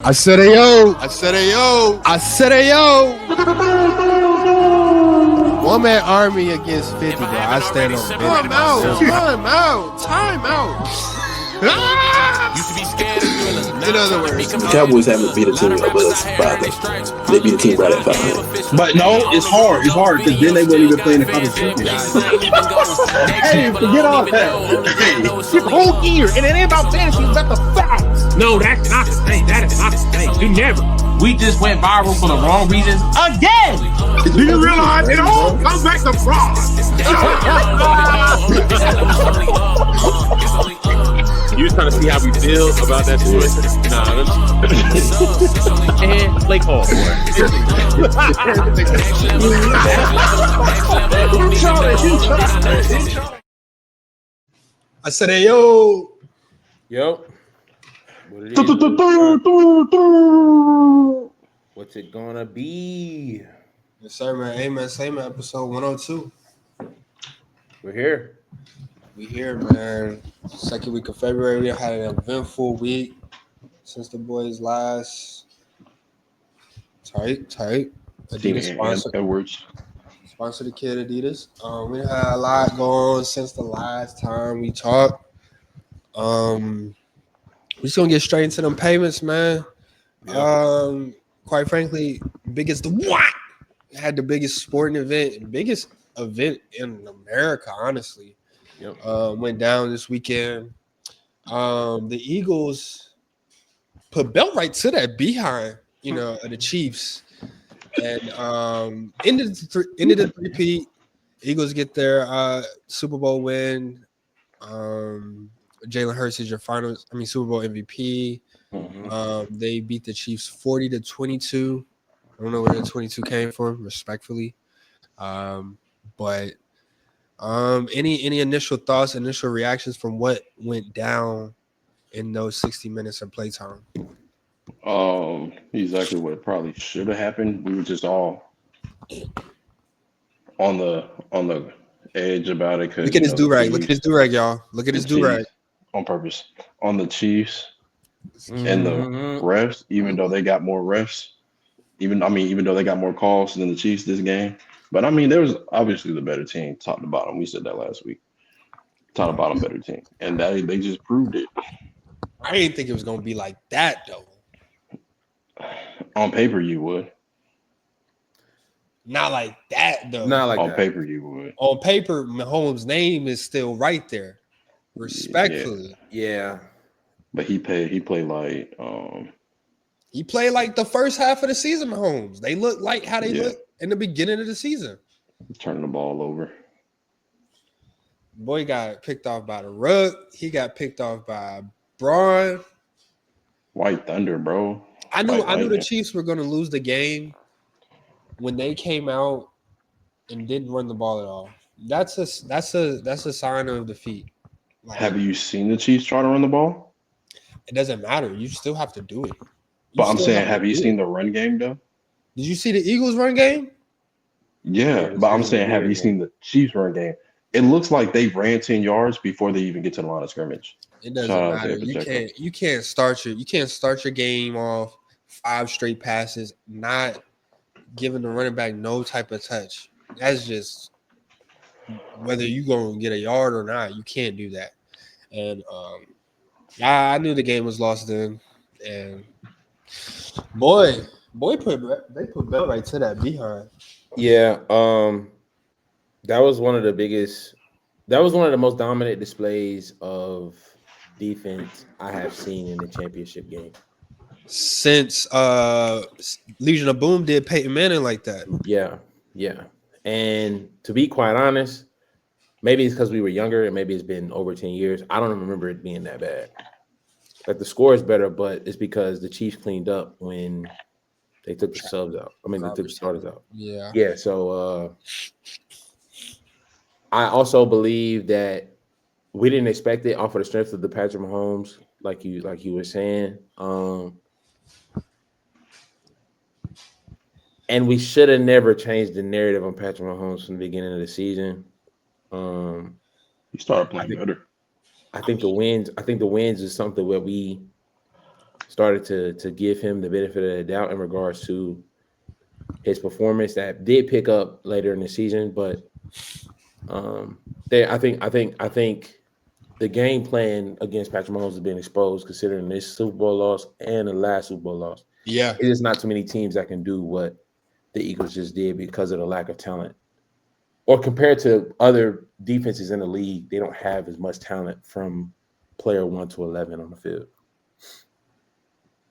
I said AYOO. I said AYOO. I said AYOO. One man army against 50, bro. I stand on business. Time out. Used to be scared of drilling. In other words, The Cowboys haven't beat a team above us 500. They beat a team right at 500. But no, it's hard. It's hard because then they weren't even playing the college championship. Hey, forget all that. This whole year, and it ain't about fantasy, it's about the facts. No, that's not the thing. That is not the thing. You never. We just went viral for the wrong reasons again. Do you realize it all comes back to fraud? You was trying to see how we feel about that situation? Nah. And Blake Hall. I said AYOO. Yo. What it is? What's it gonna be? Yes, sir, man. Amen. Same episode 102. We're here. We here, man. Second week of February. We had an eventful week since the boys last. Tight. Adidas sponsor. Edwards. Sponsor the kid Adidas. We had a lot going on since the last time we talked. We just gonna get straight into them payments, man. Yeah. Quite frankly, had the biggest sporting event, biggest event in America, honestly. Yep. Went down this weekend. The Eagles put belt right to that behind, of the Chiefs, and ended the repeat. Eagles get their Super Bowl win. Jalen Hurts is your Super Bowl MVP. Mm-hmm. They beat the Chiefs 40-22. I don't know where the 22 came from, respectfully. But any initial thoughts, initial reactions from what went down in those 60 minutes of playtime? Exactly what probably should have happened. We were just all on the edge about it. Look at his do-rag. Look at his do-rag, y'all. Look at his do-rag. On purpose. On the Chiefs and the refs, even though they got more refs, even though they got more calls than the Chiefs this game. But there was obviously the better team, top to bottom. We said that last week. Top to bottom better team. And that they just proved it. I didn't think it was gonna be like that though. On paper you would. Not like that though. Not like on that. paper you would. On paper, Mahomes' name is still right there. Respectfully. Yeah. But he played like he played like the first half of the season, Mahomes. They look like how they looked in the beginning of the season. Turning the ball over. Boy got picked off by the rug. He got picked off by Braun. White Thunder, bro. I knew the Chiefs were gonna lose the game when they came out and didn't run the ball at all. That's a sign of defeat. Like, have you seen the Chiefs try to run the ball? It doesn't matter. You still have to do it. But I'm saying, have you seen the run game though? Did you see the Eagles run game? Yeah, but I'm saying, have you seen the Chiefs run game? It looks like they ran 10 yards before they even get to the line of scrimmage. It doesn't matter. You can't start your game off 5 straight passes, not giving the running back no type of touch. That's just whether you gonna get a yard or not. You can't do that. And I knew the game was lost then. And boy, they put belt right to that behind. Yeah, that was one of the most dominant displays of defense I have seen in the championship game. Since Legion of Boom did Peyton Manning like that. Yeah. And to be quite honest, maybe it's because we were younger and maybe it's been over 10 years. I don't remember it being that bad. Like the score is better, but it's because the Chiefs cleaned up when they took the subs out. They took the starters out. Yeah. Yeah. So I also believe that we didn't expect it off of the strength of the Patrick Mahomes, like you were saying. And we should have never changed the narrative on Patrick Mahomes from the beginning of the season. He started playing better. I think the wins is something where we started to give him the benefit of the doubt in regards to his performance that did pick up later in the season, but I think the game plan against Patrick Mahomes has been exposed considering this Super Bowl loss and the last Super Bowl loss. Yeah. It is not too many teams that can do what the Eagles just did because of the lack of talent. Or compared to other defenses in the league, they don't have as much talent from player 1 to 11 on the field.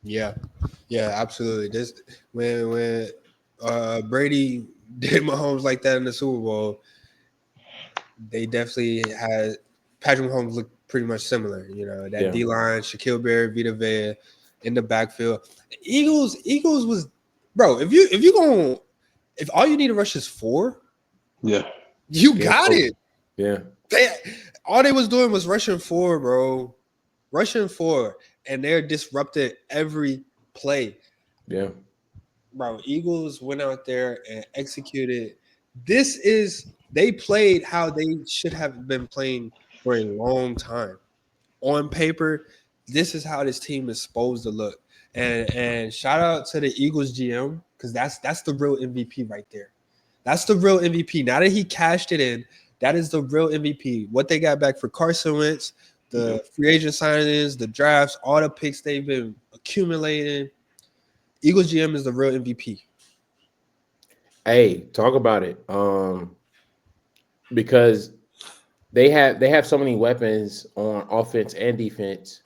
Yeah, absolutely. This when Brady did Mahomes like that in the Super Bowl, they definitely had Patrick Mahomes looked pretty much similar. You know, that D line, Shaquille Barrett, Vita Vea in the backfield. Eagles was, bro. If all you need to rush is 4, you got it. Yeah, all they was doing was rushing 4, bro. Rushing 4, and they're disrupted every play. Yeah. Bro, Eagles went out there and executed. They played how they should have been playing for a long time. On paper, this is how this team is supposed to look. And shout out to the Eagles GM, because that's the real MVP right there. That's the real MVP. Now that he cashed it in, that is the real MVP. What they got back for Carson Wentz, the free agent signings, the drafts, all the picks they've been accumulating. Eagles GM is the real MVP. Hey, talk about it. Because they have so many weapons on offense and defense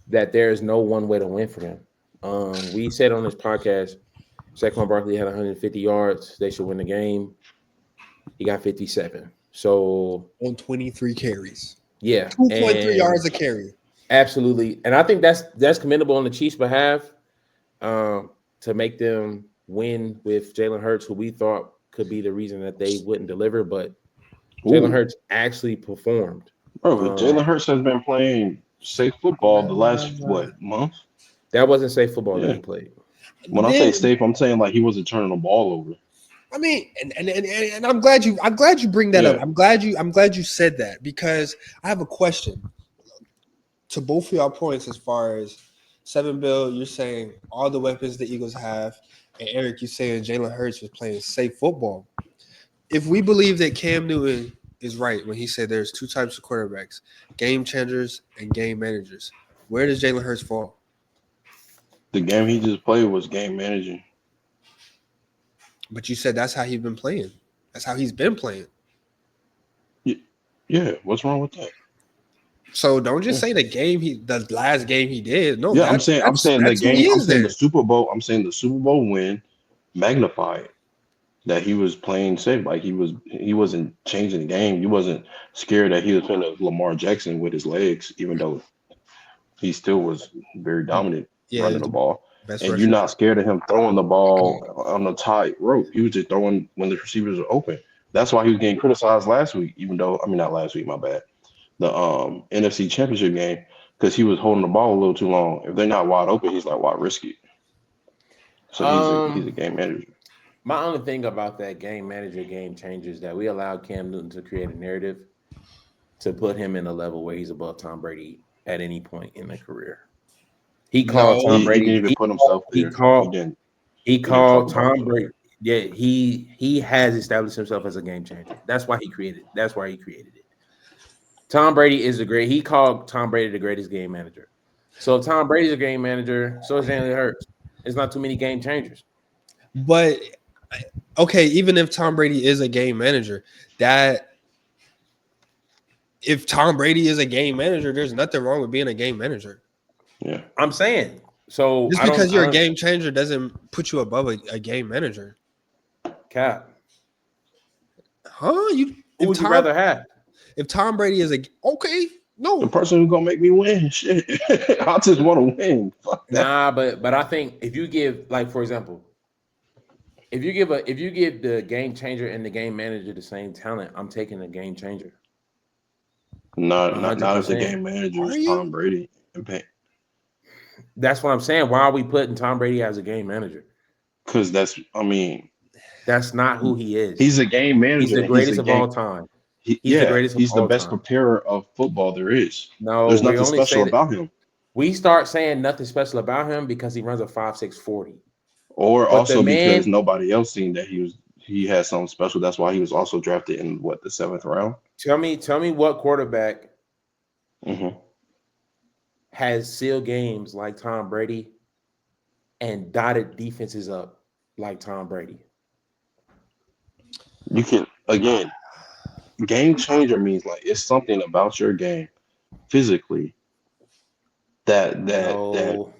that there is no one way to win for them. We said on this podcast, Saquon Barkley had 150 yards. They should win the game. He got 57. So on 23 carries. Yeah. 2.3 yards a carry. Absolutely. And I think that's commendable on the Chiefs' behalf to make them win with Jalen Hurts, who we thought could be the reason that they wouldn't deliver, but Jalen Hurts actually performed. Bro, Jalen Hurts has been playing safe football the last month? That wasn't safe football that he played. When I say safe, I'm saying like he wasn't turning the ball over. I mean, and I'm glad you bring that up. I'm glad you said that, because I have a question to both of y'all points as far as 7 Bill, you're saying all the weapons the Eagles have, and Eric, you're saying Jalen Hurts was playing safe football. If we believe that Cam Newton is right when he said there's 2 types of quarterbacks, game changers and game managers, where does Jalen Hurts fall? The game he just played was game managing. But you said that's how he's been playing. That's how he's been playing. Yeah, what's wrong with that? So don't just say the last game he did. No, I'm saying the Super Bowl. I'm saying the Super Bowl win magnified that he was playing safe. Like he wasn't changing the game. He wasn't scared that he was playing Lamar Jackson with his legs, even though he still was very dominant running the ball. And you're not scared of him throwing the ball on the tight rope. He was just throwing when the receivers are open. That's why he was getting criticized last week, not last week, my bad. The NFC Championship game, because he was holding the ball a little too long. If they're not wide open, he's like, why risk it? So he's a game manager. My only thing about that game manager, game changer is that we allowed Cam Newton to create a narrative to put him in a level where he's above Tom Brady at any point in their career. He called Tom Brady. He didn't even put himself there. He called Tom Brady. Yeah, he has established himself as a game changer. That's why he created it. Tom Brady is he called Tom Brady the greatest game manager. So if Tom Brady's a game manager, so is Jalen Hurts. There's not too many game changers. But okay, even if Tom Brady is a game manager, if Tom Brady is a game manager, there's nothing wrong with being a game manager. Yeah, I'm saying so. Just because you're a game changer doesn't put you above a game manager. Cap. Huh? Who would you rather have? If Tom Brady is the person who's gonna make me win, shit. I just want to win. Fuck that. Nah, but I think if you give, like, for example, if you give the game changer and the game manager the same talent, I'm taking the game changer. Not as a game manager. It's Tom Brady. That's what I'm saying. Why are we putting Tom Brady as a game manager? Because that's not who he is. He's a game manager. He's the greatest of all time. He's the greatest. He's the best preparer of football there is. No, there's nothing special about him. We start saying nothing special about him because he runs a 5.6 40. Or But also the man- because nobody else seen that he had something special. That's why he was also drafted in the 7th round. Tell me what quarterback Mm-hmm. has sealed games like Tom Brady and dotted defenses up like Tom Brady. You can, again, game changer means like it's something about your game physically that No.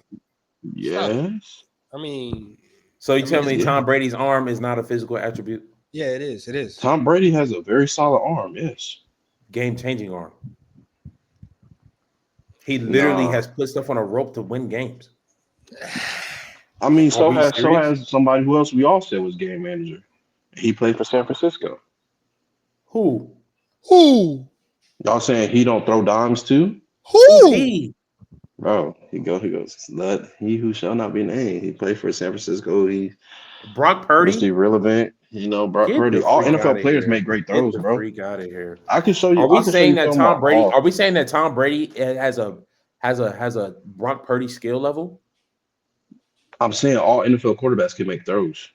yes. I mean, So you tell me yeah. Tom Brady's arm is not a physical attribute? yeah, it is. It is. Tom Brady has a very solid arm, yes. Game-changing arm. He literally Nah. has put stuff on a rope to win games. I mean, Are so we has serious? somebody who else we all said was game manager. He played for San Francisco. Who? Y'all saying he don't throw dimes too? Who's he? Bro, he goes, let he who shall not be named. He played for San Francisco. He Brock Purdy? Mr. Irrelevant. You know, Brock Get Purdy. the All freak NFL outta players here. make great Get throws, the bro. freak out of here. I can show you. Are we I can show saying you that film Tom of Brady? all- Are we saying that Tom Brady has a Brock Purdy skill level? I'm saying all NFL quarterbacks can make throws,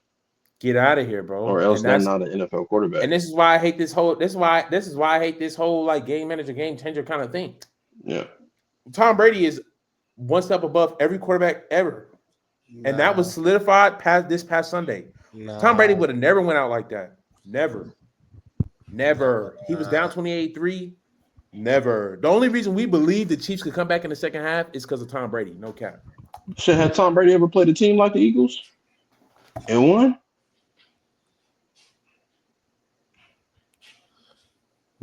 Get out of here, bro. or else And they're that's not an NFL quarterback. and this is why I hate this whole. This is why I hate this whole like game manager, game changer kind of thing. Yeah. Tom Brady is one step above every quarterback ever, and that was solidified this past Sunday. Tom Brady would have never went out like that. Never. He was down 28-3. Never. The only reason we believe the Chiefs could come back in the second half is because of Tom Brady. No cap. Should have Tom Brady ever played a team like the Eagles and won?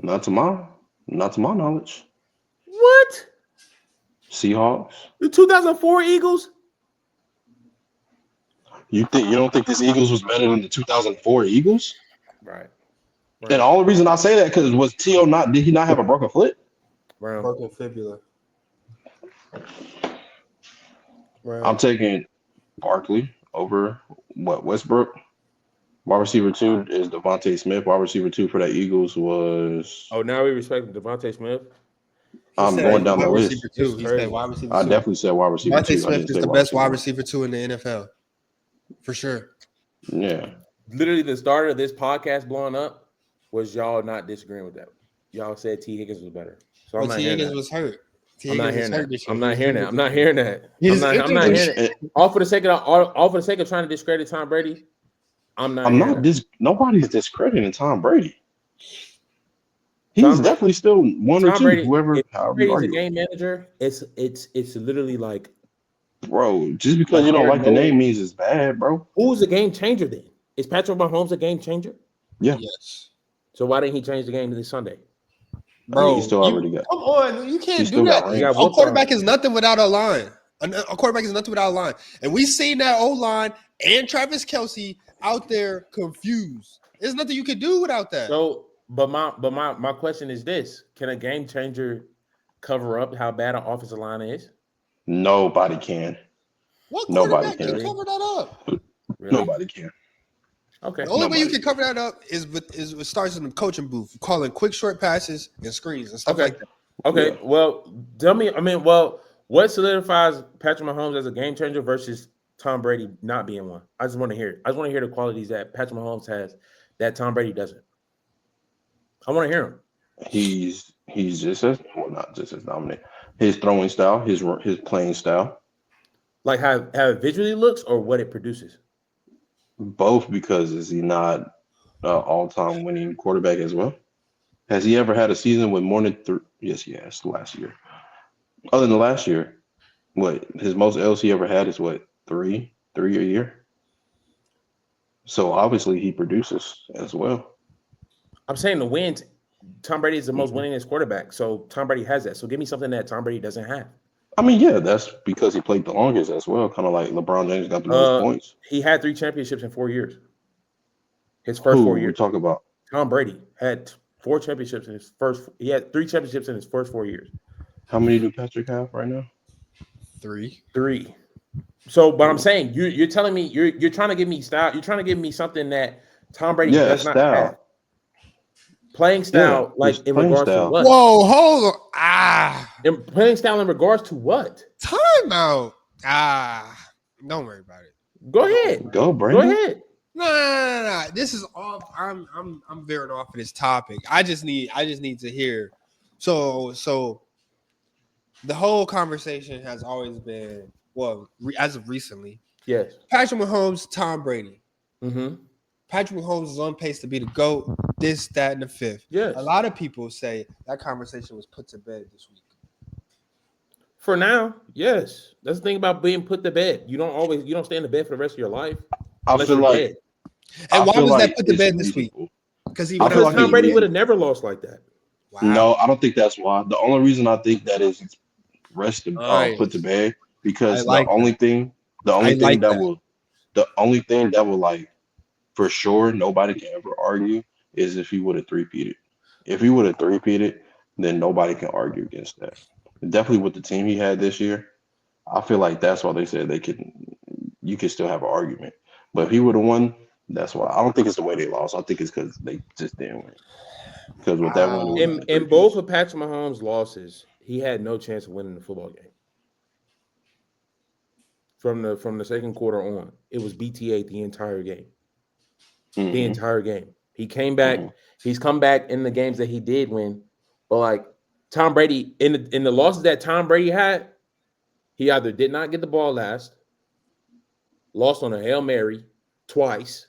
Not to my knowledge. What? Seahawks. The 2004 Eagles? You don't think this Eagles was better than the 2004 Eagles? Right. And the only reason I say that because was T.O. did he not have a broken foot? Brown. Broken fibula. I'm taking Barkley over Westbrook. Wide receiver 2 is Devontae Smith. Wide receiver 2 for the Eagles was. Oh, now we respect Devontae Smith. I'm going down the list. He said wide receiver 2. I definitely said wide receiver 2. Devontae I Smith didn't is say the best wide receiver 2 in the NFL, for sure. Yeah. Literally, the start of this podcast blowing up was y'all not disagreeing with that. Y'all said T. Higgins was better. So I'm not T. hearing Higgins that. was hurt. I'm not hearing that. I'm not hearing that. I'm not hearing that. He's I'm not hearing it. All for the sake of trying to discredit Tom Brady. Nobody's discrediting Tom Brady. He's definitely still one or Tom two. Brady, However, if however you Brady's a argue. game manager, it's literally like, Bro, just because you don't like the name means it's bad, bro. who's a game changer then? Is Patrick Mahomes a game changer? Yeah. Yes. So why didn't he change the game this Sunday? Bro, he still already got. Come on, you can't He do still that. got rings. got A whooped quarterback on. is nothing without a line. A quarterback is nothing without a line. And we seen that O-line and Travis Kelce out there confused. There's nothing you can do without that. So, but my question is this: can a game changer cover up how bad an offensive line is? Nobody can. What Nobody quarterback can cover that up? Really? Nobody can. Okay. The only way you can cover that up is it starts in the coaching booth, calling quick short passes and screens and stuff like that. Okay. Yeah. Well, tell me. What solidifies Patrick Mahomes as a game changer versus Tom Brady not being one? I just want to hear it. I just want to hear the qualities that Patrick Mahomes has that Tom Brady doesn't. I want to hear him. He's just as not just as dominant. His throwing style, his playing style, Like how it visually looks or what it produces. both. Because is he not an all-time winning quarterback as well? Has he ever had a season with more than 3? Yes, he has. Last year. Other than last year, his most L's he ever had is 3 a year. So obviously he produces as well. I'm saying the wins. Tom Brady is the most winningest quarterback, so Tom Brady has that. So give me something that Tom Brady doesn't have. I mean, yeah, that's because he played the longest as well. Kind of like LeBron James got the most points. He had 3 championships in 4 years. His first 4 years. We talk about Tom Brady had 4 championships in his first. He had 3 championships in his first 4 years. how many do Patrick have right now? 3. 3. So, but I'm saying you're telling me you're trying to give me style. You're trying to give me something that Tom Brady does not have. Playing style, his in playing regards style. to what? Whoa, hold on. In playing style in regards to what? Timeout. Don't worry about it. Go ahead. Go, Go Brandon. ahead. No. This is off. I'm veering off of this topic. I just need to hear. So the whole conversation has always been, well, as of recently, Yes. Patrick Mahomes, Tom Brady. Mm-hmm. Patrick Mahomes is on pace to be the GOAT, this, that, and the fifth. Yes. A lot of people say that conversation was put to bed this week. For now, yes. That's the thing about being put to bed. You don't stay in the bed for the rest of your life. I Unless feel you're like dead. And why was that like put to it's bed this week? reasonable. Because he I would feel Because like Tom Brady it's would have never lost like that. Wow. No, I don't think that's why. The only reason I think that is put Nice. to bed because I like the only thing like that that. will like for sure nobody can ever argue is if he would have three-peated. If he would have three-peated, then nobody can argue against that. Definitely with the team he had this year, I feel like that's why they said you could still have an argument. But if he would have won, that's why. I don't think it's the way they lost. I think it's because they just didn't win. Because with that one, it would have been In three-peat. both of Patrick Mahomes' losses, he had no chance of winning the football game. From the second quarter on, it was BTA the entire game. Mhm. The entire game. He came back. Mhm. He's come back in the games that he did win. But like Tom Brady, in the losses that Tom Brady had, he either did not get the ball last, lost on a Hail Mary twice,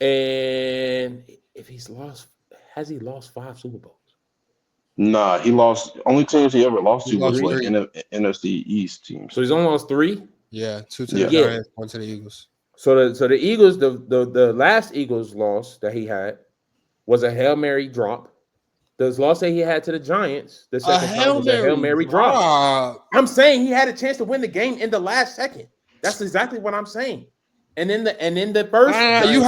and if he's lost, has he lost 5 Super Bowls? Nah, he lost. Only teams he ever lost He to was lost like three. NFC East teams. So he's only lost 3. Yeah, 2 to Yeah. the Giants, 1 to the Eagles. So the Eagles, the last Eagles loss that he had was a Hail Mary drop. The loss that he had to the Giants, the second time was a Hail Mary drop. I'm saying he had a chance to win the game in the last second. That's exactly what I'm saying. And in the first, You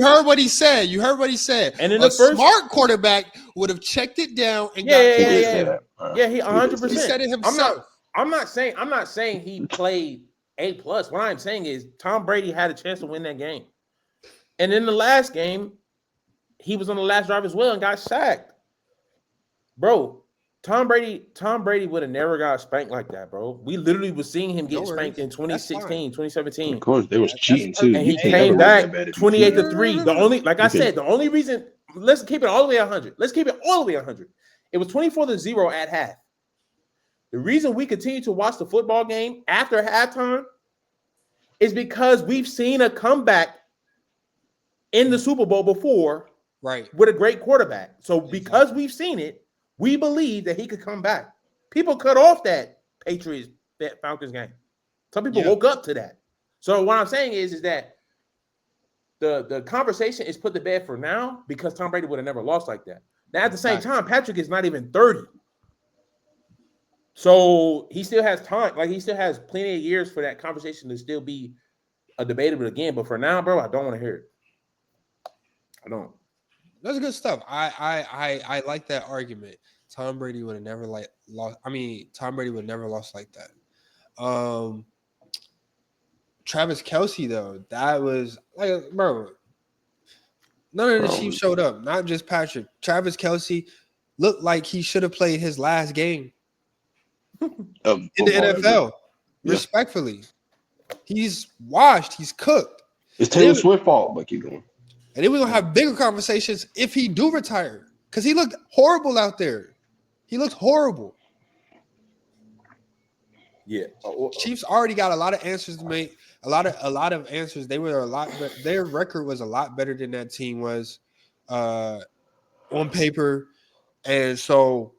heard what he said. You heard what he said. And in a the first, smart quarterback would have checked it down and yeah, got he 100%. He said it himself. I'm not saying he played A+. What I'm saying is Tom Brady had a chance to win that game. And in the last game, he was on the last drive as well and got sacked. Bro, Tom Brady would have never got spanked like that, bro. We literally was seeing him get spanked in 2016, 2017. Of course, they was cheating too. And he came back 28-3. The only, like I said, the only reason, let's keep it all the way 100. Let's keep it all the way 100. It was 24-0 at half. The reason we continue to watch the football game after halftime is because we've seen a comeback in the Super Bowl before, right, with a great quarterback. So because we've seen it, we believe that he could come back. People cut off that Falcons game. Some people woke up to that. So what I'm saying is that the conversation is put to bed for now because Tom Brady would have never lost like that. Now at the same time, Patrick is not even 30. So he still has time. Like he still has plenty of years for that conversation to still be debatable again. But for now, bro, I don't want to hear it. I don't. That's good stuff. I like that argument. Tom Brady would have never lost. I mean, Tom Brady would have never lost like that. Travis Kelce though, that was like, bro. None of the Chiefs showed up. Not just Patrick. Travis Kelce looked like he should have played his last game in the NFL. Yeah. Respectfully, he's washed. He's cooked. It's Taylor Swift's fault, but keep going. And then we're gonna have bigger conversations if he do retire, because he looked horrible out there. He looked horrible. Yeah, Chiefs already got a lot of answers to make. A lot of answers. They were a lot. Their record was a lot better than that team was on paper, and so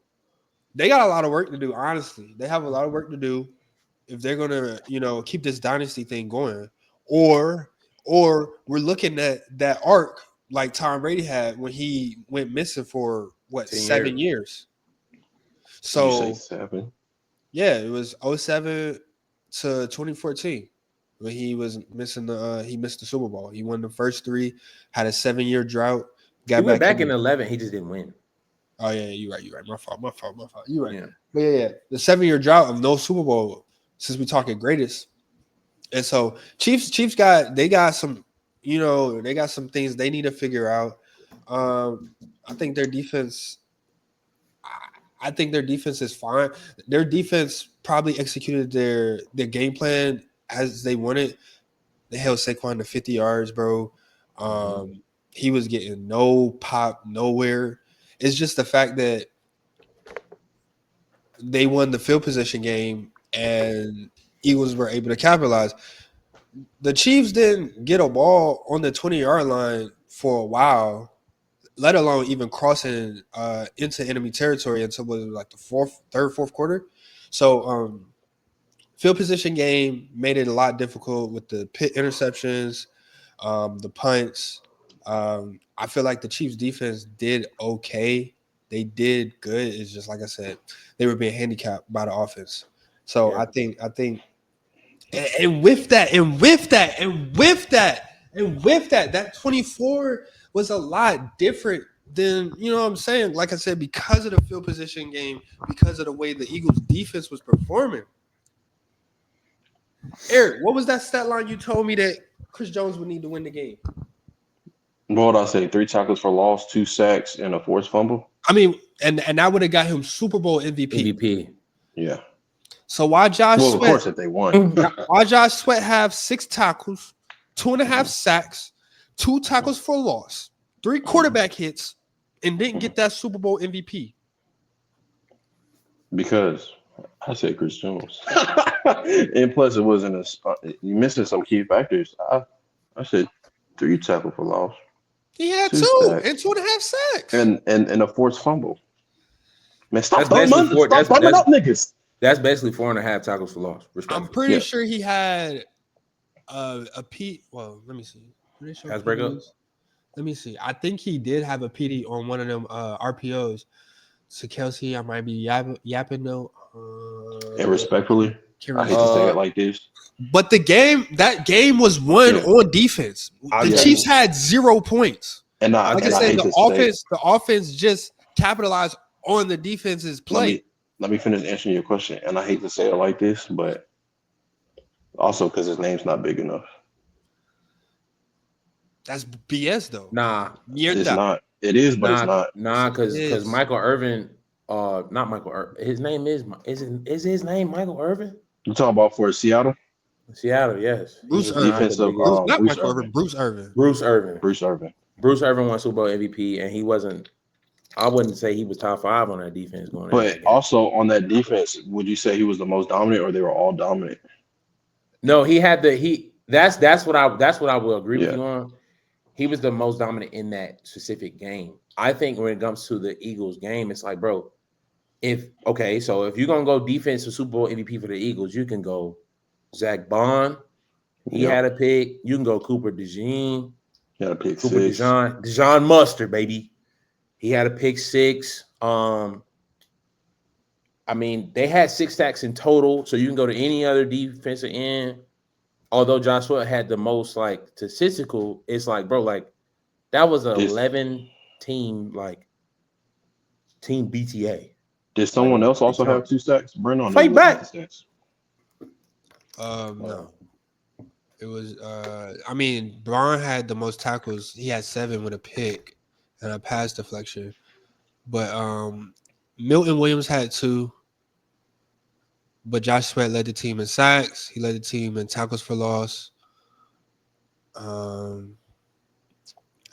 they got a lot of work to do. Honestly, they have a lot of work to do if they're gonna, keep this dynasty thing going, or we're looking at that arc like Tom Brady had when he went missing for 7 years. So 7. Yeah, it was 2007 to 2014 when he was missing he missed the Super Bowl. He won the first 3, had a 7-year drought. He went back in 11. He just didn't win. Oh yeah, you're right. My fault. You're right. Yeah. But yeah. The 7-year drought of no Super Bowl since we talking greatest. And so Chiefs got some, they got some things they need to figure out. I think their defense. I think their defense is fine. Their defense probably executed their game plan as they wanted. They held Saquon to 50 yards, bro. He was getting no pop nowhere. It's just the fact that they won the field position game and Eagles were able to capitalize. The Chiefs didn't get a ball on the 20-yard line for a while, let alone even crossing into enemy territory until was like the fourth quarter. So field position game made it a lot difficult with the pit interceptions, the punts. I feel like the Chiefs defense did okay. They did good. It's just like I said, they were being handicapped by the offense. So I think and with that, that 24 was a lot different than, you know what I'm saying? Like I said, because of the field position game, because of the way the Eagles defense was performing. Eric, what was that stat line you told me that Chris Jones would need to win the game? What would I say? 3 tackles for loss, 2 sacks, and a forced fumble? I mean, and that would have got him Super Bowl MVP. Yeah. So why Josh Sweat? Of course, if they won. Why Josh Sweat have 6 tackles, 2.5 sacks, 2 tackles for loss, 3 quarterback hits, and didn't get that Super Bowl MVP? Because I said Chris Jones. And plus, it wasn't you missing some key factors. I said 3 tackles for loss. He had 2 sacks. and 2.5 sacks. And a forced fumble. Man, stop That's thumbing up niggas. That's basically 4.5 tackles for loss. I'm pretty sure he had a P. Well, let me see. Pass breakup? Let me see. I think he did have a PD on one of them RPOs. So Kelsey, I might be yapping though. And respectfully, I hate to say it like this. But that game was won on defense. The Chiefs had 0 points. And like I said, the offense just capitalized on the defense's play. Let me finish answering your question. And I hate to say it like this, but also because his name's not big enough. That's BS though. Nah. It's not. It is, but it's not. Nah, because Michael Irvin, not Michael Irvin. His name is his name Michael Irvin? You talking about for Seattle? Seattle, yes. Bruce Irvin. Defensive, not Bruce Michael Irvin. Bruce Irvin. Bruce Irvin. Bruce Irvin. Bruce Irvin won Super Bowl MVP, and he wasn't. I wouldn't say he was top 5 on that defense going. But also on that defense, would you say he was the most dominant, or they were all dominant? No, he had That's what I will agree with you on. He was the most dominant in that specific game. I think when it comes to the Eagles game, it's like, bro, if you're gonna go defense for Super Bowl MVP for the Eagles, you can go Zach Bond. He had a pick. You can go Cooper DeJean. He had a pick Cooper 6. DeJean Mustard, baby. He had a pick 6. I mean, they had 6 sacks in total, so you can go to any other defensive end. Although Joshua had the most like statistical, it's like, bro, like that was an 11 team BTA. Did someone else also have 2 sacks? Brennan, fight back. No. It was I mean, Braun had the most tackles. He had 7 with a pick and a pass deflection. But Milton Williams had 2. But Josh Sweat led the team in sacks. He led the team in tackles for loss. I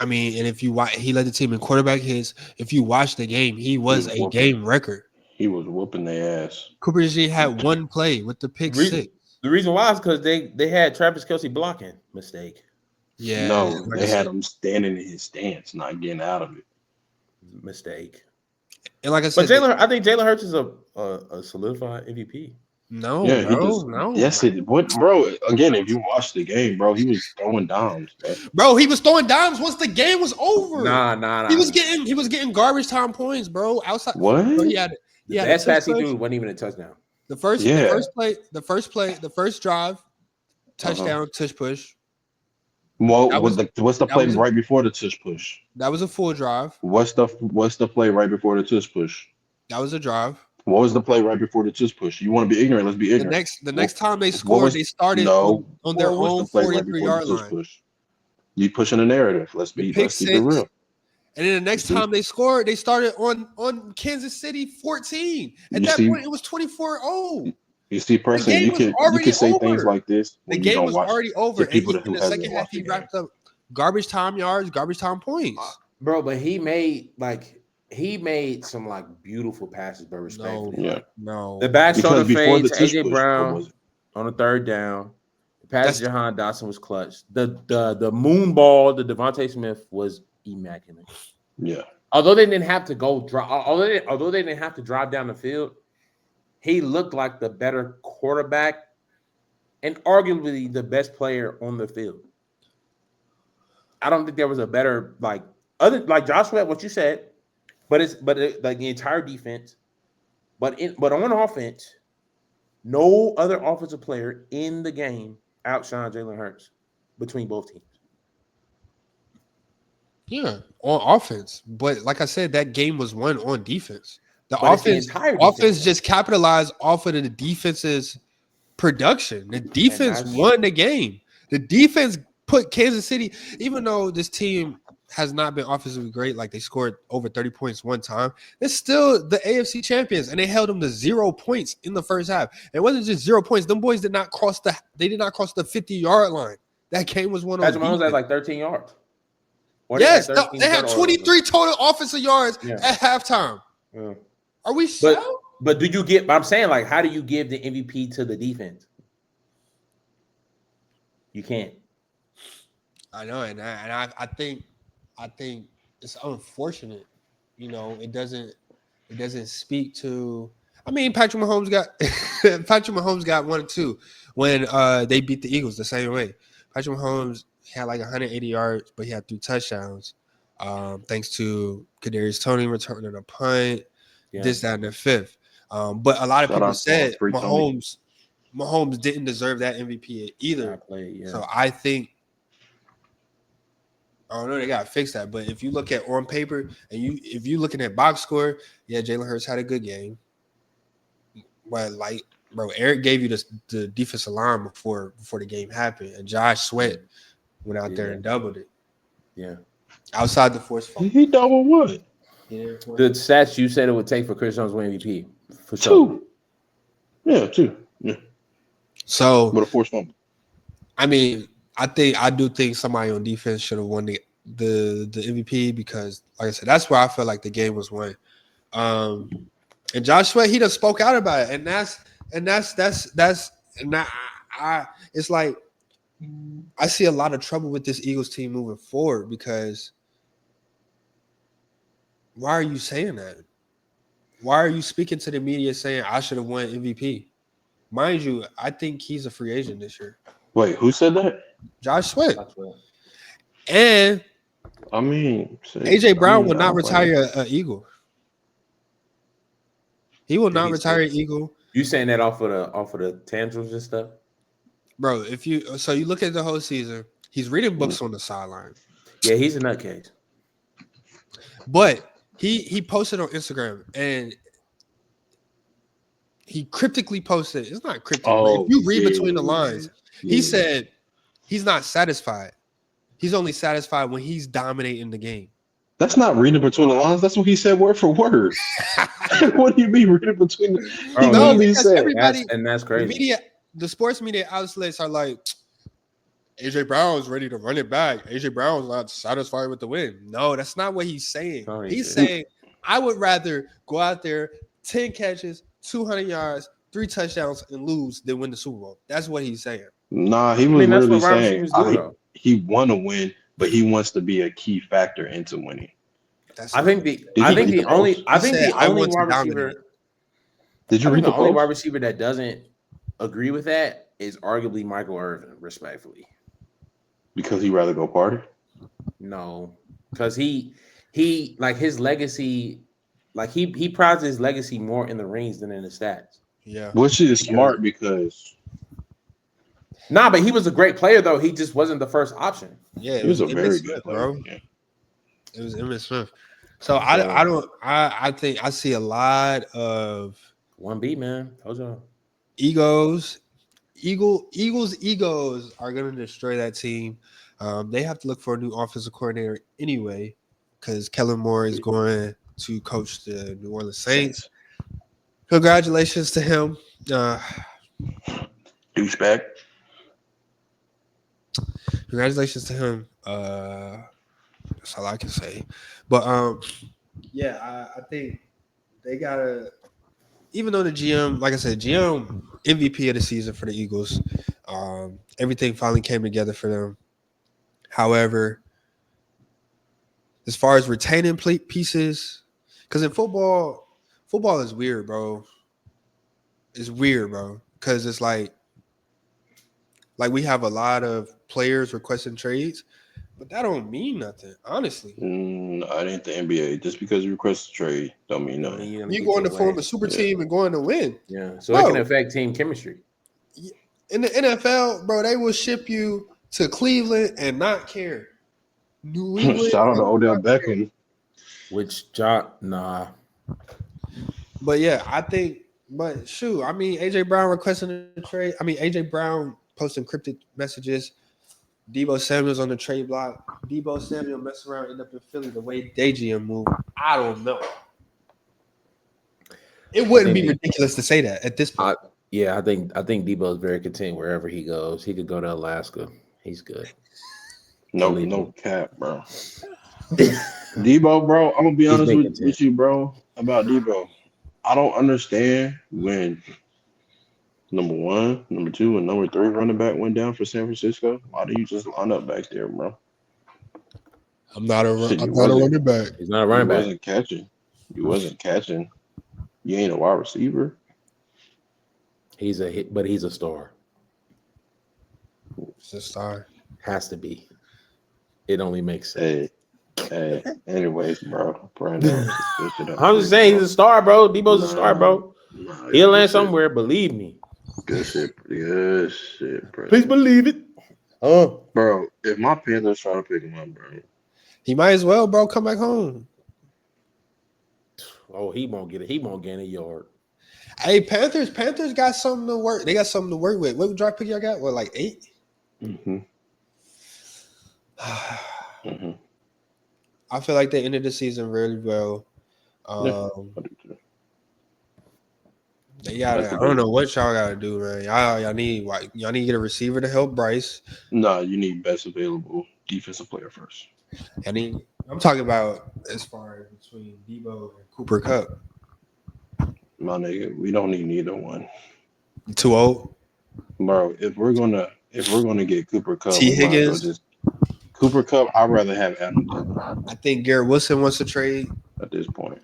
mean, and if you watch, he led the team in quarterback hits. If you watch the game, he was a game record. He was whooping their ass. Cooper G had 1 play with the pick 6. The reason why is because they had Travis Kelce blocking. Mistake. Yeah. No, they had him standing in his stance, not getting out of it. Mistake. And like I said, but I think Jalen Hurts is a solidified MVP. No, no. Yes, bro? Again, if you watch the game, bro, he was throwing dimes, bro. He was throwing dimes once the game was over. Nah. He was getting garbage time points, bro. Outside. What? Bro, The best pass he threw wasn't even a touchdown. The first play, the first drive, touchdown, tush push. Well, what's the play right before the tush push? That was a full drive. What's the play right before the tush push? That was a drive. What was the play right before the tush push? You want to be ignorant? Let's be ignorant. The next time they scored, they started on their own 43-yard line. You pushing a narrative. Let's be real. And then the next time they scored, they started on Kansas City 14. At You that see, point, it was 24-0. you see, The person, game you was can already say things over. like this The when you game don't was watch already over. to And people in who the hasn't second half, watched the he game. wrapped up garbage time yards, garbage time points. Bro, but he made some like beautiful passes, but respectfully. Yeah. Like No. the back shoulder Because before fade the to tush AJ push, what Brown was it? on the third down. The pass That's- to Jahan Dotson was clutch. The moon ball to Devontae Smith was immaculate. Yeah. Although they didn't have to although they didn't have to drive down the field, he looked like the better quarterback and arguably the best player on the field. I don't think there was a better like Josh Sweat, what you said, but like the entire defense. But on offense, no other offensive player in the game outshined Jalen Hurts between both teams. Yeah, on offense. But like I said, that game was won on defense. The But it's the offense, entire offense defense. just capitalized off of the defense's production. The defense won the game. The defense put Kansas City, even though this team has not been offensively great, like they scored over 30 points one time, it's still the AFC champions, and they held them to 0 points in the first half. It wasn't just 0 points. Them boys did not cross the 50-yard line. That game was won on Patrick Mahomes defense. had like 13 yards. Or Yes, they had 13 they had total 23 total offensive yards at halftime. Yeah. Are we sure? But do you get? I'm saying, like, how do you give the MVP to the defense? You can't. I know, and I think it's unfortunate. You know, it doesn't speak to. I mean, Patrick Mahomes got 1 and 2 when they beat the Eagles the same way. Patrick Mahomes had like 180 yards, but he had 3 touchdowns. Thanks to Kadarius Toney returning a punt, this, that, and the fifth. But a lot of people said Mahomes didn't deserve that MVP either. So I think I don't know, they gotta fix that. But if you look at on paper and if you looking at box score, yeah, Jalen Hurts had a good game. But like, bro, Eric gave you the defensive line before the game happened, and Josh Sweat went out there and doubled it. Yeah. Outside the force fumble. He doubled what? The stats you said it would take for Chris Jones to win MVP. For 2. sure. Yeah, 2. Yeah. So with a forced fumble. I mean, I do think somebody on defense should have won the MVP because, like I said, that's where I felt like the game was won. And Josh Sweat, he just spoke out about it, and it's like I see a lot of trouble with this Eagles team moving forward because why are you saying that? Why are you speaking to the media saying I should have won MVP? Mind you, I think he's a free agent this year. Wait, who said that? Josh Sweat. And I mean, AJ Brown will not retire an Eagle. He will not retire an Eagle. You saying that off of the tantrums and stuff? Bro, you look at the whole season, he's reading books on the sideline. Yeah, he's a nutcase. But he posted on Instagram and he cryptically posted. It's not cryptic. If you read between the lines, he said he's not satisfied. He's only satisfied when he's dominating the game. That's not reading between the lines. That's what he said word for word. What do you mean reading between the lines? No, because everybody, that's crazy. The sports media outlets are like, AJ Brown's ready to run it back. AJ Brown's not satisfied with the win. No, that's not what he's saying. He's saying, I would rather go out there, 10 catches, 200 yards, 3 touchdowns, and lose than win the Super Bowl. That's what he's saying. Nah, he was literally saying he want to win, but he wants to be a key factor into winning. I think the only wide receiver. Did you read the only wide receiver that doesn't agree with that is arguably Michael Irvin, respectfully. Because he'd rather go party? No, because he like his legacy, like he prides his legacy more in the rings than in the stats. Yeah, which is smart because. Nah, but he was a great player though. He just wasn't the first option. Yeah, he was a very good player, bro. It was Emmitt Smith. So I think I see a lot of 1B, man. Told you. Eagles egos are going to destroy that team. They have to look for a new offensive coordinator anyway. because Kellen Moore is going to coach the New Orleans Saints. Congratulations to him. Douchebag. Congratulations to him. That's all I can say. But yeah, I think they gotta. Even though the GM, like I said, GM MVP of the season for the Eagles, everything finally came together for them. However, as far as retaining pieces, because in football is weird, bro. It's weird, bro, because it's like we have a lot of players requesting trades, but that don't mean nothing, honestly. I didn't the NBA. Just because you request a trade don't mean nothing. You going to form a super team and going to win. Yeah, so it can affect team chemistry. In the NFL, bro, they will ship you to Cleveland and not care. New England, Shout out to Odell Beckham. Nah. But yeah, I think. But shoot, I mean, AJ Brown requesting a trade. I mean, AJ Brown posting cryptic messages. Debo Samuel's on the trade block. Debo Samuel mess around, end up in Philly. The way DGM moved, I don't know. It wouldn't be ridiculous to say that at this point. I think Debo is very content wherever he goes. He could go to Alaska. He's good. No cap, bro. Debo, bro, I'm gonna be honest with you, bro, about Debo. I don't understand when number 1, number 2, and number 3 running back went down for San Francisco. Why do you just line up back there, bro? I'm not a running back. He's not a running back. You wasn't catching. You ain't a wide receiver. He's a hit, but he's a star. He's a star. Has to be. It only makes sense. Hey. Anyways, bro. Brandon, I'm just saying he's a star, bro. Debo's a star, bro. He'll land somewhere. Believe me. Good shit, bro. Please believe it. Bro, if my Panthers try to pick him up, bro, he might as well, bro, come back home. Oh, he won't get it. He won't get a yard. Hey, Panthers got something to work. They got something to work with. What draft pick y'all got? What, like 8? Mm-hmm. I feel like they ended the season really well. They gotta. I don't know what y'all gotta do, man. Y'all need to get a receiver to help Bryce. No, you need best available defensive player first. I'm talking about as far as between Debo and Cooper Kupp. My nigga, we don't need neither one. Too old, bro. If we're gonna get Cooper Kupp, T. Higgins, Cooper Kupp, I'd rather have Adam. I think Garrett Wilson wants to trade at this point.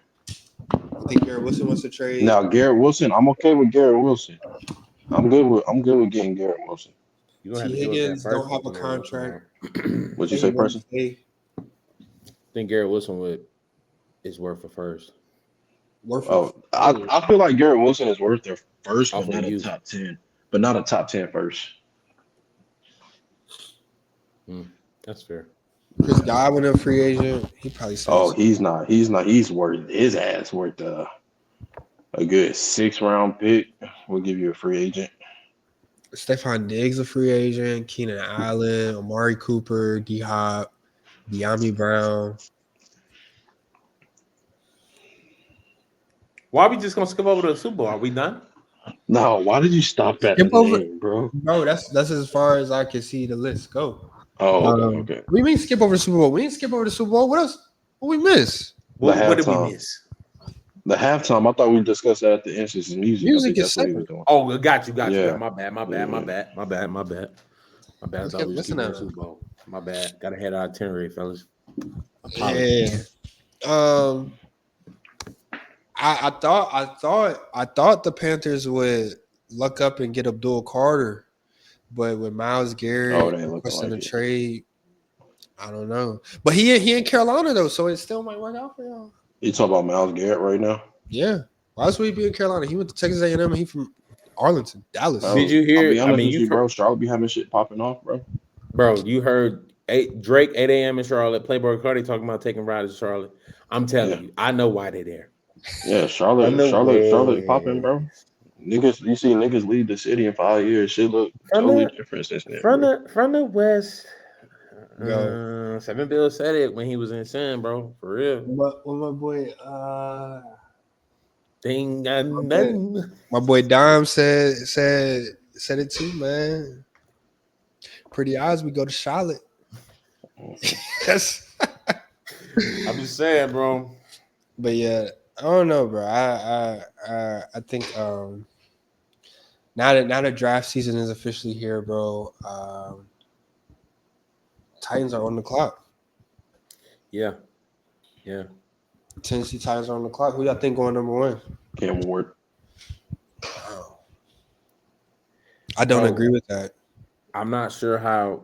I think Garrett Wilson wants to trade. Now Garrett Wilson, I'm okay with Garrett Wilson. I'm good with getting Garrett Wilson. T. Higgins don't have a contract. What'd you say, person? I think Garrett Wilson is worth a first. I feel like Garrett Wilson is worth their first, but not a top 10. But not a top 10 first. That's fair. Chris Godwin, a free agent, he probably. He's not. He's worth his ass worth a good 6th-round pick. We'll give you a free agent. Stephon Diggs, a free agent. Keenan Allen, Amari Cooper, D Hop, De'Ami Brown. Why are we just gonna skip over to the Super Bowl? Are we done? No. Why did you stop at the name, bro? Bro, that's as far as I can see the list go. Oh, okay. We mean skip over the Super Bowl. We didn't skip over the Super Bowl. What else? What we miss? What did we miss? The halftime. I thought we discussed that at the Instance of Music. Music is separate. Oh, got you. Yeah. My bad. I thought we were skipping the Super Bowl. My bad. Got to head our itinerary, fellas. Yeah. I thought the Panthers would luck up and get Abdul Carter, but with Myles Garrett requesting a trade, I don't know. But he in Carolina though, so it still might work out for y'all. You talking about Myles Garrett right now? Yeah. Why else would he be in Carolina? He went to Texas A&M and he from Arlington, Dallas. Did you hear? Bro, Charlotte be having shit popping off, bro. Bro, you heard Drake 8 a.m. in Charlotte, Playboy Cardi talking about taking riders to Charlotte. I'm telling you, I know why they're there. Yeah, Charlotte popping, bro. Niggas, you see niggas leave the city in 5 years. Shit look totally different since then. From the West. Yo. 7 Bill said it when he was in Sin, bro. For real. What my boy Thing and then. my boy Dom said it too, man. Pretty odds we go to Charlotte. Yes. I'm just saying, bro. But yeah, I don't know, bro. I think now that draft season is officially here, bro. Titans are on the clock. Yeah. Tennessee Titans are on the clock. Who y'all think going number 1? Cam Ward. Wow. I don't agree with that. I'm not sure how.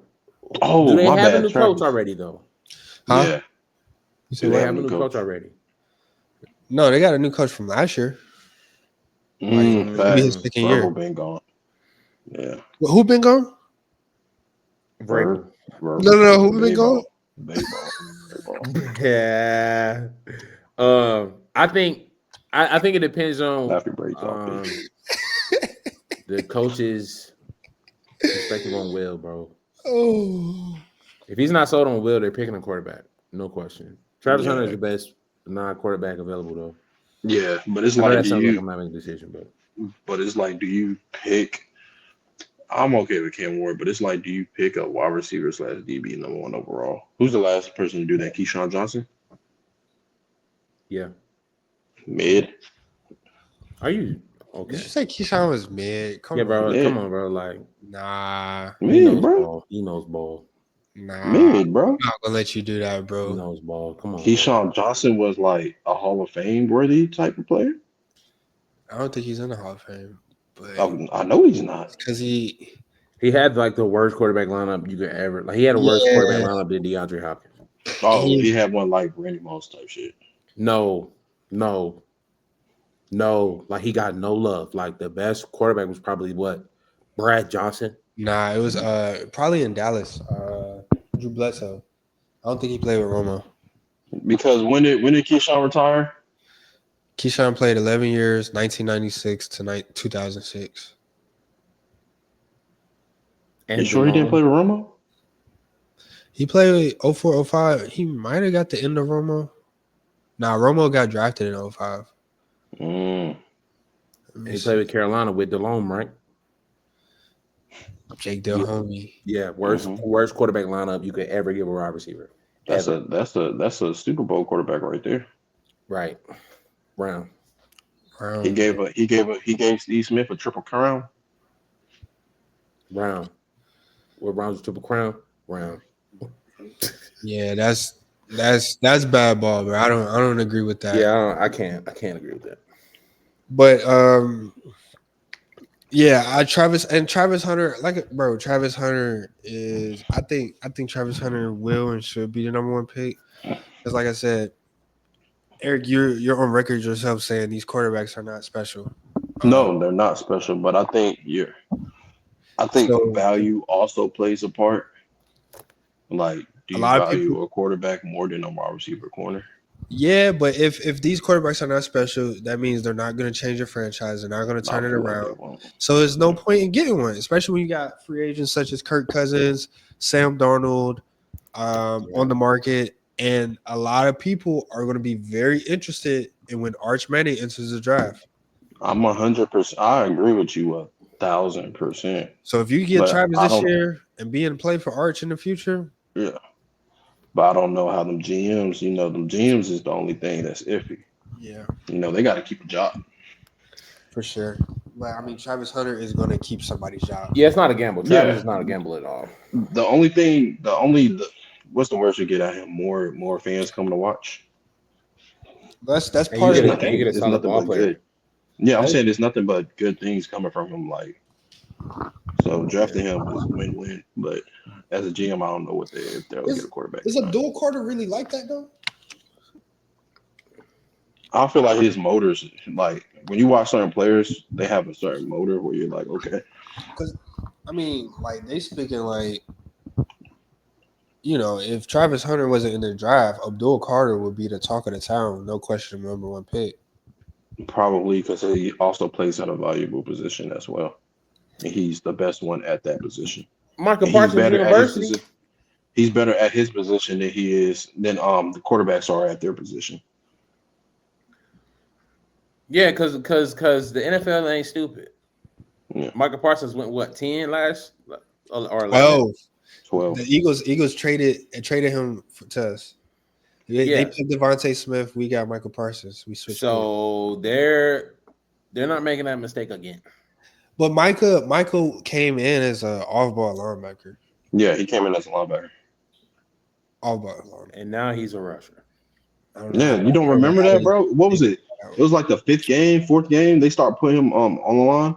Oh, do they my have bad, a new Travis. coach already, though? Huh? Yeah. Do they have a new coach already? No, they got a new coach from last year. Facts. His second Verbal year. been gone. Yeah. Well, who been gone? Verbal. No. Who been gone? Baseball. Yeah. I think it depends on After Brady talk. the coach's perspective on Will, bro. Oh. If he's not sold on Will, they're picking a quarterback. No question. Travis Hunter is the best non-quarterback available, though. Yeah, but it's I know like, that sounds like I'm having a decision, but it's like, do you pick? I'm okay with Cam Ward, but it's like, do you pick a wide receiver / DB number 1 overall? Who's the last person to do that? Keyshawn Johnson? Yeah. Mid? Are you okay? Did you say Keyshawn was mid? Come bro. Mid. Come on, bro. Like, Nah. Mid, bro. Ball. He knows ball. Nah. Mid, bro. I'm not gonna let you do that, He bro. knows ball. Come on. Keyshawn Johnson was like a Hall of Fame worthy type of player. I don't think he's in the Hall of Fame, but I know he's not. because he had like the worst quarterback lineup you could ever. Like, he had a worse quarterback lineup than DeAndre Hopkins. Oh, he had one like Randy Moss type shit. No. Like, he got no love. Like, the best quarterback was probably what? Brad Johnson? Nah, it was probably in Dallas. Drew Bledsoe. I don't think he played with Romo. Because when did Keyshawn retire? Keyshawn played 11 years, 1996 to 2006. You sure he didn't play with Romo? He played 04, 05. He might have got the end of Romo. Nah, Romo got drafted in 05. He played with Carolina with DeLome, right? Jake Delhomme. Yeah, worst quarterback lineup you could ever give a wide receiver. That's a Super Bowl quarterback right there. Right. Brown. He gave Steve Smith a triple crown. Brown. What Brown's triple crown? Brown. Yeah, that's bad ball, bro. I don't agree with that. Yeah, I can't agree with that. But yeah, Travis Hunter, Travis Hunter is. I think Travis Hunter will and should be the number 1 pick. Because, like I said, Eric, you're on record yourself saying these quarterbacks are not special. No, they're not special, but I think value also plays a part. Like, do you value a quarterback more than a wide receiver corner? Yeah, but if these quarterbacks are not special, that means they're not going to change your franchise. They're not going to turn it around. So there's no point in getting one, especially when you got free agents such as Kirk Cousins, Sam Darnold on the market. And a lot of people are going to be very interested in when Arch Manning enters the draft. I'm 100%. I agree with you 1,000%. So if you get Travis this year and be in play for Arch in the future, yeah. But I don't know how them GMs. Them GMs is the only thing that's iffy. Yeah. They got to keep a job. For sure. But I mean, Travis Hunter is going to keep somebody's job. Yeah, it's not a gamble. Travis is not a gamble at all. What's the worst you get at him? More fans coming to watch. That's part of it. You get a solid ball player. Yeah, I'm saying there's nothing but good things coming from him. So drafting him is win-win. But as a GM, I don't know if they'll get a quarterback. Is Abdul Carter really like that though? I feel like his motors, like when you watch certain players, they have a certain motor where you're like, okay. Because I mean, like they speaking like, if Travis Hunter wasn't in the draft, Abdul Carter would be the talk of the town, no question, number 1 pick. Probably because he also plays at a valuable position as well. And he's the best one at that position. Michael Parsons University. He's better at his position than the quarterbacks are at their position. Yeah, because the NFL ain't stupid. Yeah. Michael Parsons went 10 last or 12. 12. The Eagles traded him to us. They picked Devontae Smith. We got Michael Parsons. We switched. So they're not making that mistake again. But Michael came in as an off-ball linebacker. Yeah, he came in as a linebacker. Off-ball linebacker. And now he's a rusher. Yeah, you don't remember that, bro? What was it? It was like the 5th game, 4th game. They start putting him on the line.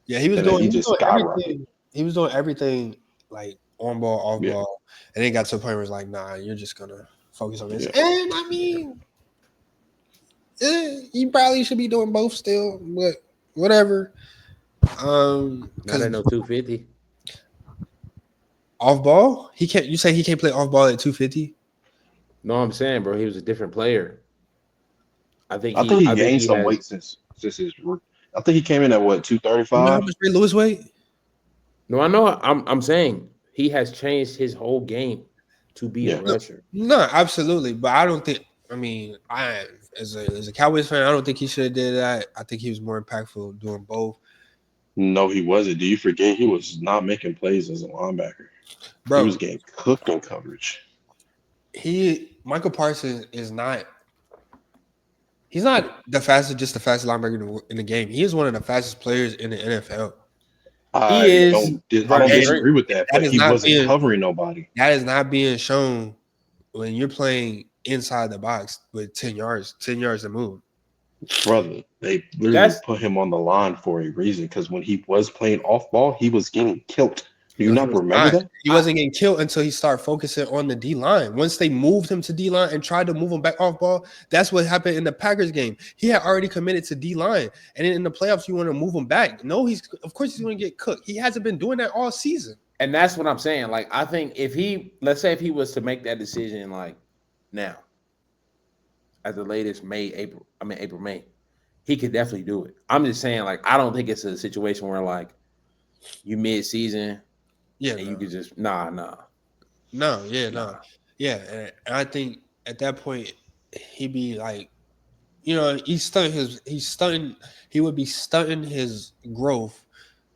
Yeah, he was doing everything. He was doing everything like on ball, off ball, and then got to a point where it's like, nah, you're just gonna focus on this. Yeah. And I mean, you probably should be doing both still, but whatever. Not at no 250. Off ball, he can't. You say he can't play off ball at 250? No, I'm saying, bro, he was a different player. I think he gained some weight since his. I think he came in at what 235. You know how much Ray Lewis weighed? No, I know. I'm saying he has changed his whole game to be a rusher. No, absolutely, but I don't think. I mean, as a Cowboys fan, I don't think he should have did that. I think he was more impactful doing both. No, he wasn't. Do you forget he was not making plays as a linebacker? Bro, he was getting cooked in coverage. Michael Parsons is not. He's not the fastest linebacker in the game. He is one of the fastest players in the NFL. I don't disagree with that, but he wasn't covering nobody. That is not being shown when you're playing inside the box with 10 yards to move. Brother, they literally put him on the line for a reason because when he was playing off ball, he was getting killed. Do you not remember that? He wasn't getting killed until he started focusing on the D line. Once they moved him to D line and tried to move him back off ball, that's what happened in the Packers game. He had already committed to D line, and then in the playoffs, you want to move him back. No, of course he's going to get cooked. He hasn't been doing that all season. And that's what I'm saying. Like, I think let's say if he was to make that decision, like now, at the latest April, May, he could definitely do it. I'm just saying, like, I don't think it's a situation where like you mid-season. Yeah, and you could just yeah, and I think at that point he'd be like, he would be stunting his growth,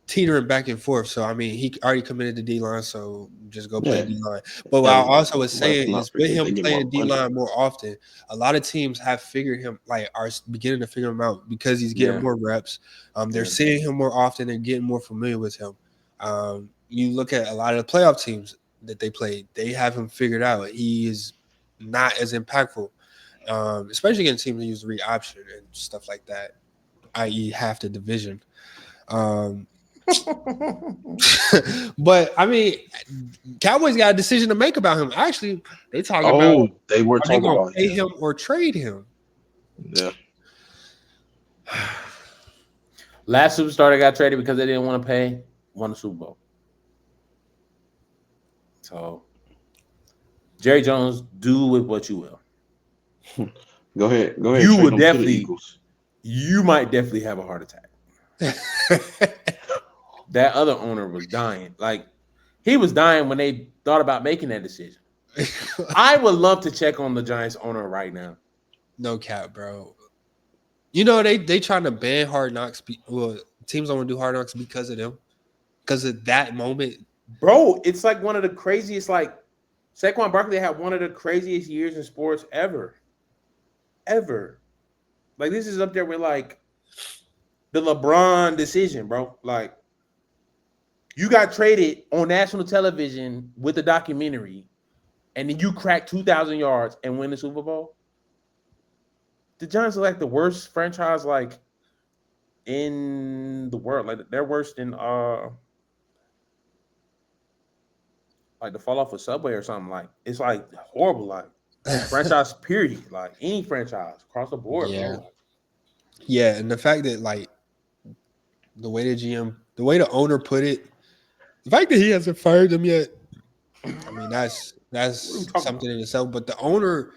teetering back and forth. So I mean, he already committed to D line, so just go play D line. But what I also was saying is with him playing D line more often, a lot of teams have figured him are beginning to figure him out because he's getting more reps. They're seeing him more often and getting more familiar with him. You look at a lot of the playoff teams that they played, they have him figured out. He is not as impactful, especially against teams that use read option and stuff like that, i.e. half the division. But I mean, Cowboys got a decision to make about him. Actually, they talking about they were talking about pay him or trade him. Yeah. Last superstar that got traded because they didn't want to pay won the Super Bowl. So, Jerry Jones, do with what you will. Go ahead. You would definitely. You might definitely have a heart attack. That other owner was dying. Like, he was dying when they thought about making that decision. I would love to check on the Giants owner right now. No cap, bro. They trying to ban Hard Knocks. Teams don't want to do Hard Knocks because of them. Because of that moment. Bro, it's like one of the craziest, like, Saquon Barkley had one of the craziest years in sports ever. Ever. Like, this is up there with, like, the LeBron decision, bro. Like, you got traded on national television with a documentary, and then you crack 2,000 yards and win the Super Bowl. The Giants are, like, the worst franchise, like, in the world. Like, they're worse than, like the fall off a Subway or something. Like, it's like horrible, like franchise period, like any franchise across the board. Yeah, and the fact that like the way the owner put it, the fact that he hasn't fired them yet, I mean that's something in itself. But the owner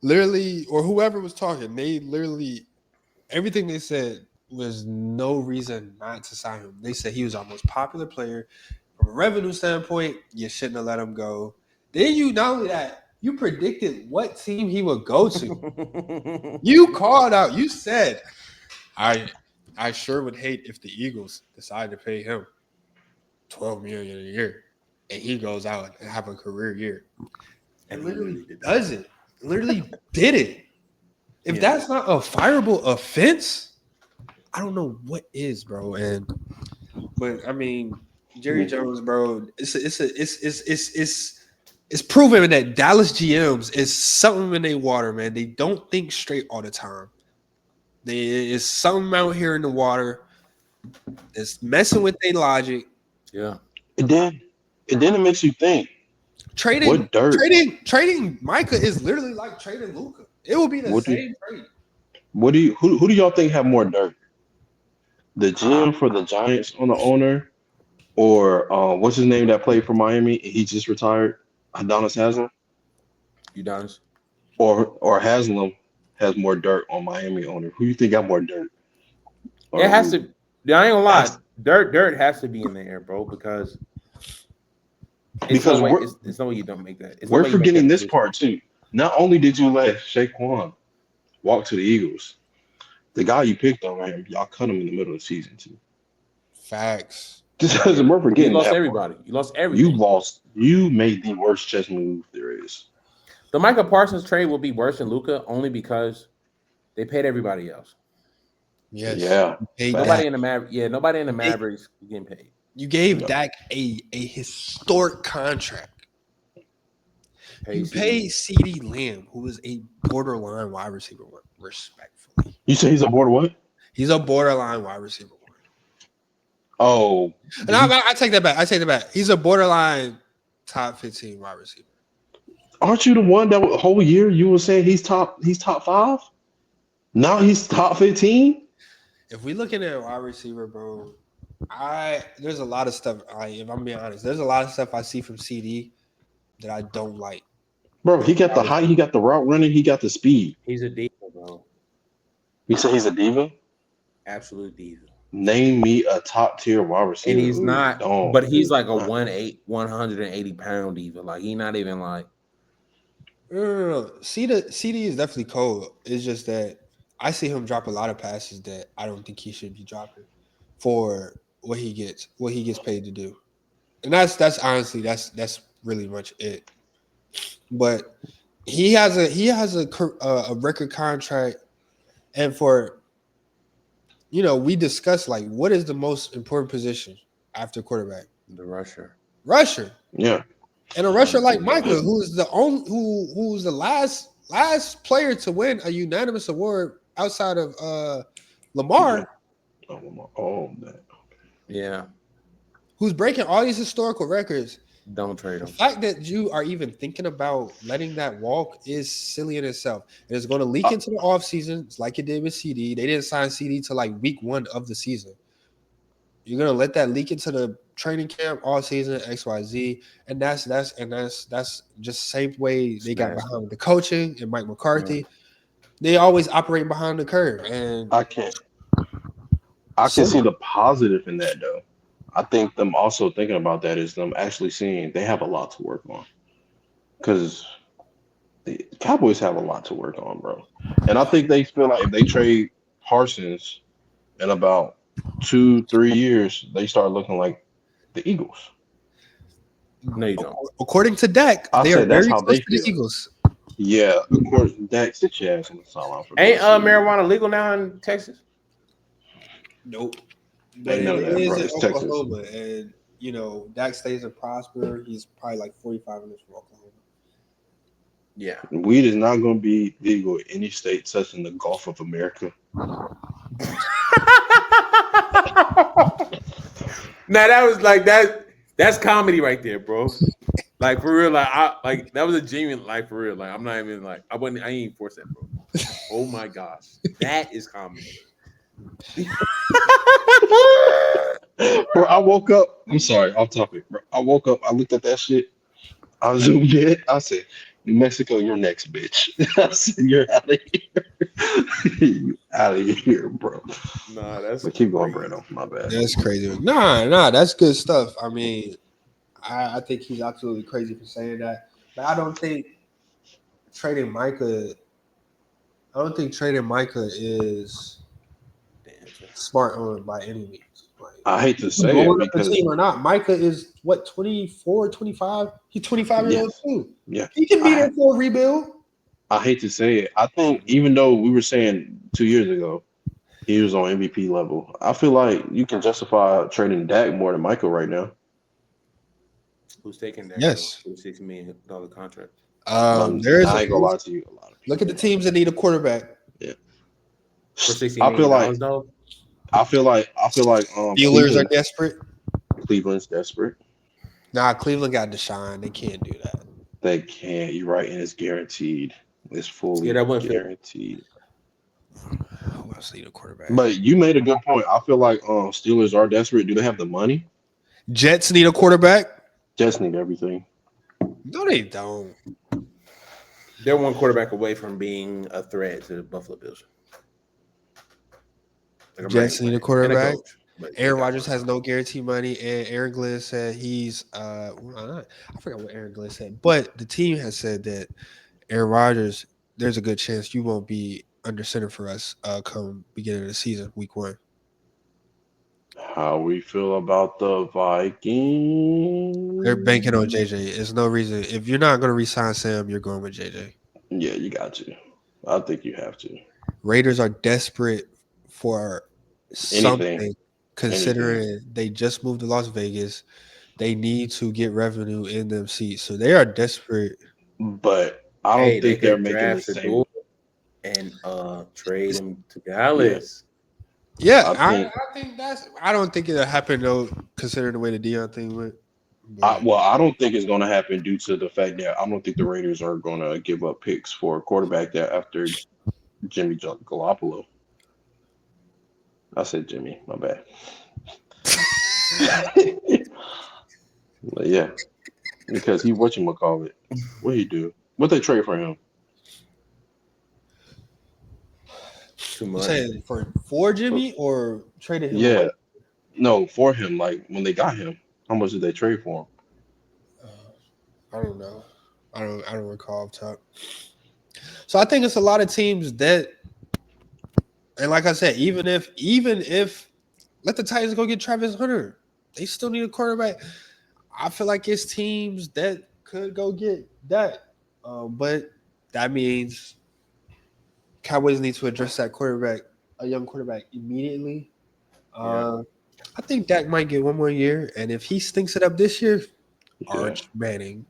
literally, or whoever was talking, they literally everything they said was no reason not to sign him. They said he was our most popular player. From a revenue standpoint, you shouldn't have let him go. Then you know that you predicted what team he would go to. You called out. You said, I sure would hate if the Eagles decide to pay him $12 million a year, and he goes out and have a career year. And literally does it. Literally did it. If that's not a fireable offense, I don't know what is, bro. But I mean, Jerry Jones, bro, it's proven that Dallas GMs is something in their water, man. They don't think straight all the time. There is something out here in the water that's messing with their logic. Yeah. And then it makes you think. Trading Micah is literally like trading Luka. It will be the same trade. Who do y'all think have more dirt? The GM for the Giants on the owner, or what's his name that played for Miami and he just retired? Adonis Haslam. Udonis. Or Haslam has more dirt on Miami owner. Who you think got more dirt? It has to. I ain't gonna lie. Dirt has to be in there, bro, because it's no way you don't make that. We're forgetting this part too. Not only did you let Saquon walk to the Eagles, the guy you picked on, man, y'all cut him in the middle of the season too. Facts. We're forgetting you lost everybody. You lost everything. You made the worst chess move there is. The Micah Parsons trade will be worse than Luka only because they paid everybody else. Yes. Yeah. Nobody in the Mavericks getting paid. You gave Dak a historic contract. You paid CeeDee Lamb, who is a borderline wide receiver one, respectfully. You say he's a border what? He's a borderline wide receiver one. Oh. And I take that back. He's a borderline top 15 wide receiver. Aren't you the one that whole year you were saying he's top 5? Now he's top 15? If we looking at wide receiver, bro, there's a lot of stuff. If I'm being honest, there's a lot of stuff I see from CD that I don't like. Bro, he got the height, he got the route running, he got the speed. He's a diva, bro. You say he's a diva? Absolute diva. Name me a top tier wide receiver. And he's not, but he's like a 180-pound diva. Like he's not even like. No. CD is definitely cold. It's just that I see him drop a lot of passes that I don't think he should be dropping for what he gets paid to do. And that's honestly that's really much it. But he has a record contract, and for we discussed like what is the most important position after quarterback? The rusher. Yeah. And a rusher like Micah, who's the last player to win a unanimous award outside of Lamar. Yeah. Who's breaking all these historical records. Don't trade him. The fact that you are even thinking about letting that walk is silly in itself. And it's going to leak into the offseason. It's like it did with CD. They didn't sign CD till like week 1 of the season. You're going to let that leak into the training camp all season, XYZ. And that's just the same way they got behind the coaching and Mike McCarthy. Yeah. They always operate behind the curve. And I can see the positive in that though. I think them also thinking about that is them actually seeing they have a lot to work on. Because the Cowboys have a lot to work on, bro. And I think they feel like if they trade Parsons in about 2-3 years, they start looking like the Eagles. No, you don't. According to Dak, they are very close to the Eagles. Yeah, of course, Dak, sit your ass on the sideline. Ain't marijuana legal now in Texas? Nope. But it is in Oklahoma, and Dak stays in Prosper. He's probably like 45 minutes from Oklahoma. Yeah, weed is not going to be legal in any state such in the Gulf of America. Now that was like that. That's comedy right there, bro. Like for real, like that was a genuine, like for real. Like I'm not even like I ain't even force that, bro. Oh my gosh, that is comedy. Bro, I woke up. I'm sorry, off topic, bro. I woke up. I looked at that shit. I zoomed in. I said, "New Mexico, you're next, bitch." I said, "You're out of here. You out of here, bro." Nah, that's. But keep going, Brando. My bad. That's crazy. Nah, that's good stuff. I mean, I think he's absolutely crazy for saying that. But I don't think trading Micah. I don't think trading Micah is smart on by any means. Like, I hate to say going it up the because team or not, Micah is what 24, 25? He's 25 years old yes, too. yeah. He can be there for a rebuild. I hate to say it. I think even though we were saying 2 years ago he was on MVP level, I feel like you can justify trading Dak more than Michael right now. Who's taking that? Yes. $6 million contract. There's I ain't gonna lie to you. A lot of people. Look at the teams that need a quarterback. Yeah. For $60 I feel million, like though. I feel like Steelers are desperate. Cleveland's desperate. Nah, Cleveland got Deshaun. They can't do that. They can't. You're right, and it's guaranteed. It's fully guaranteed. Who else need a quarterback? But you made a good point. I feel like Steelers are desperate. Do they have the money? Jets need a quarterback. Jets need everything. No, they don't. They're one quarterback away from being a threat to the Buffalo Bills. Like Jets need a quarterback. Coach, Aaron Rodgers has no guarantee money, and Aaron Glenn said he's I forgot what Aaron Glenn said, but the team has said that Aaron Rodgers, there's a good chance you won't be under center for us come beginning of the season, week 1. How we feel about the Vikings? They're banking on JJ. There's no reason. If you're not going to re-sign Sam, you're going with JJ. Yeah, you got to. I think you have to. Raiders are desperate for something, considering they just moved to Las Vegas. They need to get revenue in them seats. So they are desperate. But I don't think they're making the same. And trade him to Dallas. Yeah, I think I don't think it'll happen though, considering the way the Dion thing went. I don't think it's going to happen due to the fact that I don't think the Raiders are going to give up picks for a quarterback that after Jimmy Garoppolo. I said Jimmy, my bad. But yeah, because he whatchamacallit. What he do? What they trade for him? Too much. You saying for Jimmy or traded him? Yeah, no, for him. Like when they got him, how much did they trade for him? I don't know. I don't recall off top. So I think it's a lot of teams that, and like I said, even if let the Titans go get Travis Hunter, they still need a quarterback. I feel like it's teams that could go get that, but that means Cowboys need to address that quarterback, a young quarterback, immediately. I think Dak might get one more year, and if he stinks it up this year, Arch Manning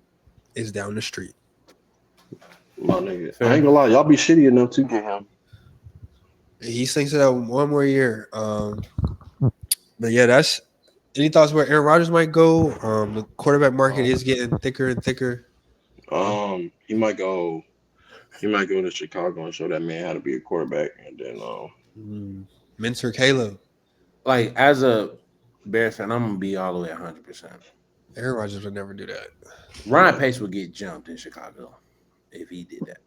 is down the street. My nigga, I ain't gonna lie, y'all be shitty enough to get him. He stinks it up one more year. But yeah, that's any thoughts where Aaron Rodgers might go? The quarterback market is getting thicker and thicker. He might go to Chicago and show that man how to be a quarterback, and then mentor Caleb. Like as a Bears fan, I'm gonna be all the way 100%. Aaron Rodgers would never do that. Ryan Pace would get jumped in Chicago if he did that.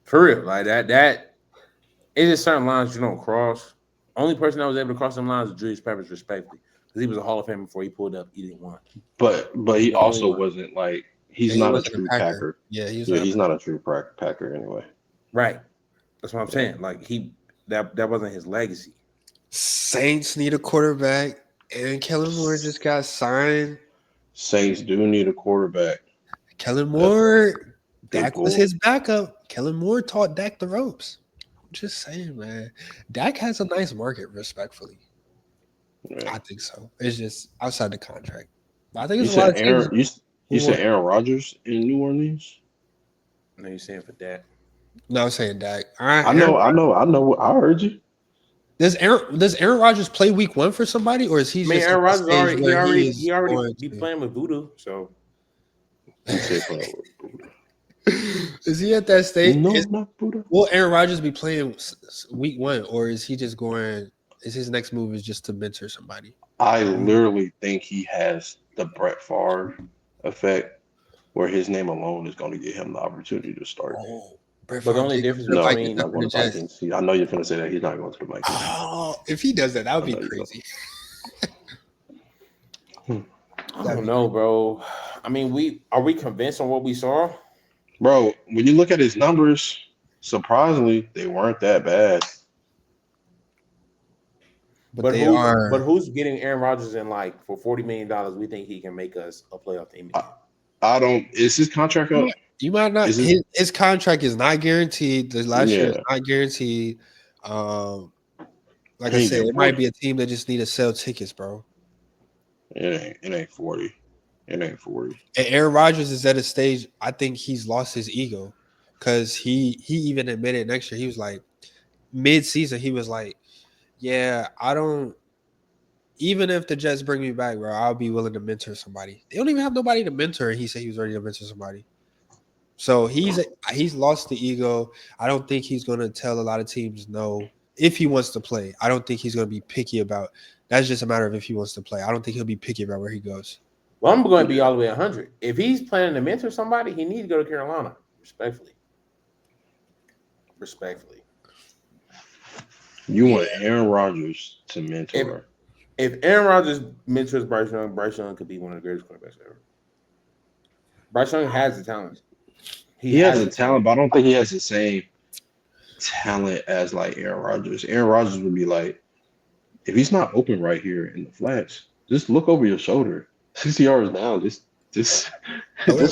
For real, like that. It's just certain lines you don't cross. Only person that was able to cross them lines was Julius Peppers, respectfully, because he was a Hall of Famer before he pulled up. He didn't want. But he also wasn't like he's not a true Packer. Yeah, he's not a true Packer anyway. Right. That's what I'm saying. Like that wasn't his legacy. Saints need a quarterback, and Kellen Moore just got signed. Saints do need a quarterback. Kellen Moore, Dak was his backup. Kellen Moore taught Dak the ropes. Just saying, man. Dak has a nice market, respectfully. Yeah. I think so. It's just outside the contract. But I think it's a lot of teams. You said Aaron Rodgers in New Orleans? No, you're saying for Dak. No, I'm saying Dak. I know. I heard you. Does Aaron Rodgers play week 1 for somebody, or is he? Aaron Rodgers he already be playing with Voodoo. So is he at that stage? No, not Voodoo. Will Aaron Rodgers be playing week 1, or is he just going? Is his next move is just to mentor somebody? I literally think he has the Brett Favre effect, where his name alone is going to get him the opportunity to start. But the only difference between he's not going to Vikings. I know you're going to say that he's not going to the Vikings. Oh, if he does that, that would be crazy. I don't know, bro. I mean, are we convinced on what we saw? Bro, when you look at his numbers, surprisingly, they weren't that bad. But they are. But who's getting Aaron Rodgers in like for $40 million? We think he can make us a playoff team again. I don't. Is his contract up? You might not. His contract is not guaranteed. The last year is not guaranteed. Like I said, it might be a team that just need to sell tickets, bro. It ain't 40. It ain't 40. And Aaron Rodgers is at a stage. I think he's lost his ego because he even admitted next year he was like mid-season. He was like, "Yeah, I don't. Even if the Jets bring me back, bro, I'll be willing to mentor somebody. They don't even have nobody to mentor." And he said he was ready to mentor somebody. So he's lost the ego. I don't think he's going to tell a lot of teams no if he wants to play. I don't think he's going to be picky about. That's just a matter of if he wants to play. I don't think he'll be picky about where he goes. Well, I'm going to be all the way 100. If he's planning to mentor somebody, he needs to go to Carolina. Respectfully. You want Aaron Rodgers to mentor. If Aaron Rodgers mentors Bryce Young could be one of the greatest quarterbacks ever. Bryce Young has the talent. He has the talent, but I don't think he has the same talent as like Aaron Rodgers. Aaron Rodgers would be like, if he's not open right here in the flats, just look over your shoulder. 60 yards down, just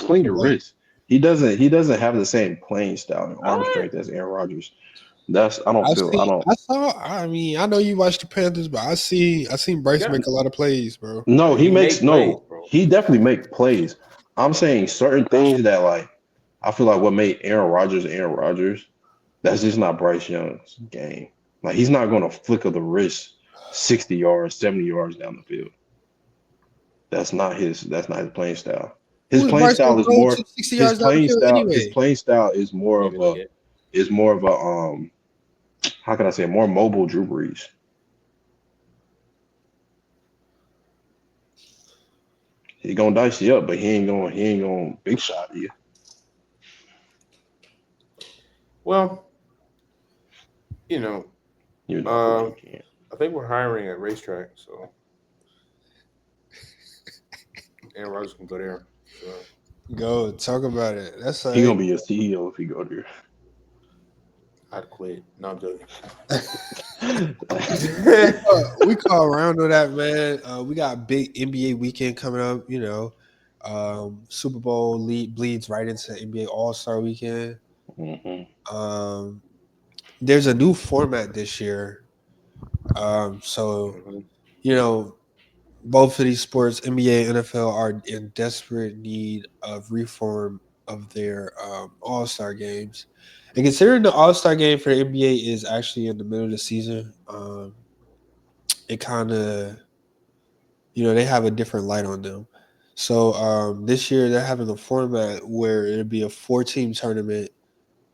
clean your wrist. He doesn't have the same playing style and arm strength as Aaron Rodgers. I know you watched the Panthers, but I seen Bryce make a lot of plays, bro. No, he definitely makes plays. I'm saying certain things that like I feel like what made Aaron Rodgers, that's just not Bryce Young's game. Like he's not gonna flick of the wrist 60 yards, 70 yards down the field. That's not his playing style. His playing style is more his playing style is more of a how can I say more mobile Drew Brees. He gonna dice you up, but he ain't gonna big shot you. Well, I think we're hiring at racetrack, so Aaron Rodgers can go there. So. Go talk about it. That's he gonna be a CEO if he go there. I'd quit. No, I'm joking. We call around on that, man. We got a big NBA weekend coming up. Super Bowl bleeds right into NBA All-Star weekend. Mm-hmm. There's a new format this year. Both of these sports, NBA and NFL, are in desperate need of reform of their All-Star games. And considering the All-Star game for the NBA is actually in the middle of the season, it kind of, they have a different light on them. So this year they're having a format where it'll be a 4-team tournament.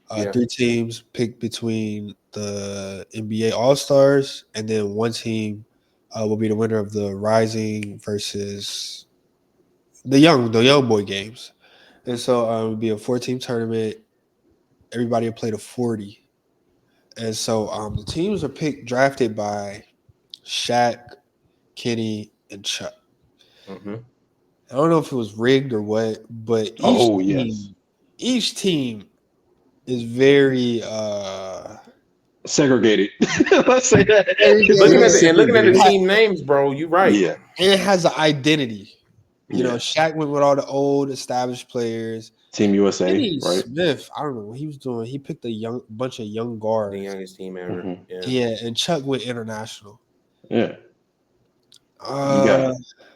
3 teams picked between the NBA All-Stars, and then 1 team will be the winner of the Rising versus the Young Boy games. And so it will be a 4-team tournament. Everybody will play to 40. And so the teams are drafted by Shaq, Kenny, and Chuck. Mm-hmm. I don't know if it was rigged or what, but each team is very segregated. Let's say that. Looking at the team names, bro, you're right. Yeah. And it has an identity. Shaq went with all the old established players. Team USA, Kenny right? Smith, I don't know what he was doing. He picked a bunch of young guards. The youngest team ever. Mm-hmm. Yeah, and Chuck went international. Yeah. You got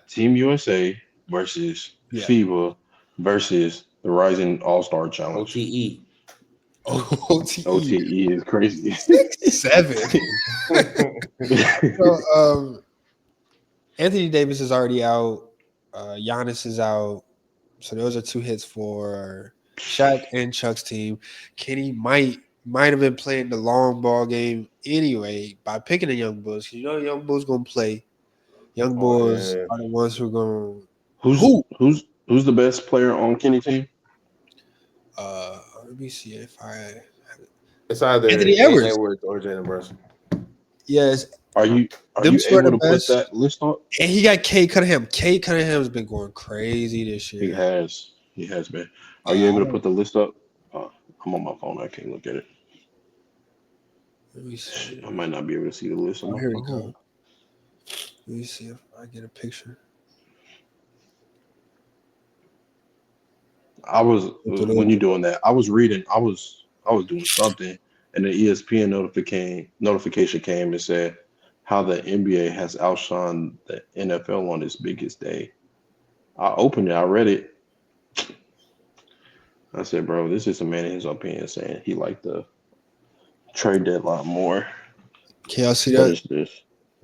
Team USA versus FIBA versus the Rising All-Star Challenge. OTE is crazy. 7. So, Anthony Davis is already out. Giannis is out. So those are 2 hits for Shaq and Chuck's team. Kenny might have been playing the long ball game anyway by picking the Young Bulls. Because Young Bulls gonna play. Young Bulls are the ones who are going. Who's the best player on Kenny's team? Let me see if I. It's either Anthony Edwards or Jalen Brunson. Yes, Are you Them two are able the to put best. that list up? And he got Cade Cunningham. Cade Cunningham's been going crazy this He year. has. He has been. Are you I able to don't. put the list up? I'm on my phone. I can't look at it. Let me Shit, see. I might not be able to see the list on Oh, my here we phone. go. Let me see if I get a picture. I was when you doing that. I was reading. I was doing something, and the ESPN notification came and said how the NBA has outshone the NFL on its biggest day. I opened it. I read it. I said, "Bro, this is a man in his opinion saying he liked the trade deadline more." Can y'all see What that? is this?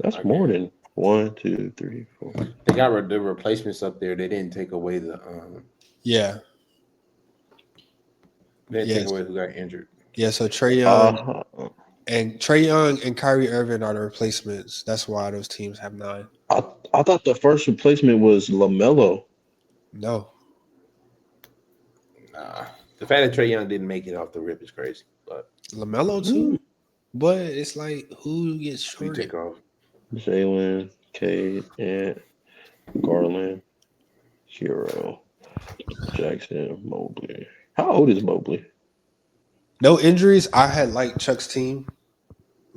That's Okay. more than 1, 2, 3, 4. They got the replacements up there. They didn't take away the Yeah. they didn't Yes. take away who got injured. Yeah. So Trae Young and Kyrie Irving are the replacements. That's why those teams have 9. I thought the first replacement was LaMelo. No. Nah. The fact that Trae Young didn't make it off the rip is crazy. But LaMelo too. But it's like who gets who you shorted? take off? Jalen, Cade, and Garland, Hero, Jackson, Mobley. How old is Mobley? No injuries. I had liked Chuck's team,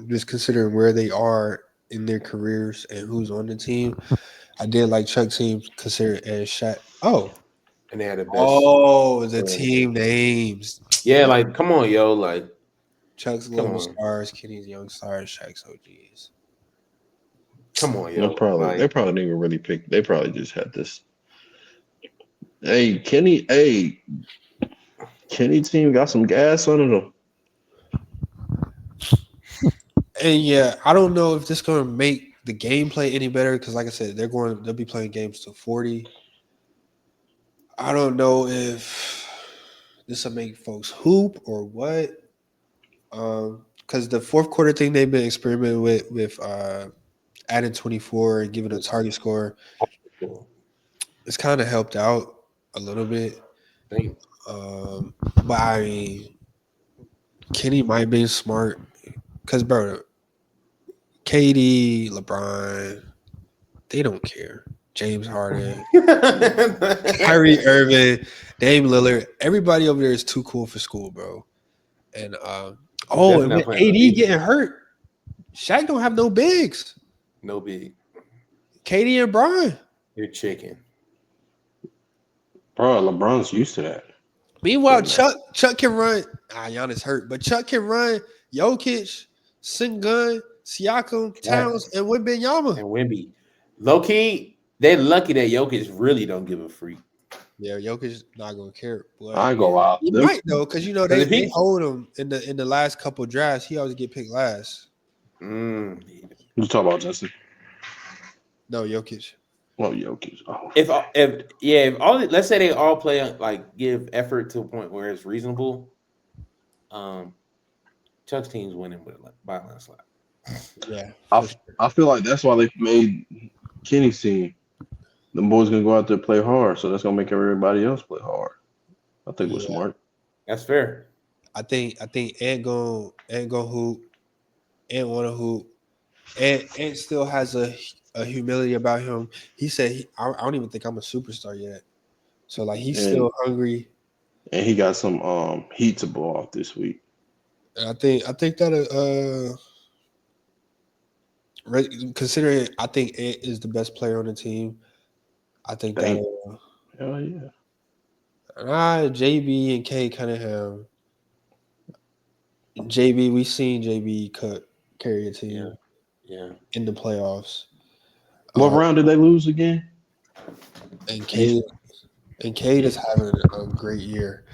just considering where they are in their careers and who's on the team. I did like Chuck's team considering and Shaq. And they had the best. Oh, the team names. Yeah, like come on, yo, like Chuck's come Global on. Stars, Kenny's Young Stars, Shaq's OGs. Come on, yo. They probably didn't even really pick. They probably just had this. Hey, Kenny team got some gas under them. And yeah, I don't know if this is going to make the gameplay any better because, like I said, they'll be playing games to 40. I don't know if this will make folks hoop or what. Because the fourth quarter thing they've been experimenting with adding 24 and giving a target score, it's kind of helped out a little bit. But I mean, Kenny might be smart because, bro, KD, LeBron, they don't care. James Harden, Kyrie Irving, Dame Lillard, everybody over there is too cool for school, bro. And and with AD getting hurt, Shaq don't have no bigs. No big. KD and Brian. You're chicken. Bro, LeBron's used to that. Meanwhile, Chuck can run. Giannis hurt, but Chuck can run Jokic, Sengun, Siakam, Towns, and Wembanyama. And Wemby. Low key, they're lucky that Jokic really don't give a freak. Yeah, Jokic not gonna care. But I ain't gonna lie. he might though, because you know they hold him in the last couple drafts. He always get picked last. You talking about Justin? No, Jokic. Well, Jokic. Oh. If all let's say they all play like give effort to a point where it's reasonable, Chuck's team's winning by a landslide. Yeah, I feel like that's why they made Kenny's team. The boys gonna go out there and play hard, so that's gonna make everybody else play hard. I think we're smart. That's fair. I think Ant gonna hoop, Ant wanna hoop, Ant still has a humility about him. He said I don't even think I'm a superstar yet. So like he's still hungry. And he got some heat to blow off this week. And I think that considering I think Ant is the best player on the team. I think that hell yeah. JB and K Cunningham. JB, we've seen JB carry a team in the playoffs. What round did they lose again? And Cade is having a great year.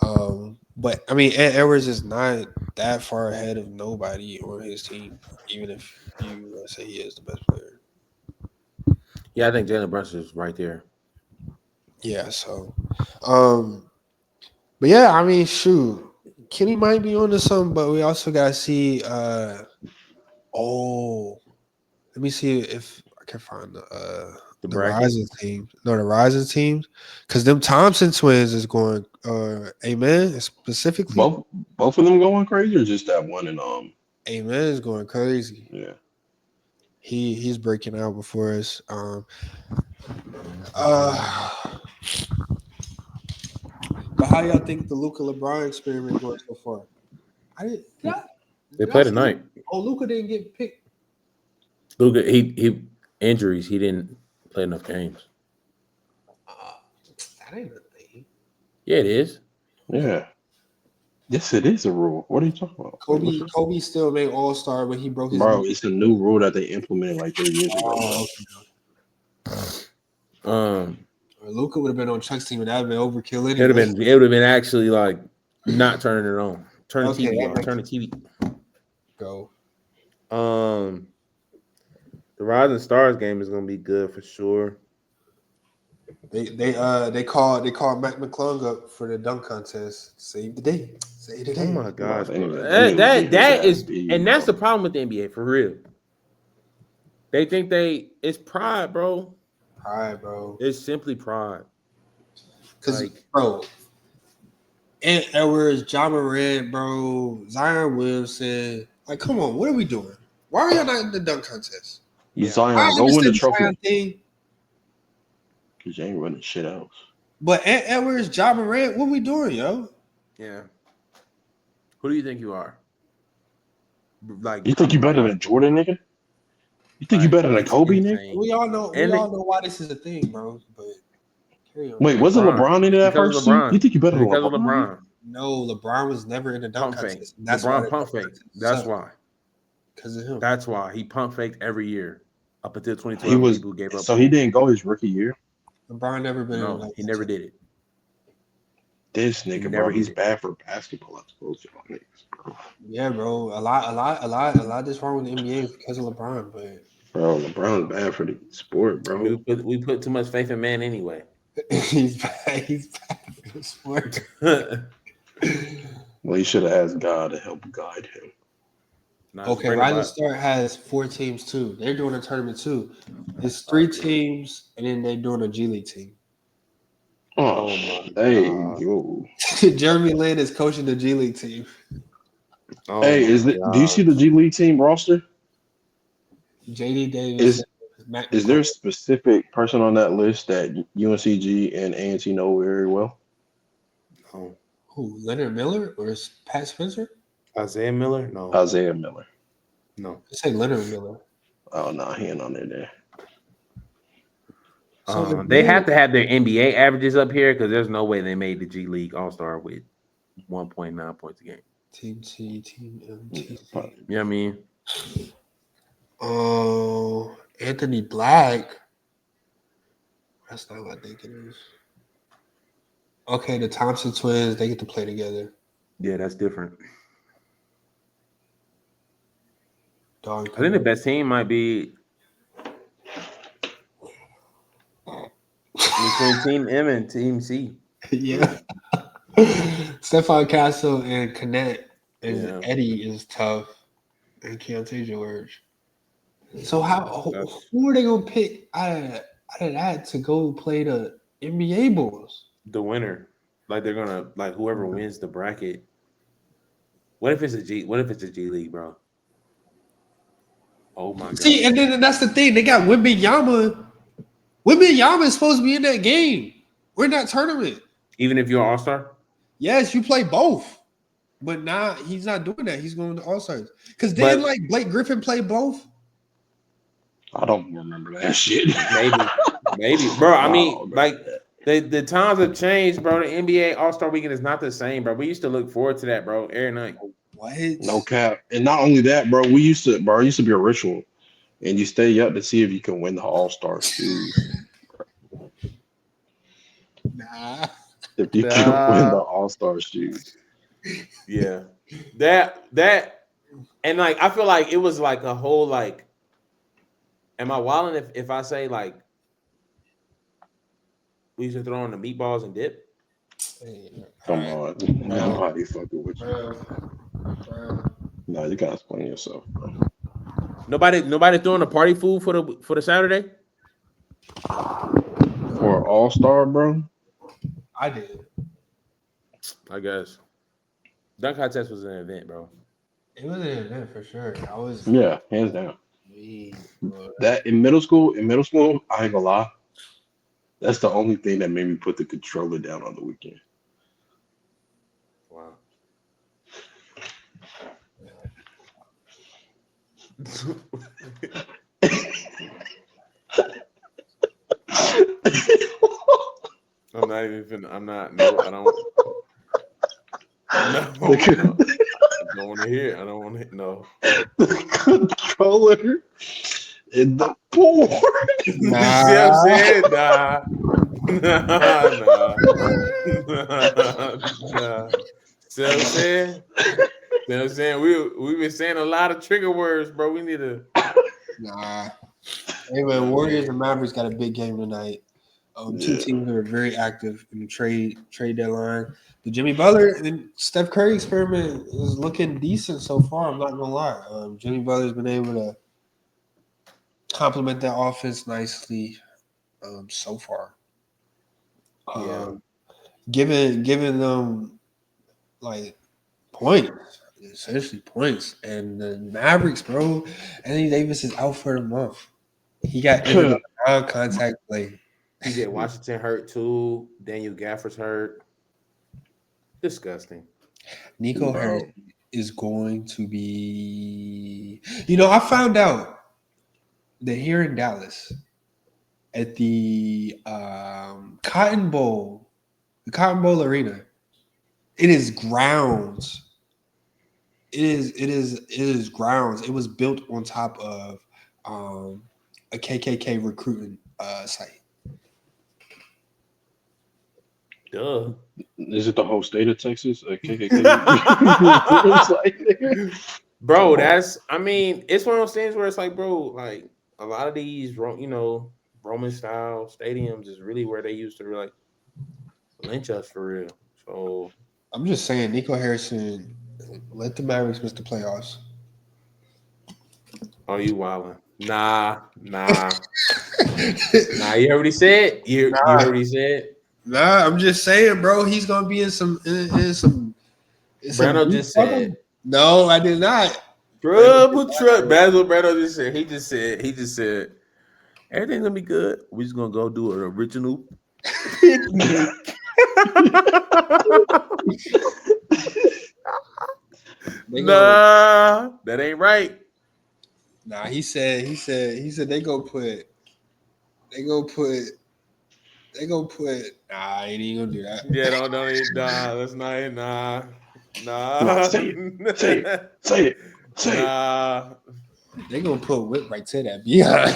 But I mean, Ant Edwards is not that far ahead of nobody on his team, even if you say he is the best player. Yeah, I think Jalen Brunson is right there. Yeah, so but yeah, I mean, shoot, Kenny might be on to something, but we also gotta see let me see if I can find the Rising team. No, the Rising teams. Because them Thompson twins is going Amen specifically. Both of them going crazy or just that one and Amen is going crazy. Yeah. He's breaking out before us. But how y'all think the Luka LeBron experiment going so far? They Did I play see- tonight. Oh, Luka didn't get picked. Luka, he injuries. He didn't play enough games. That ain't a thing. Yeah, it is. Yeah. Yes, it is a rule. What are you talking about? Kobe still made All-Star when he broke his Bro, knee. it's a new rule that they implemented like 3 years ago. Oh, Luka would have been on Chuck's team and that would have been overkill It would anyway. have been actually like not turning it on. Turn the Okay, TV that off. makes Turn the TV. Go. The Rising Stars game is gonna be good for sure. They called Mac McClung up for the dunk contest. Save the day. Save the day. Oh my gosh, They bro. need to- they need to that get his is, ass beat, and that's bro. the problem with the NBA for real. They think it's pride, bro. Pride, bro. It's simply pride. Because, Like- bro, Ant Edwards, John Morant, bro, Zion Williamson. Like, come on, what are we doing? Why are y'all not in the dunk contest? Zion, I go win the understand trophy. Zion thing, Because you ain't winning shit else. but Ant Edwards, John Morant, what we doing, yo? Yeah. Who do you think you are? Like, You think you better than Jordan, nigga? You think you better than it's Kobe, nigga? insane. We all know why this is a thing, bro. But carry on. Wait, wasn't LeBron into that Because first of two? LeBron. You think you better than Because of LeBron? LeBron. No, LeBron was never in the dunk Pump fake. contest. That's LeBron pump fake. That's why. Because of him. That's why he pump faked every year up until 2012. He was People gave up. so he didn't go his rookie year. LeBron never been in the No, dunk he never contest. did it. This nigga, bro, he's did. bad for basketball. I'm supposed to niggas, bro. Yeah, bro. A lot that's wrong with the NBA is because of LeBron, but Bro, LeBron's bad for the sport, I mean, bro. we put too much faith in man anyway. he's bad for the sport. Well, he should have asked God to help guide him. Okay, Rising Star has 4 teams too. They're doing a tournament too. It's 3 teams, and then they're doing a G League team. Oh, hey, yo. Jeremy Lin is coaching the G League team. Hey, do you see the G League team roster? JD Davis. Is there a specific person on that list that UNCG and A&T know very well? Oh. Who? Leonard Miller or is Pat Spencer? Isaiah Miller? No. Isaiah Miller. No. I say Leonard Miller. Oh, no, he ain't on there. So They have to have their NBA averages up here because there's no way they made the G League All-Star with 1.9 points a game. Team T, Team M, T. You know what I mean? Oh, Anthony Black. That's not what I think it is. Okay, the Thompson twins, they get to play together. Yeah, that's different. Dog, I think the best team might be between Team M and Team C. Yeah. Stephon Castle and Connect and Eddie is tough. And Keontae George. So who are they gonna pick out of that to go play the NBA Bulls? The winner. Like they're gonna whoever wins the bracket. What if it's a G League, bro? Oh my god. See, and then that's the thing. They got Wembanyama. Wembanyama is supposed to be in that game. We're in that tournament. Even if you're an all-star? Yes, you play both. But now he's not doing that. He's going to All-Stars. Because didn't Blake Griffin play both? I don't remember that shit. Maybe. Bro, I mean, the times have changed, bro. The NBA All-Star Weekend is not the same, bro. We used to look forward to that, bro, every night. What? No cap. And not only that, bro, it used to be a ritual. And you stay up to see if you can win the All-Star shoes. Nah. If you can win the All-Star shoes. Yeah. That and I feel like it was like a whole am I wilding if I say we used to throw on the meatballs and dip? Come on. Nobody fucking with you. No, you gotta explain yourself, bro. Nobody throwing a party food for the Saturday? For All-Star, bro? I did. I guess. Dunk contest was an event, bro. It was an event for sure. Yeah, hands down. That in middle school, I ain't gonna lie. That's the only thing that made me put the controller down on the weekend. Wow. I'm not even finna. I'm not. No, I don't. No, no. I don't want to hear. I don't want to. No. The controller in the board. You see what I'm saying? Nah. See what I'm saying? See what I'm saying? We've been saying a lot of trigger words, bro. We need to. Nah. Anyway, Warriors and Mavericks got a big game tonight. Two teams that are very active in the trade deadline. The Jimmy Butler and Steph Curry experiment is looking decent so far. I'm not gonna lie. Jimmy Butler's been able to complement that offense nicely so far. Giving them like points, essentially points. And the Mavericks, bro, Anthony Davis is out for the month. He got injured on a non-contact play. PJ Washington hurt too. Daniel Gafford's hurt. Disgusting. Nico Harris is going to be. I found out that here in Dallas at the Cotton Bowl, Arena, it is grounds. It is grounds. It was built on top of a KKK recruiting site. Duh. Is it the whole state of Texas? A KKK? Bro, it's one of those things where it's like, bro, like a lot of these, Roman style stadiums is really where they used to like lynch us for real. So I'm just saying, Nico Harrison, let the Mavericks miss the playoffs. Oh, you wildin'. Nah. Nah, you heard what he said? You heard what he said? Nah, I'm just saying, bro. He's gonna be in some. Brando just said. No, I did not. Trouble. That's what Brando just said. He just said, everything's gonna be good. We're just gonna go do an original picnic. Nah, that ain't right. Nah, he said they go put. Nah, I ain't even gonna do that. Yeah, don't nah, that's not it. Nah. Say it. Nah. They gonna put whip right to that behind.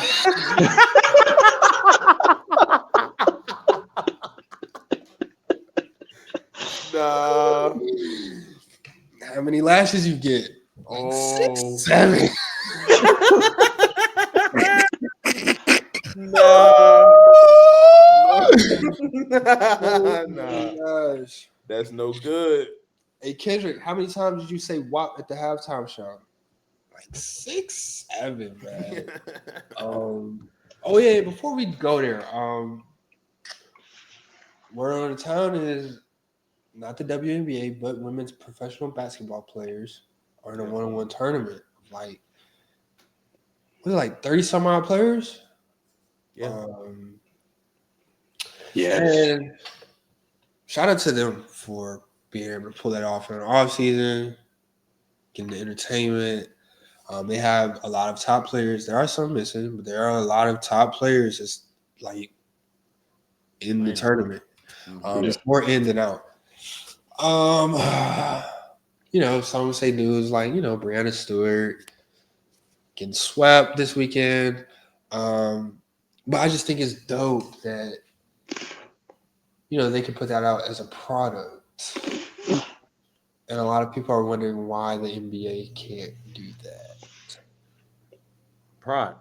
Nah. How many lashes you get? Like 6, 7. Nah. Nah. Gosh. That's no good. Hey Kendrick, how many times did you say WAP at the halftime show? Like 6, 7, man. Oh yeah, before we go there, word on the town is not the WNBA, but women's professional basketball players are in a one-on-one tournament. Like, was it like 30 some odd players? Yeah. Yes. And shout out to them for being able to pull that off in the offseason, getting the entertainment. They have a lot of top players. There are some missing, but there are a lot of top players just like in the tournament. It's more in than out. Some would say news like, Brianna Stewart getting swept this weekend. But I just think it's dope that, they can put that out as a product. And a lot of people are wondering why the NBA can't do that. Pride.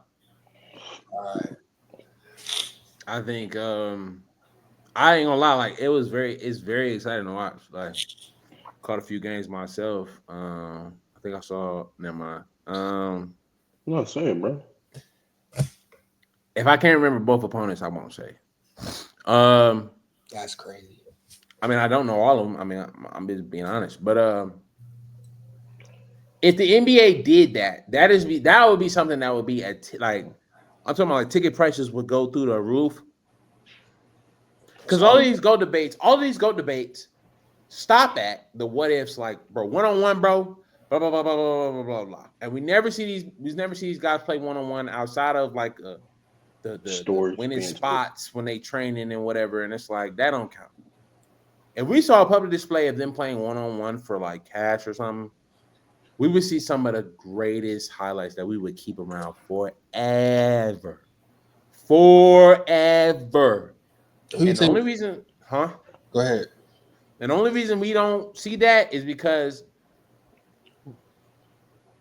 I think I ain't gonna lie, like it's very exciting to watch. Like caught a few games myself. I think I saw never mind. I'm not saying, bro. If I can't remember both opponents, I won't say. That's crazy. I mean, I don't know all of them. I mean, I'm just being honest, but If the NBA did that, that would be something that would be like I'm talking about like ticket prices would go through the roof. Because all these GOAT debates stop at the what ifs, like bro, 1-on-1, bro, blah blah blah blah blah blah blah blah. And we never see these guys play 1-on-1 outside of like the winning spots when they training and whatever. And it's like that don't count. If we saw a public display of them playing 1-on-1 for like cash or something, we would see some of the greatest highlights that we would keep around forever. Forever. And the only reason, Go ahead. And the only reason we don't see that is because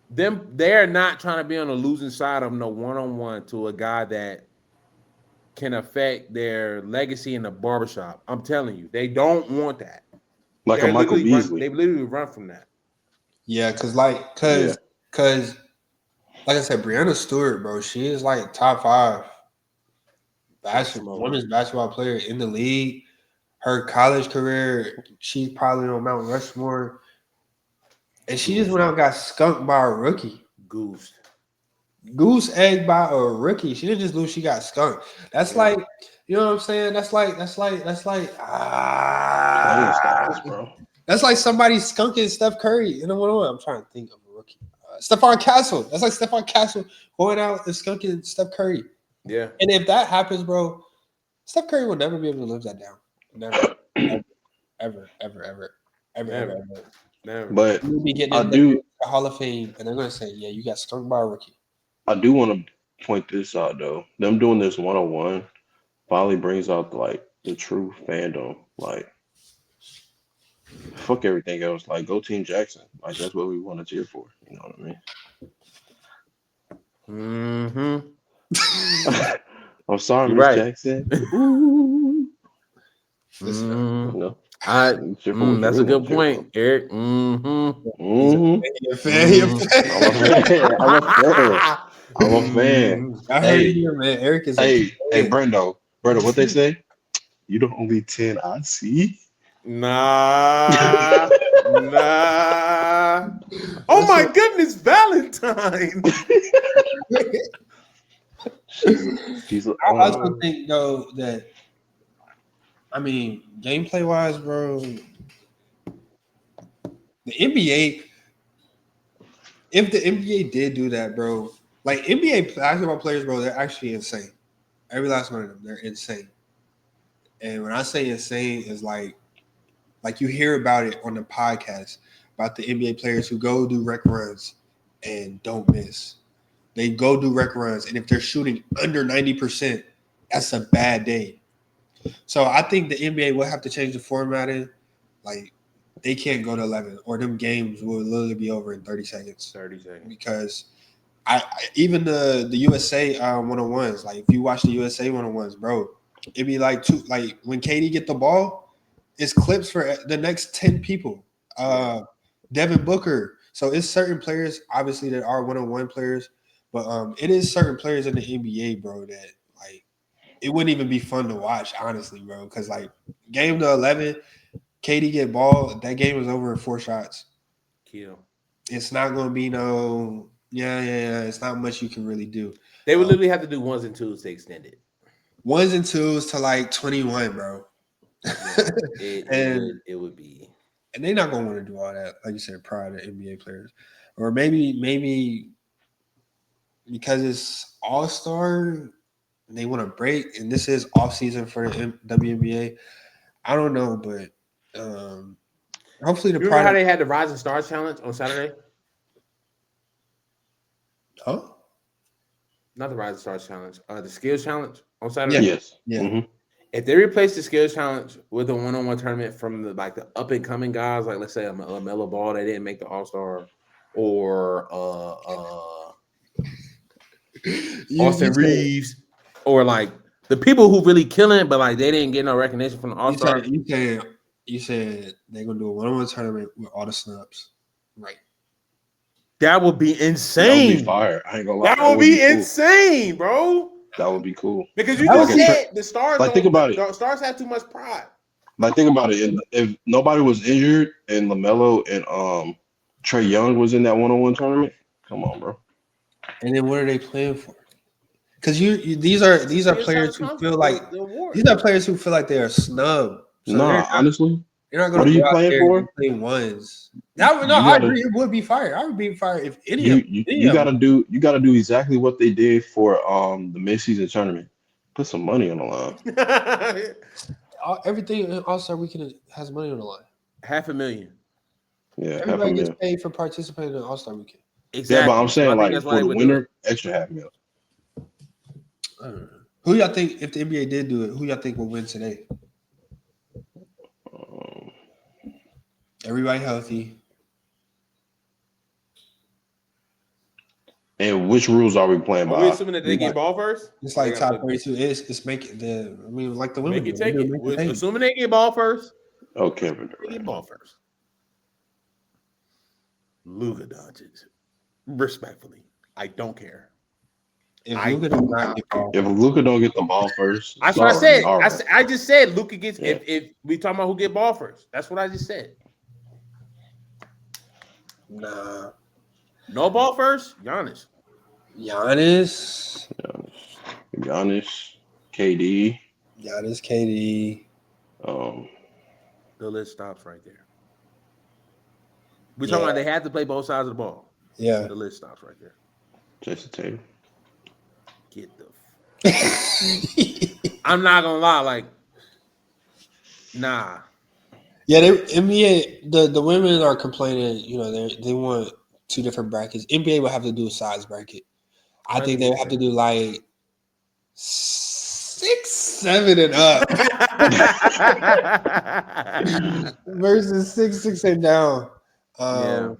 they're not trying to be on the losing side of no 1-on-1 to a guy that can affect their legacy in the barbershop. I'm telling you, they don't want that. Like a Michael Beasley. They literally run from that. Yeah, because like I said, Breanna Stewart, bro, she is like top 5 women's basketball player in the league. Her college career, she's probably on Mount Rushmore. And she just went out and got skunked by a rookie. Goose egg by a rookie. She didn't just lose, she got skunked. That's like, you know what I'm saying? That's like bro. That's like somebody skunking Steph Curry in a 1-on-1. I'm trying to think of a rookie. Stephon Castle. That's like Stephon Castle going out and skunking Steph Curry. Yeah. And if that happens, bro, Steph Curry will never be able to live that down. Never. ever. But you'll be getting the Hall of Fame, and they're going to say, yeah, you got skunked by a rookie. I do want to point this out, though. Them doing this 1-on-1 finally brings out, like, the true fandom. Like, fuck everything else. Like, go Team Jackson. Like, that's what we want to cheer for. You know what I mean? Mm-hmm. I'm sorry, Miss Jackson. No. That's a good point, Eric. I'm a fan. I heard you, man. Eric is hey, Brendo, what they say? You the only 10 I see. Nah. Oh my goodness, Valentine. I also think though that, I mean, gameplay wise, bro, the NBA, if the NBA did do that, bro, like NBA basketball players, bro, they're actually insane. Every last one of them, they're insane. And when I say insane, is like you hear about it on the podcast about the NBA players who go do rec runs and don't miss. They go do rec runs, and if they're shooting under 90%, that's a bad day. So I think the NBA will have to change the formatting. Like, they can't go to 11, or them games will literally be over in 30 seconds. Because even the USA 1-on-1s, like if you watch the USA 1-on-1s, bro, it'd be like when KD get the ball, it's clips for the next 10 people. Devin Booker. So it's certain players, obviously, that are 1-on-1 players, but it is certain players in the NBA, bro, that like it wouldn't even be fun to watch, honestly, bro. Because like game to 11, KD get ball, that game was over in 4 shots. Kill. It's not going to be no, it's not much you can really do. They would literally have to do 1s and 2s to extend it. 1s and 2s to like 21, bro. It would be. And they're not going to want to do all that, like you said, prior to NBA players. Or maybe because it's All-Star, they want to break, and this is offseason for the WNBA. I don't know, but hopefully the Remember how they had the Rising Stars Challenge on Saturday? Huh? Not the Rising Stars Challenge. The Skills Challenge on Saturday? Yes. Yeah. Mm-hmm. If they replace the Skills Challenge with a 1-on-1 tournament from the up-and-coming guys, like let's say a LaMelo Ball that didn't make the All-Star, or Austin Reeves, or like the people who really killing it, but like they didn't get no recognition from the All-Star. You said they're gonna do a 1-on-1 tournament with all the snubs, right? That would be insane. That would be fire. I ain't gonna lie. That would be insane, bro. That would be cool. Because you just said the Stars. Like, think about it. The Stars have too much pride. Like, think about it. If nobody was injured and LaMelo and Trey Young was in that one-on-one tournament. Come on, bro. And then what are they playing for? Because these are players who feel like they are snubbed. So honestly, you're not what going are to you go out playing there for? and play ones. I agree. It would be fire. I would be fired if any of them. You gotta do exactly what they did for the midseason tournament. Put some money on the line. Everything in All-Star Weekend has money on the line. $500,000. Yeah, Everybody gets paid for participating in All-Star Weekend. Exactly. Yeah, but I'm saying so like for the winner, extra $500,000. I don't know. Who y'all think, if the NBA did do it, who y'all think will win today? Everybody healthy. And which rules are we playing by? Are we assuming that they get ball first? It's like top 32. It's making like the women. Make it take it. Assuming they get ball first. Okay, they get ball first. Luka Doncic. Respectfully, I don't care. If Luka don't get the ball first, that's what I said. I just said Luka gets. Yeah. If we talking about who get ball first, that's what I just said. Nah. No ball first? Giannis, KD. The list stops right there. We're talking about they have to play both sides of the ball. Yeah. The list stops right there. Jason Tatum. Get the I'm not gonna lie, like, nah. Yeah, NBA, the women are complaining, they want two different brackets. NBA will have to do a size bracket. I think they would have to do like 6, 7 and up versus 6 and down. And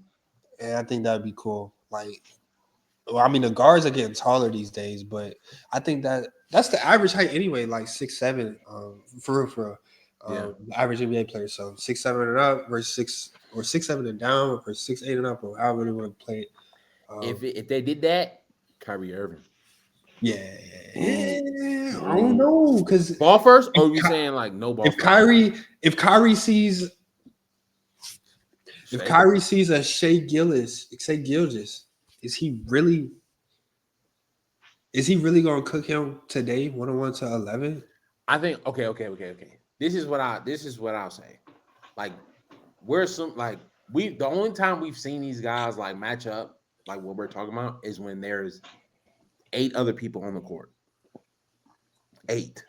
I think that'd be cool. Like, the guards are getting taller these days, but I think that's the average height anyway, like 6'7", for real. Average NBA player. So 6'7" and up versus 6'7" and down versus 6'8" and up, or however they want to play it. If they did that, Kyrie Irving. Yeah. I don't know, because ball first, or are you saying like no ball? If Kyrie sees a Shai Gilgeous, is he really going to cook him today 1-on-1 to 11? I think okay. This is what I'll say. Like, the only time we've seen these guys like match up, like what we're talking about, is when there's 8 other people on the court. 8.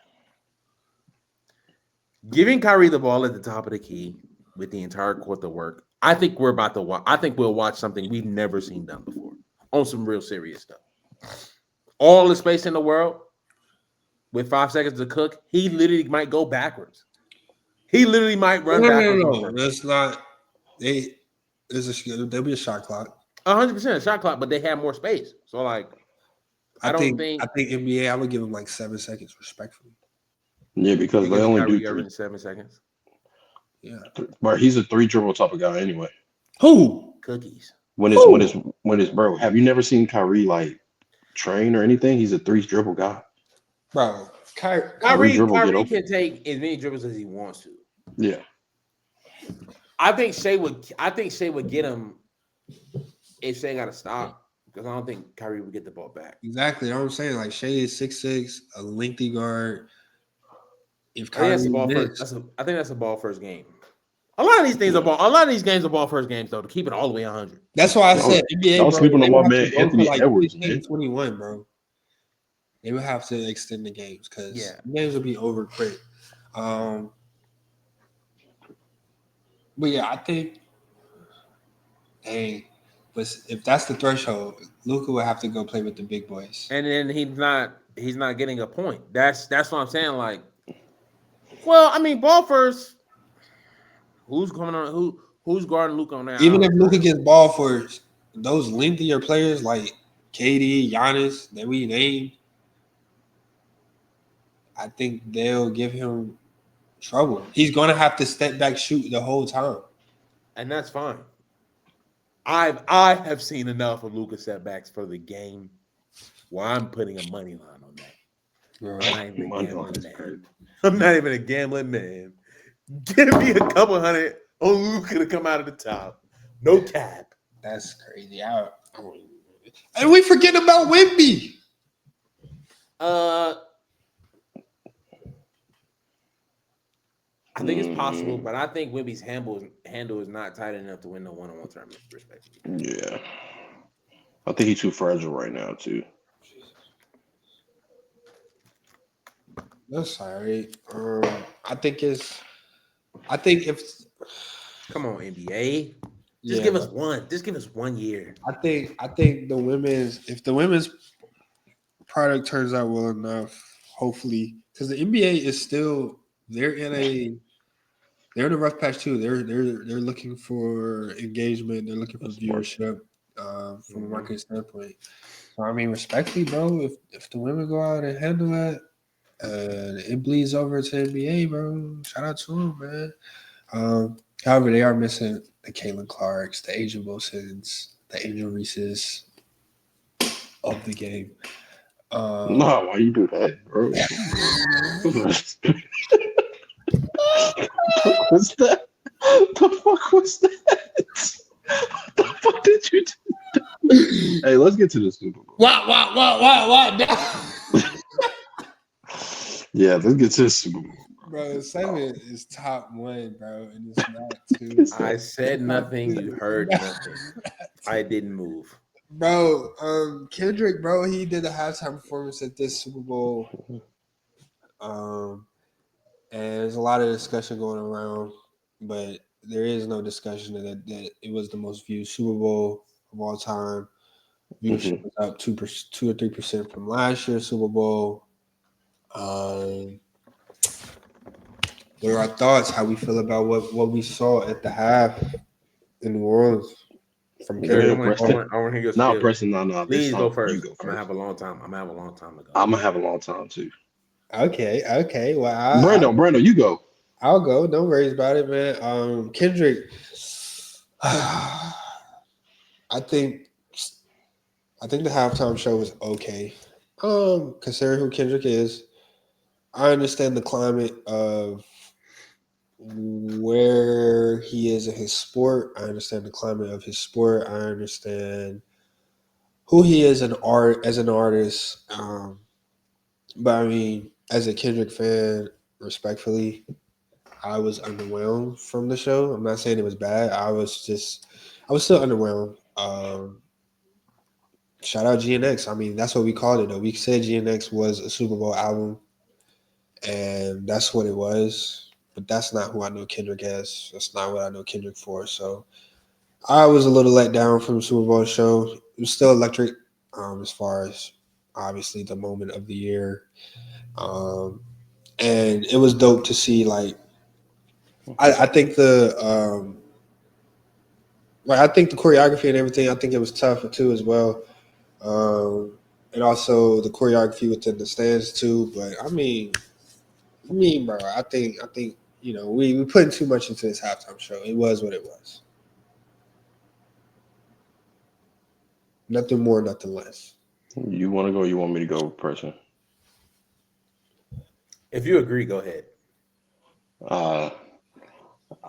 Giving Kyrie the ball at the top of the key with the entire court to work. I think we're about to watch. I think we'll watch something we've never seen done before on some real serious stuff. All the space in the world with 5 seconds to cook, he literally might go backwards. He literally might run backwards. No, that's not. There'll be a shot clock. 100% shot clock, but they have more space. So like, I think NBA, I would give him like 7 seconds, respectfully. Yeah, because they only do 7 seconds. Yeah, but he's a 3 dribble type of guy anyway. Who? Cookies. When it's bro, have you never seen Kyrie like train or anything? He's a 3 dribble guy. Bro, Kyrie can take as many dribbles as he wants to. Yeah. I think Shai would get him if Shai got to stop, because I don't think Kyrie would get the ball back. Exactly. That's what I'm saying. Like, Shai is 6'6", a lengthy guard. If I think that's a ball first game. A lot of these games are ball first games though, to keep it all the way 100. That's why I said NBA. Don't sleep on my man Anthony Edwards. 21, bro. They would have to extend the games because games will be over quick. But yeah, I think. But if that's the threshold, Luka will have to go play with the big boys. And then he's not getting a point. That's what I'm saying. Like, well, I mean, ball first. Who's coming on? Who's guarding Luka on that? Even if Luka gets ball first, those lengthier players like KD, Giannis that we named, I think they'll give him trouble. He's going to have to step back, shoot the whole time, and that's fine. I have seen enough of Luka setbacks for the game where I'm putting a money line on that. I'm not even a gambling man. Give me a couple hundred on Luka to come out of the top. No cap. That's crazy. And we forget about Wemby. I think it's possible, but I think Wemby's handle is not tight enough to win the one-on-one tournament, respectively. Yeah. I think he's too fragile right now, too. That's all right. I think if come on, NBA. Just give us one. Just give us 1 year. I think if the women's product turns out well enough, hopefully, because the NBA is still they're in a rough patch too. They're looking for engagement. They're looking for viewership from a market standpoint. So I mean, respectfully, bro, if the women go out and handle that, it bleeds over to NBA, bro. Shout out to them, man. However, they are missing the Caitlin Clarks, the Asia Wilsons, the Angel Reeses of the game. No, why you do that, bro? What's that? The fuck was that? What the fuck did you do? Hey, let's get to the Super Bowl. What? Yeah, let's get to the Super Bowl. Bro, 7 is top 1, bro, and it's not 2. I said nothing. You heard nothing. I didn't move. Bro, Kendrick, bro, he did a halftime performance at this Super Bowl. And there's a lot of discussion going around, but there is no discussion that it was the most viewed Super Bowl of all time. Viewership was up 2 or 3% from last year's Super Bowl. What are our thoughts? How we feel about what we saw at the half in New Orleans from Kendrick? Preston. No. Please go first. You go first. I'm gonna have a long time. to go. I'm gonna have a long time too. Okay. Well, Brando, you go. I'll go. No worries about it, man. Kendrick. I think the halftime show was okay. Considering who Kendrick is, I understand the climate of where he is in his sport. I understand the climate of his sport. I understand who he is as an artist. But I mean, as a Kendrick fan, respectfully, I was underwhelmed from the show. I'm not saying it was bad. I was still underwhelmed. Shout out GNX. I mean, that's what we called it though. We said GNX was a Super Bowl album, and that's what it was. But that's not who I know Kendrick as. That's not what I know Kendrick for. So I was a little let down from the Super Bowl show. It was still electric as far as obviously the moment of the year. And it was dope to see, like, I think the choreography and everything, I think it was tough too as well. And also the choreography within the stands too. But I mean, bro, I think we put too much into this halftime show. It was what it was. Nothing more, nothing less. You want to go? You want me to go, person? If you agree, go ahead.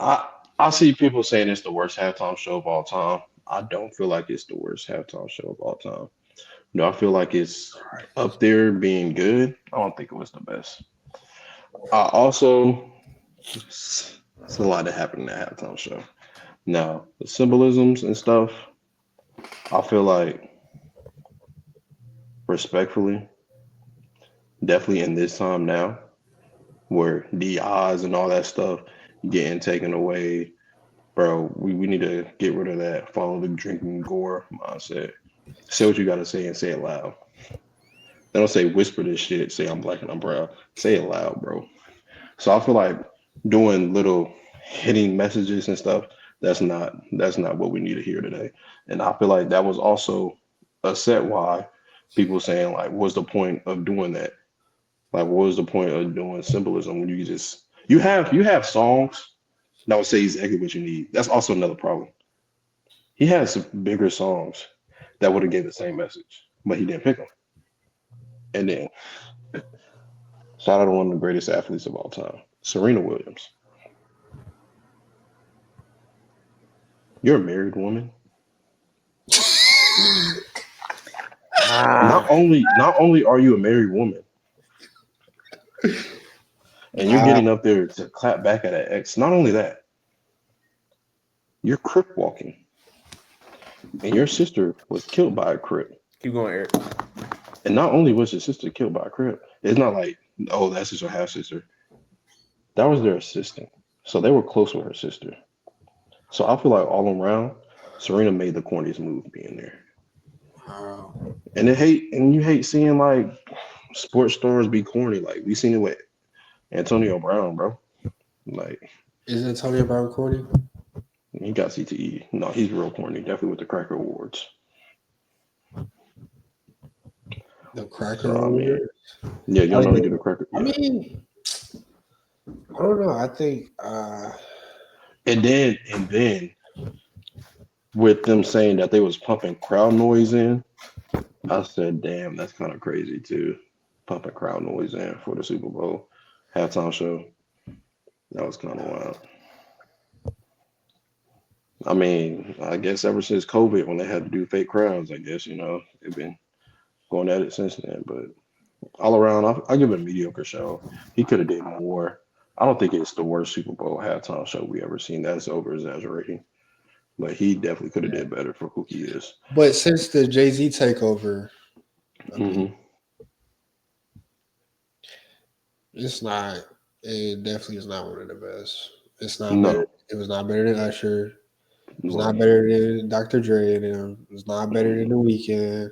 I see people saying it's the worst halftime show of all time. I don't feel like it's the worst halftime show of all time. No, I feel like it's up there being good. I don't think it was the best. Also, it's a lot that happened in that halftime show. Now, the symbolisms and stuff, I feel like, respectfully, definitely in this time now, where DIs and all that stuff getting taken away, bro, we need to get rid of that follow the drinking gore mindset. Say what you got to say and say it loud. They don't say whisper this shit, say I'm black and I'm brown. Say it loud, bro. So I feel like doing little hitting messages and stuff, that's not what we need to hear today. And I feel like that was also a set why people saying, like, what's the point of doing that? Like, what was the point of doing symbolism when you have songs that would say exactly what you need? That's also another problem. He has some bigger songs that would have gave the same message, but he didn't pick them. And then, shout out to one of the greatest athletes of all time, Serena Williams. You're a married woman. only are you a married woman, and you're getting up there to clap back at an ex. Not only that, you're crip walking, and your sister was killed by a crip. Keep going, Eric. And not only was your sister killed by a crip, it's not like, oh, that's his or half sister. That was their assistant, so they were close with her sister. So I feel like all around, Serena made the corniest move being there. Wow. And you hate seeing like sports stars be corny. Like we seen it with Antonio Brown, bro. Like, is Antonio Brown corny? He got CTE. No, he's real corny. Definitely with the Cracker Awards. The Cracker Awards? Yeah, y'all know he did the Cracker. Yeah. I mean, I don't know. I think and then with them saying that they was pumping crowd noise in, I said, damn, that's kind of crazy too. Pumping crowd noise in for the Super Bowl halftime show. That was kind of wild. I mean, I guess ever since COVID, when they had to do fake crowds, I guess, they've been going at it since then. But all around, I give it a mediocre show. He could have did more. I don't think it's the worst Super Bowl halftime show we ever seen. That's over exaggerating. But he definitely could have did better for who he is. But since the Jay-Z takeover, it's not. It definitely is not one of the best. It's not better. It was not better than Usher. It was not better than Dr. Dre and him. It was not better than The Weeknd.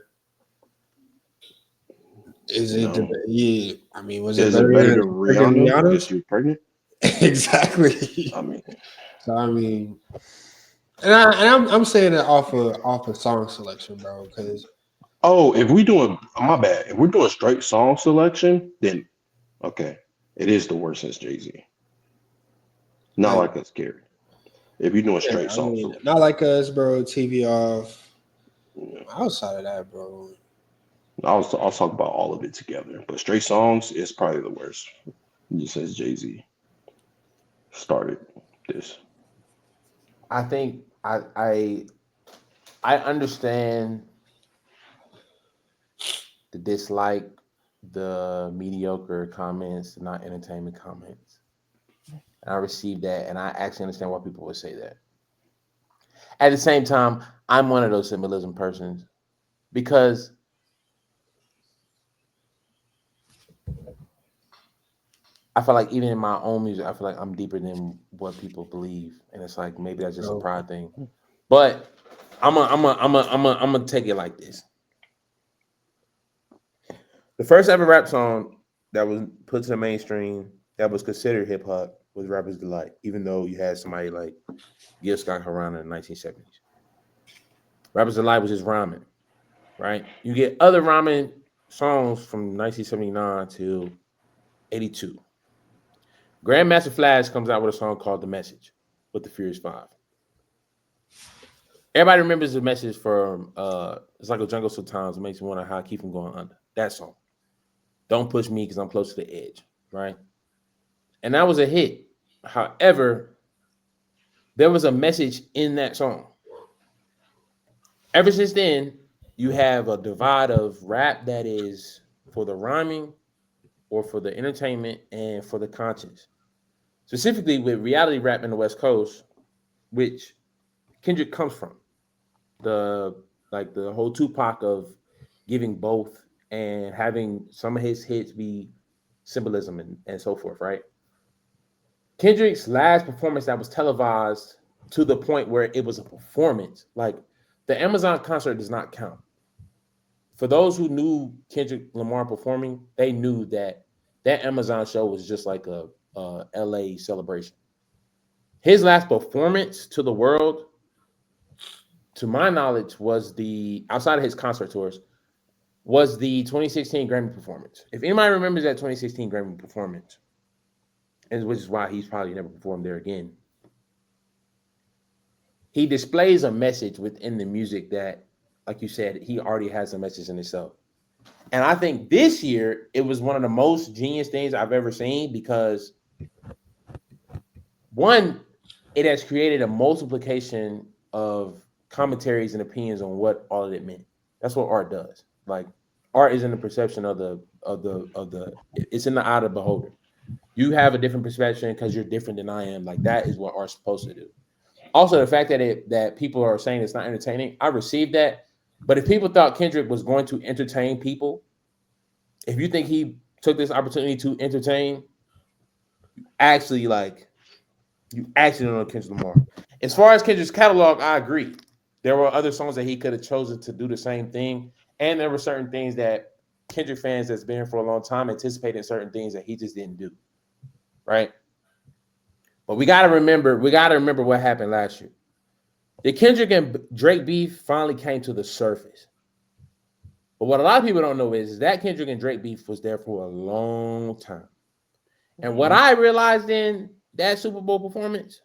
Is it? No. Yeah. I mean, was Is it better than Rihanna? Because you're pregnant. Exactly. I mean, and I'm saying it off of song selection, bro. Because if we doing my bad, if we're doing straight song selection, then okay, it is the worst since Jay-Z. Not like us, Gary. If you're doing straight songs, not like us, bro. TV off. Outside of that, bro. I'll talk about all of it together. But straight songs is probably the worst. Just says Jay-Z started this. I think I understand the dislike, the mediocre comments, the not entertainment comments. And I received that, and I actually understand why people would say that. At the same time, I'm one of those symbolism persons because I feel like even in my own music, I feel like I'm deeper than what people believe, and it's like maybe that's just a pride thing. But I'm gonna take it like this. The first ever rap song that was put to the mainstream that was considered hip hop was Rapper's Delight, even though you had somebody like Gil Scott-Heron in the 1970s. Rapper's Delight was just rhyming, right? You get other rhyming songs from 1979 to 82. Grandmaster Flash comes out with a song called The Message with the Furious Five. Everybody remembers The Message from It's Like a Jungle Sometimes. It makes me wonder how I keep from going under. That song. Don't Push Me Because I'm Close to the Edge, right? And that was a hit. However, there was a message in that song. Ever since then, you have a divide of rap that is for the rhyming or for the entertainment and for the conscience. Specifically with reality rap in the West Coast, which Kendrick comes from. The whole Tupac of giving both and having some of his hits be symbolism and so forth, right? Kendrick's last performance that was televised to the point where it was a performance, like the Amazon concert does not count. For those who knew Kendrick Lamar performing, they knew that Amazon show was just like a LA celebration. His last performance to the world, to my knowledge, was outside of his concert tours, was the 2016 Grammy performance. If anybody remembers that 2016 Grammy performance, and which is why he's probably never performed there again, he displays a message within the music that, like you said, he already has a message in itself. And I think this year, it was one of the most genius things I've ever seen because, one, it has created a multiplication of commentaries and opinions on what all of it meant. That's what art does. Like, art is in the perception of the it's in the eye of the beholder. You have a different perception because you're different than I am. Like that is what art's supposed to do. Also, the fact that people are saying it's not entertaining, I received that. But if people thought Kendrick was going to entertain people, if you think he took this opportunity to entertain, you actually don't know Kendrick Lamar. As far as Kendrick's catalog, I agree. There were other songs that he could have chosen to do the same thing, and there were certain things that Kendrick fans that's been here for a long time anticipating certain things that he just didn't do. Right? But we gotta remember what happened last year. The Kendrick and Drake beef finally came to the surface. But what a lot of people don't know is that Kendrick and Drake beef was there for a long time. And what I realized in that Super Bowl performance,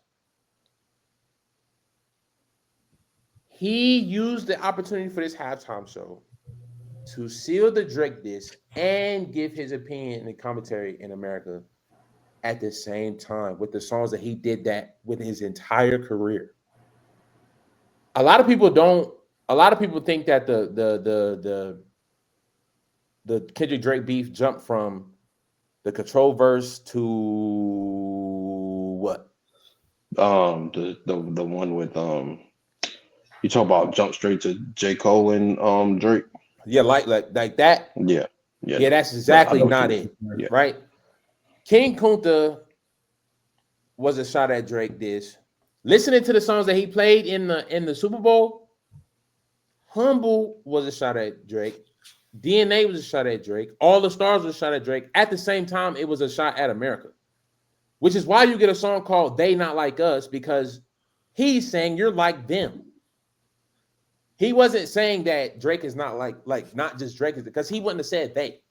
he used the opportunity for this halftime show to seal the Drake diss and give his opinion and commentary in America at the same time with the songs that he did that with his entire career. A lot of people think that the Kendrick Drake beef jumped from the Control verse to what? The one with you talk about jump straight to J. Cole and Drake. Yeah, like that. Yeah. That's exactly not it. Yeah. Right? King Kunta was a shot at Drake this. Listening to the songs that he played in the Super Bowl, Humble was a shot at Drake. DNA was a shot at Drake. All the Stars was a shot at Drake. At the same time, it was a shot at America. Which is why you get a song called They Not Like Us, because he's saying you're like them. He wasn't saying that Drake is not like not just Drake, because he wouldn't have said they.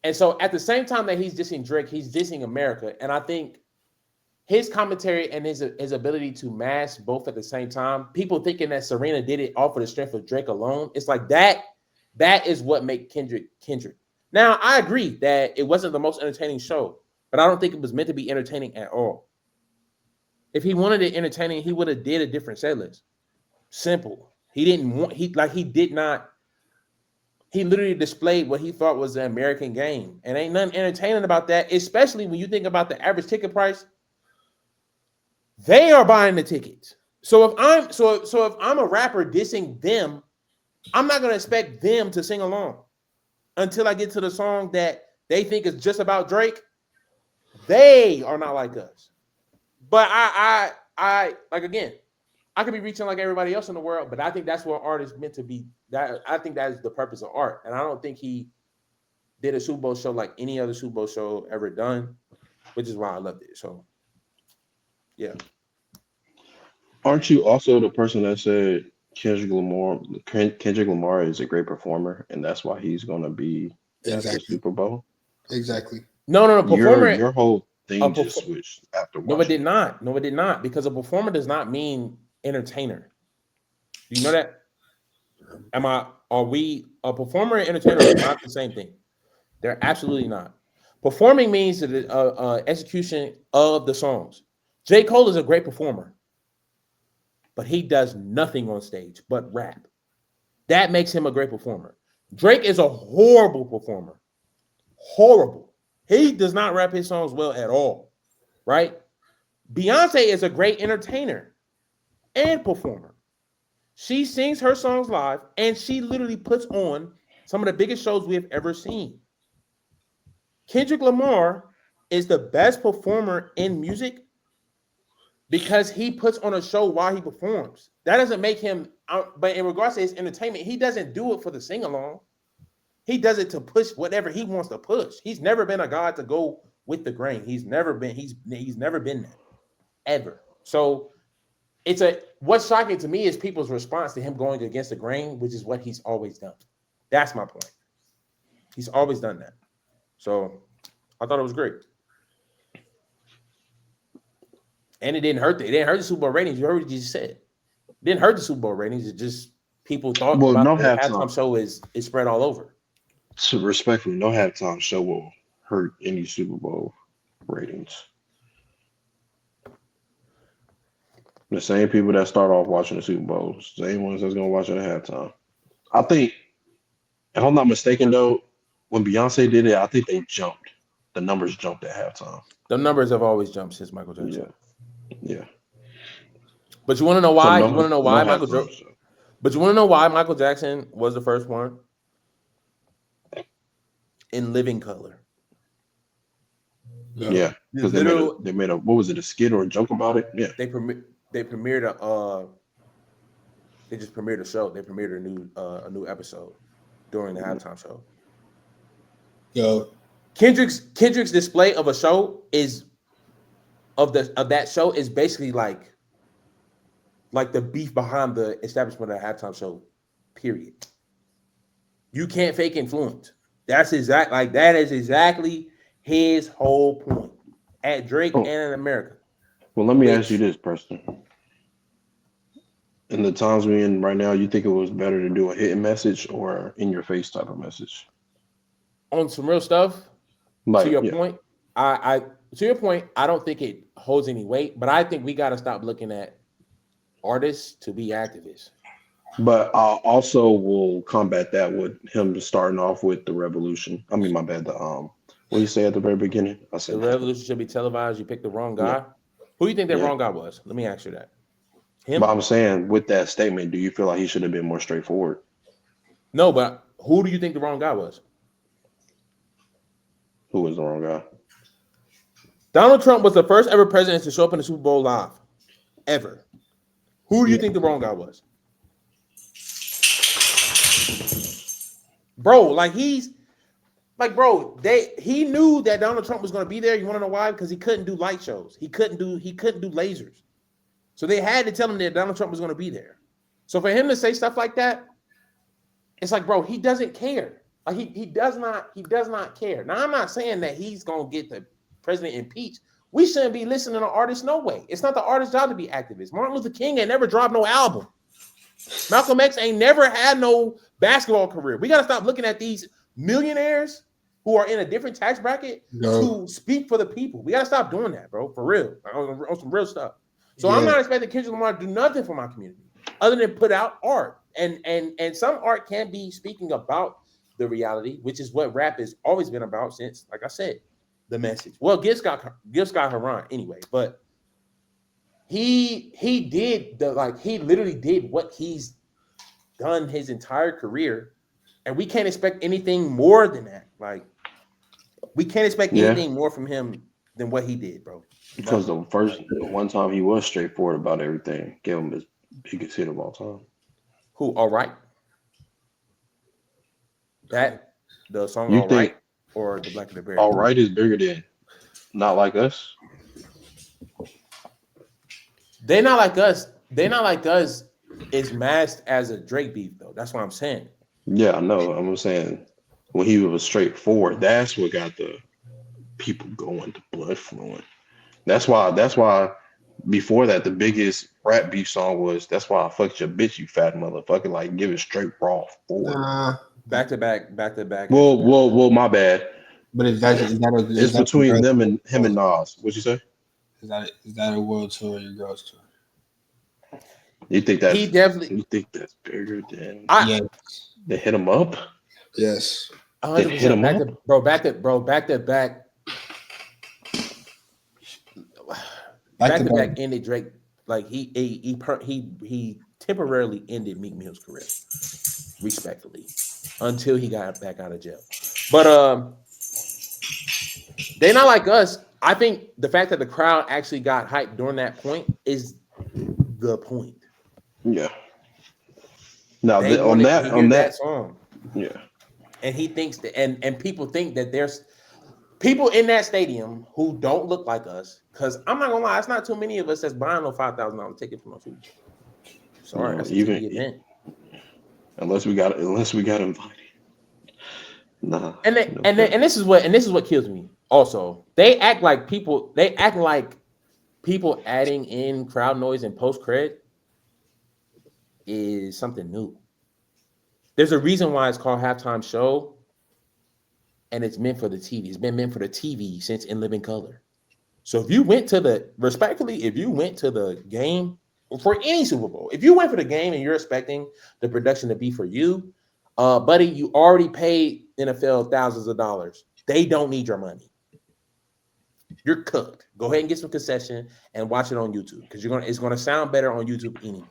And so at the same time that he's dissing Drake, he's dissing America. And I think his commentary and his ability to mask both at the same time, people thinking that Serena did it off of the strength of Drake alone, it's like that is what made Kendrick. Now, I agree that it wasn't the most entertaining show, but I don't think it was meant to be entertaining at all. If he wanted it entertaining, he would have did a different set list. Simple. He literally displayed what he thought was the American game. And ain't nothing entertaining about that, especially when you think about the average ticket price. They are buying the tickets. So if I'm a rapper dissing them, I'm not going to expect them to sing along until I get to the song that they think is just about Drake. They are not like us. But I like, again, I could be reaching like everybody else in the world, but I think that's what art is meant to be. I think that is the purpose of art. And I don't think he did a Super Bowl show like any other Super Bowl show ever done, which is why I loved it. So, yeah. Aren't you also the person that said Kendrick Lamar is a great performer, and that's why he's going to be at the Super Bowl? Exactly. No. Performer. Your whole thing just switched after watching. No, it did not. No, it did not. Because a performer does not mean entertainer. Do you know that? Are we a performer and entertainer are not the same thing? They're absolutely not. Performing means the execution of the songs. J. Cole is a great performer, but he does nothing on stage but rap. That makes him a great performer. Drake is a horrible performer. Horrible. He does not rap his songs well at all, right? Beyonce is a great entertainer and performer. She sings her songs live, and she literally puts on some of the biggest shows we have ever seen. Kendrick Lamar is the best performer in music because he puts on a show while he performs. That doesn't make him, but in regards to his entertainment, he doesn't do it for the sing-along. He does it to push whatever he wants to push. He's never been a guy to go with the grain. He's never been that, ever. So what's shocking to me is people's response to him going against the grain, which is what he's always done. That's my point. He's always done that. So I thought it was great. And it didn't hurt the Super Bowl ratings. You heard what you just said. It didn't hurt the Super Bowl ratings. It just people thought about the halftime show is spread all over. So respectfully, no halftime show will hurt any Super Bowl ratings. The same people that start off watching the Super Bowl, same ones that's gonna watch it at halftime. I think If I'm not mistaken, though, when Beyonce did it, I think they jumped. The numbers jumped at halftime. The numbers have always jumped since Michael Jackson. Yeah. But you want to know So why? no, You want to know no why halftime show. But you want to know why Michael Jackson was the first one in living color? Yeah, because they made a what was it, a skit or a joke about it? Yeah, they premiered they just premiered a show. They premiered a new episode during the halftime show. Yo, Kendrick's display of a show is of that show is basically like the beef behind the establishment of the halftime show. Period. You can't fake influence. That is exactly his whole point at Drake and in America. Well, let me ask you this, Preston. In the times we're in right now, you think it was better to do a hidden message or in your face type of message? On some real stuff, Like, to your point, I don't think it holds any weight, but I think we got to stop looking at artists to be activists. But I also will combat that with him starting off with the revolution. I mean, my bad. What you say at the very beginning? I said the revolution should be televised. You picked the wrong guy. Yeah. Who do you think that wrong guy was? Let me ask you that. Him? But I'm saying with that statement, do you feel like he should have been more straightforward? No, but who do you think the wrong guy was? Who was the wrong guy? Donald Trump was the first ever president to show up in the Super Bowl live, ever. Who do you think the wrong guy was? Bro, he knew that Donald Trump was going to be there. You want to know why? Because he couldn't do light shows. He couldn't do lasers. So they had to tell him that Donald Trump was going to be there. So for him to say stuff like that, it's like, bro, he doesn't care. Like he does not care. Now, I'm not saying that he's going to get the president impeached. We shouldn't be listening to artists, no way. It's not the artist's job to be activists. Martin Luther King ain't never dropped no album. Malcolm X ain't never had no basketball career. We got to stop looking at these millionaires who are in a different tax bracket to speak for the people. We got to stop doing that, bro, for real, on some real stuff. So I'm not expecting Kendrick Lamar to do nothing for my community other than put out art. And some art can be speaking about the reality, which is what rap has always been about since, like I said, the message. Well, Gil Scott Heron anyway, but he literally did what he's done his entire career, and we can't expect anything more than that. Like, we can't expect anything more from him than what he did, bro. Because the one time he was straightforward about everything, gave him his biggest hit of all time. Who? All Right? That the song You All think Right or the Black and the Bear? All Right is bigger than Not Like Us? They're not like us. They're not like us is masked as a Drake beef, though. That's what I'm saying. Yeah, I know. I'm saying when he was straightforward, that's what got the people going, the blood flowing. That's why before that, the biggest rap beef song was "That's Why I Fucked Your Bitch, You Fat Motherfucker." Like, give it straight raw forward. Back to back. Well, my bad. But It's between them and him and Nas. What'd you say? Is that a world tour or your girls tour? You think that's bigger than they hit him up? Yes. 100%. Back to back. Back to back ended Drake. Like he temporarily ended Meek Mill's career, respectfully, until he got back out of jail. But they not like us. I think the fact that the crowd actually got hyped during that point is the point. Yeah. Now on that song. Yeah. And he thinks that, and people think that there's people in that stadium who don't look like us. Because I'm not gonna lie, it's not too many of us that's buying no $5,000 ticket for no food. Sorry, that's even a event. Unless we got invited. Nah. And this is what kills me. Also, they act like people adding in crowd noise and post cred is something new. There's a reason why it's called halftime show, and it's meant for the TV. It's been meant for the TV since In Living Color. So if you went to the game for any Super Bowl, if you went for the game and you're expecting the production to be for you, buddy, you already paid NFL thousands of dollars. They don't need your money. You're cooked. Go ahead and get some concession and watch it on YouTube because it's gonna sound better on YouTube anyway.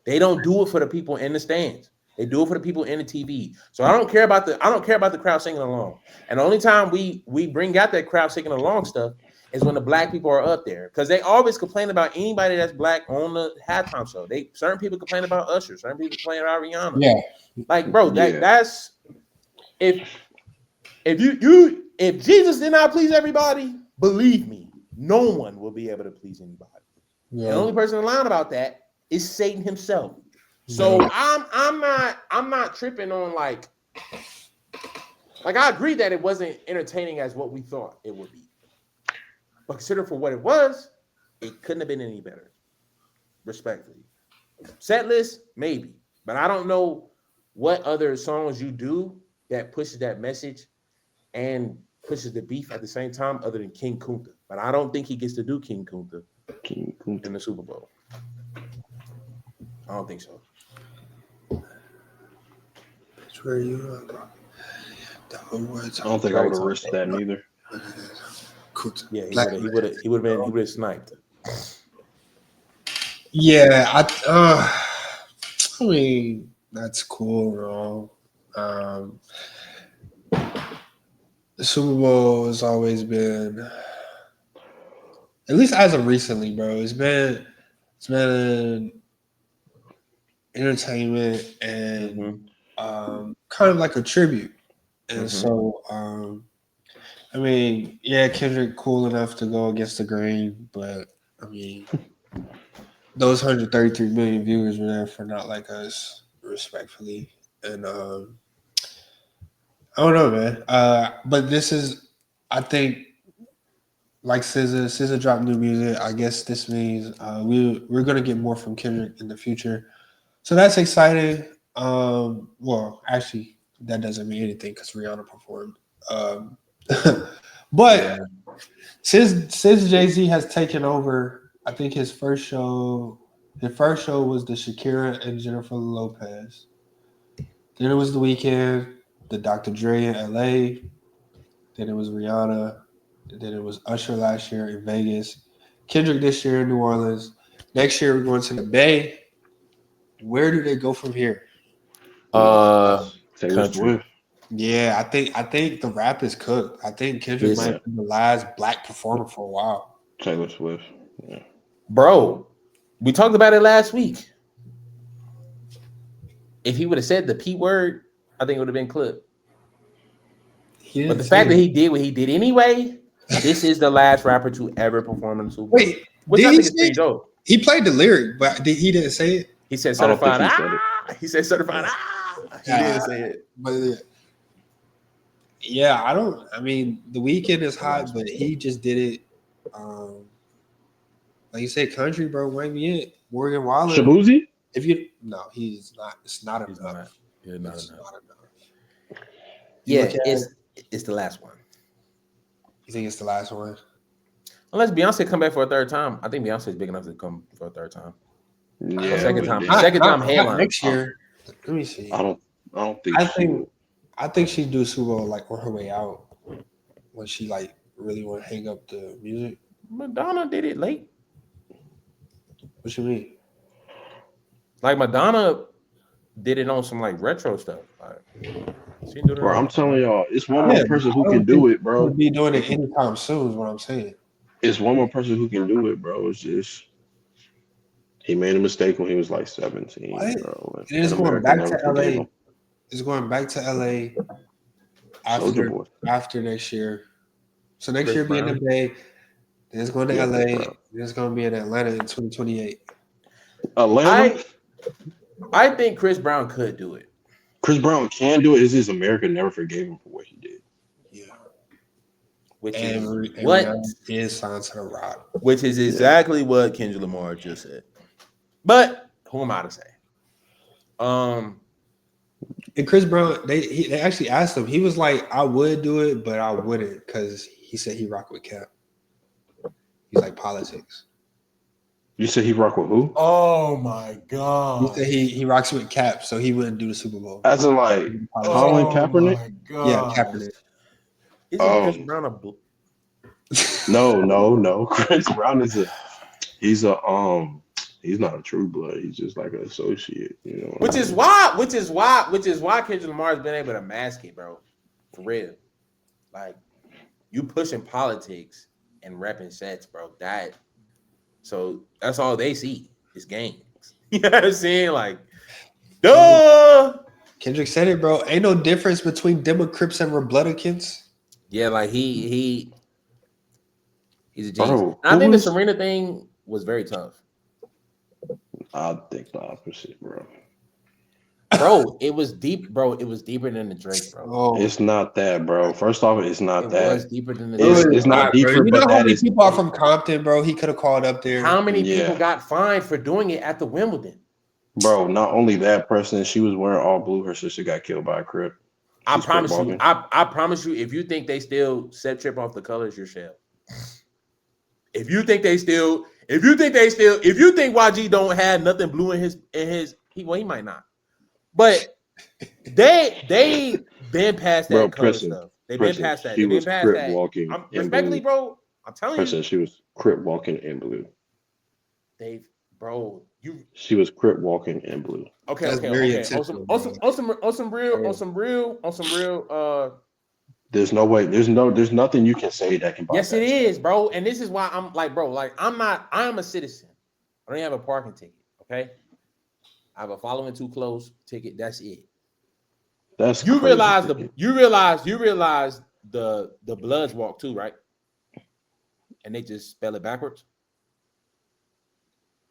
They don't do it for the people in the stands. They do it for the people in the TV. So I don't care about the crowd singing along. And the only time we bring out that crowd singing along stuff is when the black people are up there because they always complain about anybody that's black on the halftime show. Certain people complain about Usher, certain people complain about Rihanna. Yeah, like bro, that's if Jesus did not please everybody, believe me, no one will be able to please anybody. yeah. The only person lying about that is Satan himself. So I'm not tripping on like I agree that it wasn't entertaining as what we thought it would be. But consider for what it was, it couldn't have been any better. Respectfully. Set list, maybe. But I don't know what other songs you do that pushes that message and pushes the beef at the same time other than King Kunta. But I don't think he gets to do King Kunta in the Super Bowl. I don't think so. It's where you are. I don't think I would have risked that neither. Yeah, he would have sniped. Yeah, I mean that's cool, bro. The Super Bowl has always been, at least as of recently, bro. It's been entertainment and kind of like a tribute, and so I mean, yeah, Kendrick cool enough to go against the grain, but I mean, those 133 million viewers were there for Not Like Us, respectfully, and I don't know, man. But this is, I think, like SZA dropped new music. I guess this means we're gonna get more from Kendrick in the future, so that's exciting. Well, actually, that doesn't mean anything because Rihanna performed. But since Jay-Z has taken over, I think his first show was the Shakira and Jennifer Lopez. Then it was The Weeknd, the Dr. Dre in LA. Then it was Rihanna. And then it was Usher last year in Vegas. Kendrick this year in New Orleans. Next year we're going to the Bay. Where do they go from here? Taylor Country. Swift. Yeah, I think the rap is cooked. I think Kendrick might be the last black performer for a while. Taylor Swift. Yeah. Bro, we talked about it last week. If he would have said the P word, I think it would have been clipped. But the fact that he did what he did anyway, this is the last rapper to ever perform in the Super Bowl. Wait, which I think is pretty dope. He played the lyric, but he didn't say it. He said certified. He said certified. He didn't say it. But yeah, I mean, The Weeknd is hot, but he just did it. Like you said, country, bro. Wait me in. Morgan Wallen. Shabuzi? He's not. It's not enough. Not enough. Yeah, it's the last one. You think it's the last one? Unless Beyonce come back for a third time. I think Beyonce is big enough to come for a third time. Yeah, second time headline next year. Let me see. I don't think. I think she'd do Super Bowl like on her way out when she like really want to hang up the music. Madonna did it late. What you mean? Like Madonna did it on some like retro stuff. Like, she didn't do it. Bro, I'm telling y'all, it's one more person who can do it, bro. We'll be doing it anytime soon. Is what I'm saying. It's one more person who can do it, bro. It's just he made a mistake when he was like 17, bro. It is going back to LA. It's going back to LA after next year. So next year be in the Bay. Then it's going to LA. Then it's going to be in Atlanta in 2028. Atlanta? I think Chris Brown could do it. Chris Brown can do it. It's just America never forgave him for what he did. Yeah. Which is signed to the Rock. Which is exactly what Kendrick Lamar just said. But who am I to say? And Chris Brown, they actually asked him. He was like, "I would do it, but I wouldn't," because he said he rocked with Cap. He's like politics. You said he rock with who? Oh my god! He said he rocks with Cap, so he wouldn't do the Super Bowl. As in like Colin Kaepernick? My god! Yeah, Kaepernick. Isn't Chris Brown a blue? No. Chris Brown is he's not a true blood. He's just like an associate, you know. Which is why Kendrick Lamar has been able to mask it, bro. For real. Like, you pushing politics and repping sets, bro. So that's all they see is games. You know what I'm saying? Like, duh. Kendrick said it, bro. Ain't no difference between Democrats and Republicans. Yeah, like he's a genius. Bro, I think the Serena thing was very tough. I think the opposite, bro. Bro, it was deep, bro. It was deeper than the Drake, bro. Oh, It's not that, bro. First off, it's not It that. was deeper than the It's, Drake. it's not bro. deeper, You know but how that many is. people are from Compton, bro? He could have called up there. How many Yeah. people got fined for doing it at the Wimbledon? Bro, not only that person, she was wearing all blue. Her sister got killed by a Crip. I She's promise crip you. walking. I promise you. If you think they still set trip off the colors, you're shell. If you think YG don't have nothing blue in his, he might not, but they been past that Bro, color Preston, stuff. They've been past that. She They've been was past Crip that. walking in Respectfully, blue. bro, I'm telling Preston, you, she was Crip walking in blue. She was Crip walking in blue. That's very okay. intentional, On some real. There's no way. There's nothing you can say that can. Yes, it is, bro. And this is why I'm like, bro, like I'm a citizen. I don't have a parking ticket. Okay, I have a following too close ticket. That's it. That's You crazy. realize the Bloods walk too, right? And they just spell it backwards.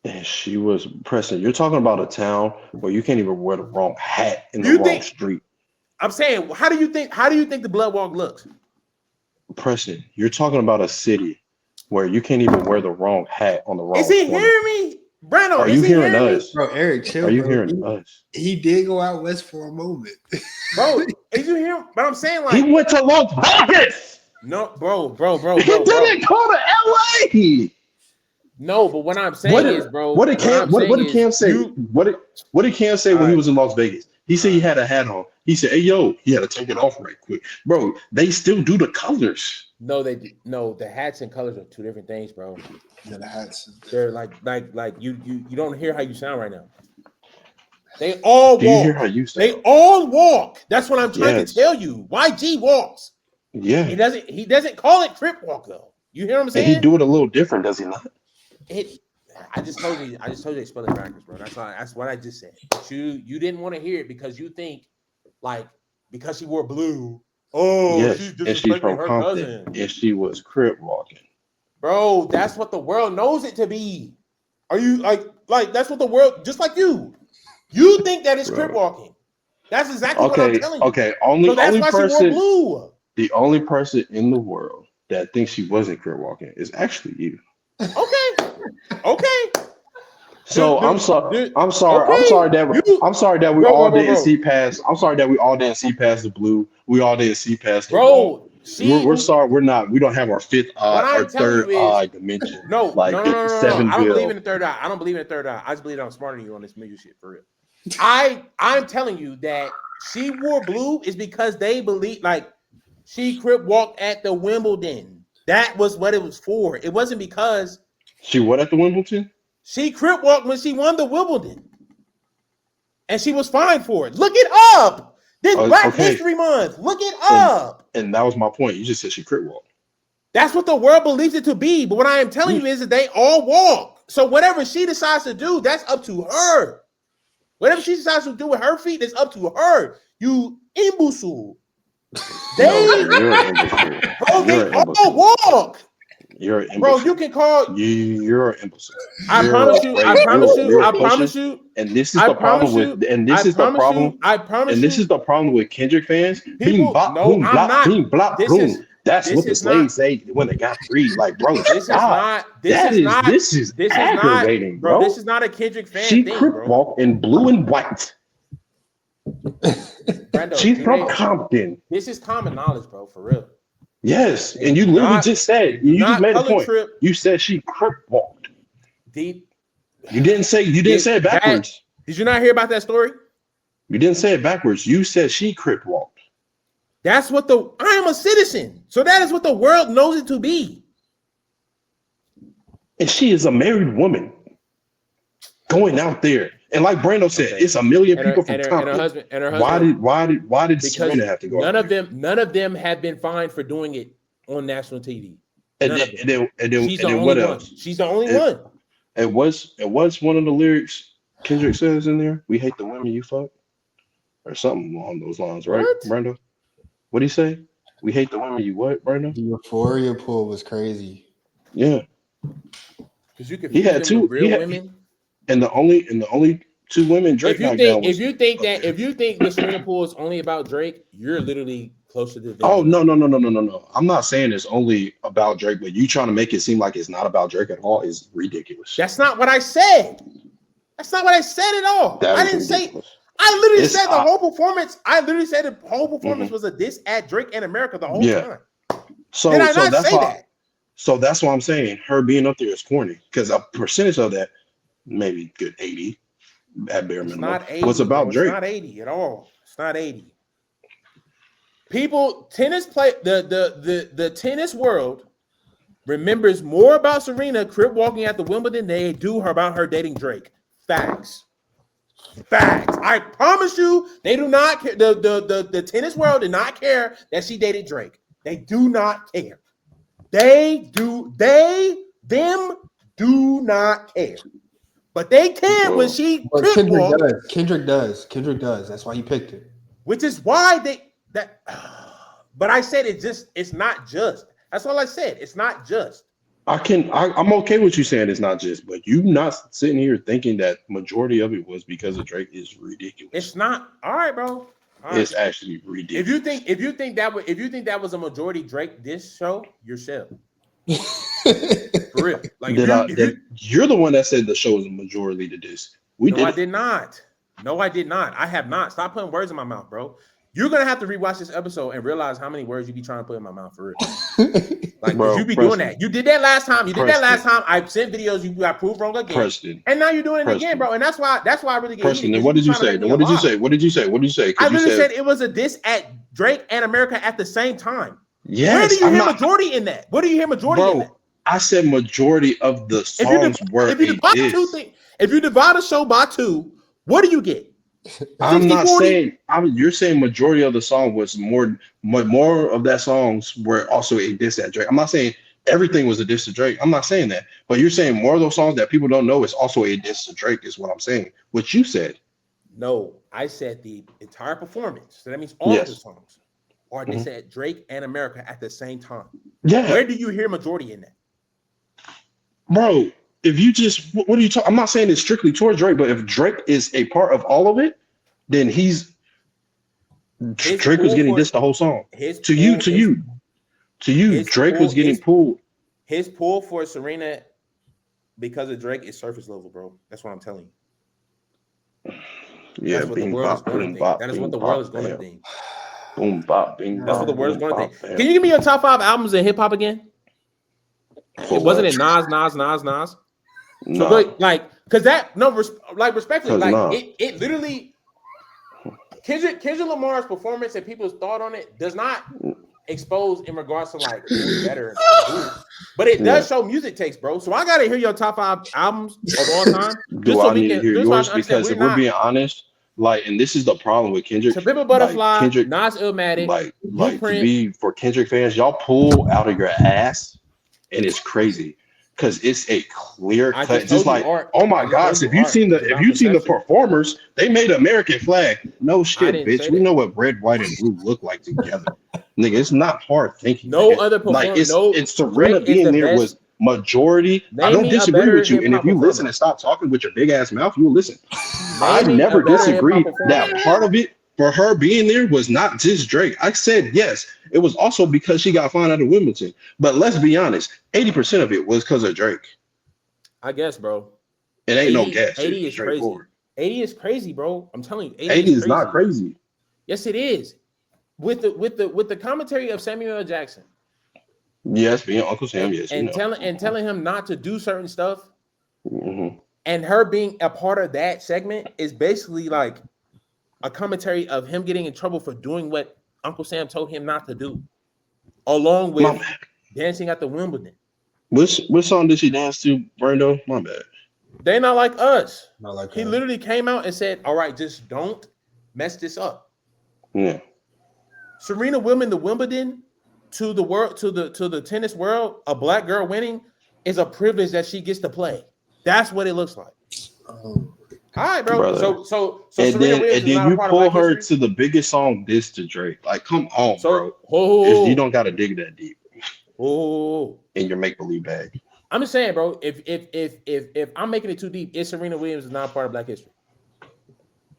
And she was Preston. You're talking about a town where you can't even wear the wrong hat in the wrong street. I'm saying, how do you think the Blood Walk looks? Preston, you're talking about a city where you can't even wear the wrong hat on the wrong. Is he corner. hearing me, Brando? Are you hearing us? Bro, Eric, chill. Are you bro. hearing us? He did go out west for a moment. Bro, is you hearing? But I'm saying, like, He went to Las Vegas. no, bro. He didn't go to LA. No, but what I'm saying is, bro. What did Cam say? What did Cam say when he was in Las Vegas? He said he had a hat on. He said, "Hey, yo, he had to take it off right quick, bro." They still do the colors. No, the hats and colors are two different things, bro. Yeah, the hats. They're like you don't hear how you sound right now. They all walk. Do you hear how you sound? They all walk. That's what I'm trying Yes. to tell you. YG walks. Yeah, He doesn't call it Crip Walk though. You hear what I'm and saying? he do it a little different, does he not? I just told you they spell it backwards, bro. That's what I just said. You didn't want to hear it because you think like because she wore blue. Oh, Yes, she's and she's disrespecting from her Compton, cousin. and she was Crip walking. Bro, that's what the world knows it to be. Are you like that's what the world just like you? You think that it's Crip walking. That's exactly what I'm telling you. Okay, So that's why she wore blue. the only person in the world that thinks she wasn't Crip walking is actually you. Okay. So I'm sorry that we all didn't see past. I'm sorry that we all didn't see past the blue. We all didn't see past the Bro, we're sorry. We don't have our fifth our third eye dimension. No. Like seven I don't bill. believe in the third eye. I don't believe in the third eye. I just believe I'm smarter than you on this major shit for real. I'm telling you that she wore blue is because they believe like she Crip walked at the Wimbledon. That was what it was for. It wasn't because She what at the Wimbledon? she Crip walked when she won the Wimbledon. And she was fined for it. Look it up. This Black History Month. Look it up. And that was my point. You just said she Crip walked. That's what the world believes it to be. But what I am telling you is that they all walk. So whatever she decides to do, that's up to her. Whatever she decides to do with her feet, it's up to her. You imbecile. You're an imbecile. Bro, they all walk. You're an imbecile. Bro, you can call. You're an imbecile. I promise you. And this is the problem with. And this is the problem. I promise and this is the problem with Kendrick fans. People, no, I'm not. That's what the slaves say when they got free. Like, bro, this is aggravating, bro. This is not a Kendrick fan. She thing, Crip bro. walk in blue and white. Brando, She's from Compton. This is common knowledge, bro, for real. Yes, and you literally just said you just made a point. Trip. You said she Crip walked. Deep. You didn't say it backwards. Did you not hear about that story? You didn't say it backwards. You said she crip walked. That's what I am a citizen. So that is what the world knows it to be. And she is a married woman going out there. And like Brando said, it's a million people from Compton. And her husband. Why did Serena have to go? None of them have been fined for doing it on national TV. And then what else? She's the only one. It was one of the lyrics Kendrick says in there. We hate the women you fuck, or something along those lines, right, Brando? What do you say? We hate the women you what, Brando? The euphoria pool was crazy. Yeah, because you could. He had two real women, and the only two women Drake knocked down. If you think the Serena pool is only about Drake, you're literally closer to. Oh no! I'm not saying it's only about Drake, but you trying to make it seem like it's not about Drake at all is ridiculous. That's not what I said. That's not what I said at all. I didn't say. I literally said the whole performance. I literally said the whole performance was a diss at Drake and America the whole time. So did I not say that? So that's why I'm saying her being up there is corny because a percentage of that, maybe good 80 at bare minimum, not 80, was about Drake. It's not 80 at all. It's not 80. People, the tennis world remembers more about Serena crip walking at the Wimbledon than they do about her dating Drake. Facts. I promise you, they do not care. The tennis world did not care that she dated Drake. They do not care. Them do not care. But they can when she Kendrick does. That's why he picked it. Which is why but I said it's not just. That's all I said. It's not just. I'm okay with you saying it's not just, but you not sitting here thinking that majority of it was because of Drake is ridiculous. It's not. All right, bro. It's actually ridiculous. If you think that was a majority Drake diss show, yourself. For real. Like you're the one that said the show was a majority to diss. I did not. No, I did not. I have not. Stop putting words in my mouth, bro. You're gonna have to rewatch this episode and realize how many words you be trying to put in my mouth for real. Like, bro, you be doing that. You did that last time. I sent videos. You got proved wrong again. And now you're doing it again, bro. And that's why I really get heated. And what did you say? What did you say? I literally said it was a diss at Drake and America at the same time. Yes. Where do you hear majority in that? What do you hear majority in that? I said majority of the songs were a diss. If you divide a show by two, what do you get? I'm not saying. You're saying majority of the song was more of that songs were also a diss at Drake. I'm not saying everything was a diss to Drake. I'm not saying that, but you're saying more of those songs that people don't know is also a diss to Drake. Is what I'm saying. What you said. No, I said the entire performance. So that means all of the songs are diss at Drake and America at the same time. Yeah. Where do you hear majority in that, bro? If you just, what are you talking? I'm not saying it's strictly towards Drake, but if Drake is a part of all of it, then Drake was getting this the whole song. To you, Drake was getting pulled. His pull for Serena because of Drake is surface level, bro. That's what I'm telling you. Yeah, that's what the world is going to think. That is what the world is going to think. Boom, bop, bing, that's what the world is going to think. Can you give me your top 5 albums in hip hop again? Wasn't it Nas? No. So because respectfully, it literally Kendrick Lamar's performance and people's thought on it does not expose in regards to like who's better, but it does show music takes, bro. So I gotta hear your top 5 albums of all time. I need to hear yours? Because if we're being honest, and this is the problem with Kendrick. To Pimp a Butterfly, Nas Illmatic, to be for Kendrick fans, y'all pull out of your ass, and it's crazy. Because it's a clear cut, just like oh my gosh! If you've seen the performers, they made an American flag. No shit, bitch. We know what red, white, and blue look like together, nigga. It's not hard thinking. Other performance. It's Serena being there was majority. I don't disagree with you, and if you listen and stop talking with your big ass mouth, you will listen. I never disagree that part of it for her being there was not just Drake. I said yes. It was also because she got fined out of Wimbledon. But let's be honest, 80% of it was because of Drake. I guess, bro. It ain't no guess. 80 is crazy. 80 is crazy, bro. I'm telling you, 80 is not crazy. Yes, it is. With the commentary of Samuel L. Jackson. Yes, being Uncle Sam. Yes, and telling him not to do certain stuff. Mm-hmm. And her being a part of that segment is basically like a commentary of him getting in trouble for doing what Uncle Sam told him not to do, along with dancing at the Wimbledon. Which song did she dance to, Brando? My bad. They not like us. Not like He us. literally came out and said, "All right, just don't mess this up." Yeah. Serena Williams, the Wimbledon, to the world, to the tennis world, a black girl winning is a privilege that she gets to play. That's what it looks like. Oh. All right, bro. Brother. So And Serena then, Williams and is then not a you part pull of Black her history? to the biggest song, diss to Drake. Like, come on, bro. So, You don't got to dig that deep in your make believe bag. I'm just saying, bro. If I'm making it too deep, is Serena Williams is not a part of Black history?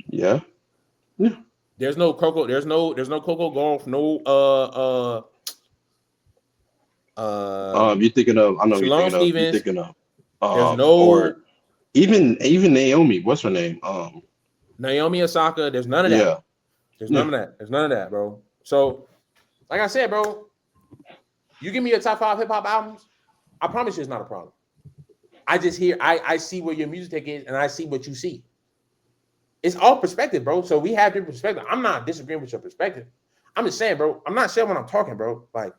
Yeah. There's no Coco. There's no Coco Golf. No You're thinking of. I know Shalom you're Stevens. thinking of. There's no Or even Naomi. What's her name? Naomi Osaka. There's none of that. Yeah. There's none of that. There's none of that, bro. So, like I said, bro, you give me your top 5 hip hop albums, I promise you it's not a problem. I just hear, I see where your music take is, and I see what you see. It's all perspective, bro. So we have different perspective. I'm not disagreeing with your perspective. I'm just saying, bro. I'm not saying when I'm talking, bro. Like,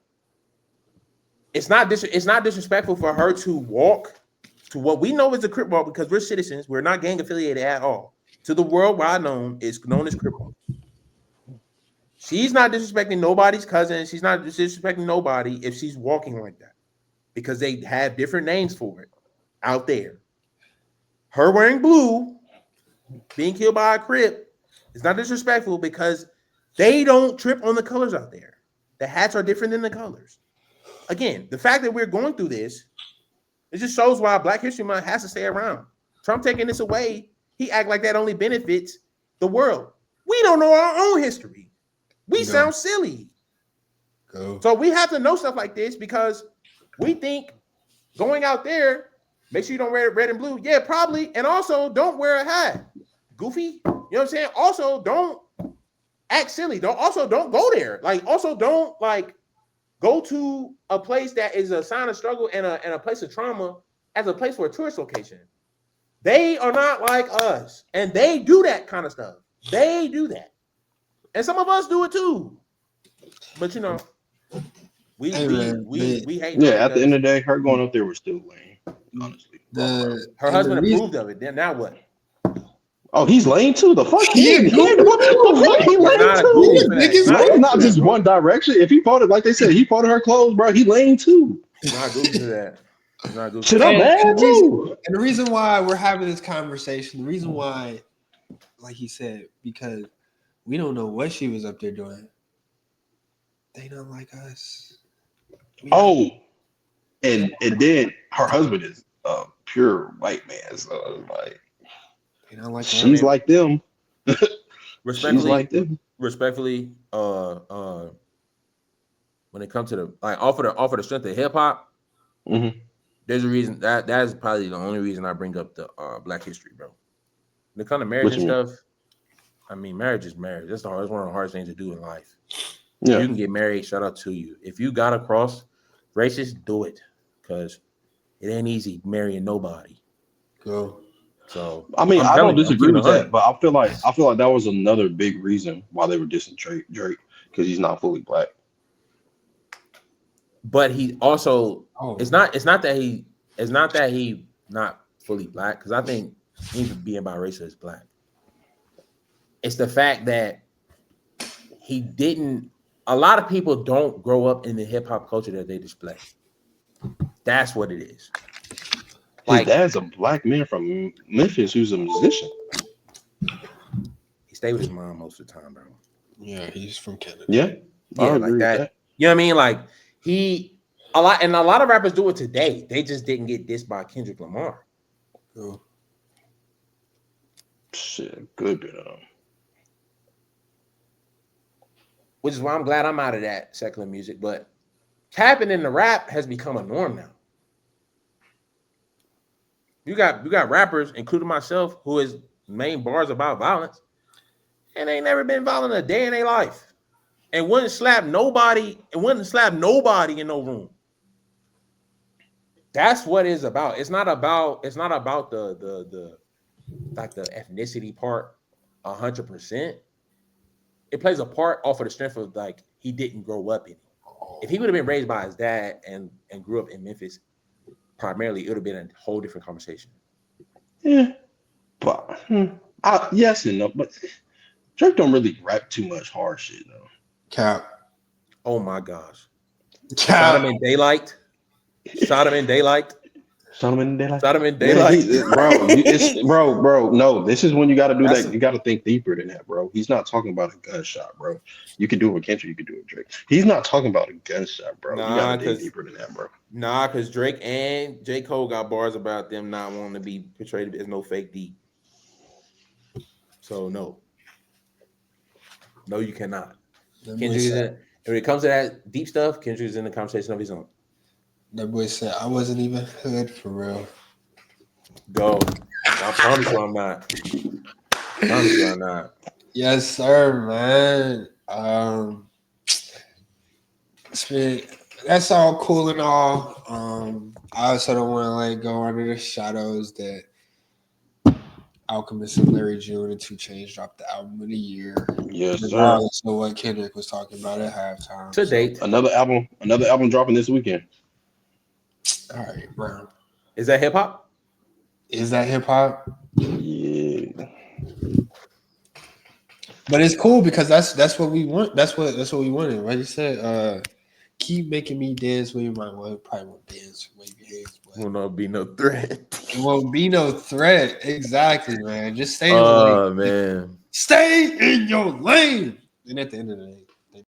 it's not disrespectful for her to walk to what we know is a Crip walk because we're citizens. We're not gang affiliated at all. To the worldwide known as Crip walk. She's not disrespecting nobody's cousin. She's not disrespecting nobody if she's walking like that because they have different names for it out there. Her wearing blue, being killed by a Crip, is not disrespectful because they don't trip on the colors out there. The hats are different than the colors. Again, the fact that we're going through this, it just shows why Black History Month has to stay around. Trump taking this away, he act like that only benefits the world. We don't know our own history. We sound silly. So we have to know stuff like this because we think going out there, make sure you don't wear red and blue. Yeah, probably. And also don't wear a hat. Goofy. You know what I'm saying? Also don't act silly. Don't go there. Like also don't like go to a place that is a sign of struggle and a place of trauma as a place for a tourist location. They are not like us. And they do that kind of stuff. They do that. And some of us do it too. But you know, we hate. Yeah, at the end of the day, her going up there was still lame, honestly. Her husband approved of it. Then now what? Oh, he's lame too. The fuck? What the fuck? He lame too. It's not just one direction. If he bought it, like they said, he bought her clothes, bro. He lame too. Not good to that. Not good. Shit, I'm mad too. And the reason why we're having this conversation, the reason why, like he said, because we don't know what she was up there doing. They don't like us. And then her husband is a pure white man. So like, they don't like she's like them. Respectfully, she's like them. Respectfully, when it comes to the like off of the strength of hip hop, there's a reason that is probably the only reason I bring up the Black history, bro. When it comes to marriage and stuff. I mean, marriage is marriage. That's one of the hardest things to do in life. Yeah. You can get married, shout out to you. If you got to cross races, do it. Because it ain't easy marrying nobody. Go. So I mean, I don't disagree with that, but I feel like that was another big reason why they were dissing Drake, because he's not fully black. But he also it's not that he not fully black, because I think he's being biracial is black. It's the fact that he didn't. A lot of people don't grow up in the hip hop culture that they display. That's what it is. Like, his dad's a black man from Memphis who's a musician. He stayed with his mom most of the time, bro. Yeah, he's from Canada. Yeah, like that. You know what I mean? Like a lot of rappers do it today. They just didn't get dissed by Kendrick Lamar. Oh. Shit, good. Which is why I'm glad I'm out of that secular music. But tapping in the rap has become a norm now. You got rappers, including myself, who his main bars about violence, and they never been violent a day in their life, and wouldn't slap nobody in no room. That's what it's about. It's not about the like the ethnicity part 100%. It plays a part off of the strength of like he didn't grow up in it. If he would have been raised by his dad and grew up in Memphis primarily, it would have been a whole different conversation. Yeah, but yes and no. But Drake don't really rap too much hard shit though. Cap. Oh my gosh. Cap. Shot him in daylight. Shot him in daylight. Shot him in daylight. Shot him in daylight. Bro, no, this is when you got to do that. You got to think deeper than that, bro. He's not talking about a gunshot, bro. You could do it with Kendrick, you could do it with Drake. He's not talking about a gunshot, bro. You got to dig deeper than that, bro. Nah, because Drake and J. Cole got bars about them not wanting to be portrayed as no fake D. So no, you cannot. Kendrick is when it comes to that deep stuff, Kendrick is in the conversation of his own. That boy said, I wasn't even hood for real. Go. I promise you I'm not. I promise you I'm not. Yes, sir, man. That's all cool and all. I also don't want to like go under the shadows that Alchemist and Larry June and 2 Chainz dropped the album of the year. Yes, regardless of what Kendrick was talking about at halftime. To date. Another album dropping this weekend. All right, bro. Is that hip hop? Is that hip hop? Yeah. But it's cool because that's what we want. That's what we wanted. Like you said, keep making me dance with you. Probably won't dance with your hands. Will not be no threat. It won't be no threat. Exactly, man. Just stay in the lane. Man. Stay in your lane. And at the end of the day.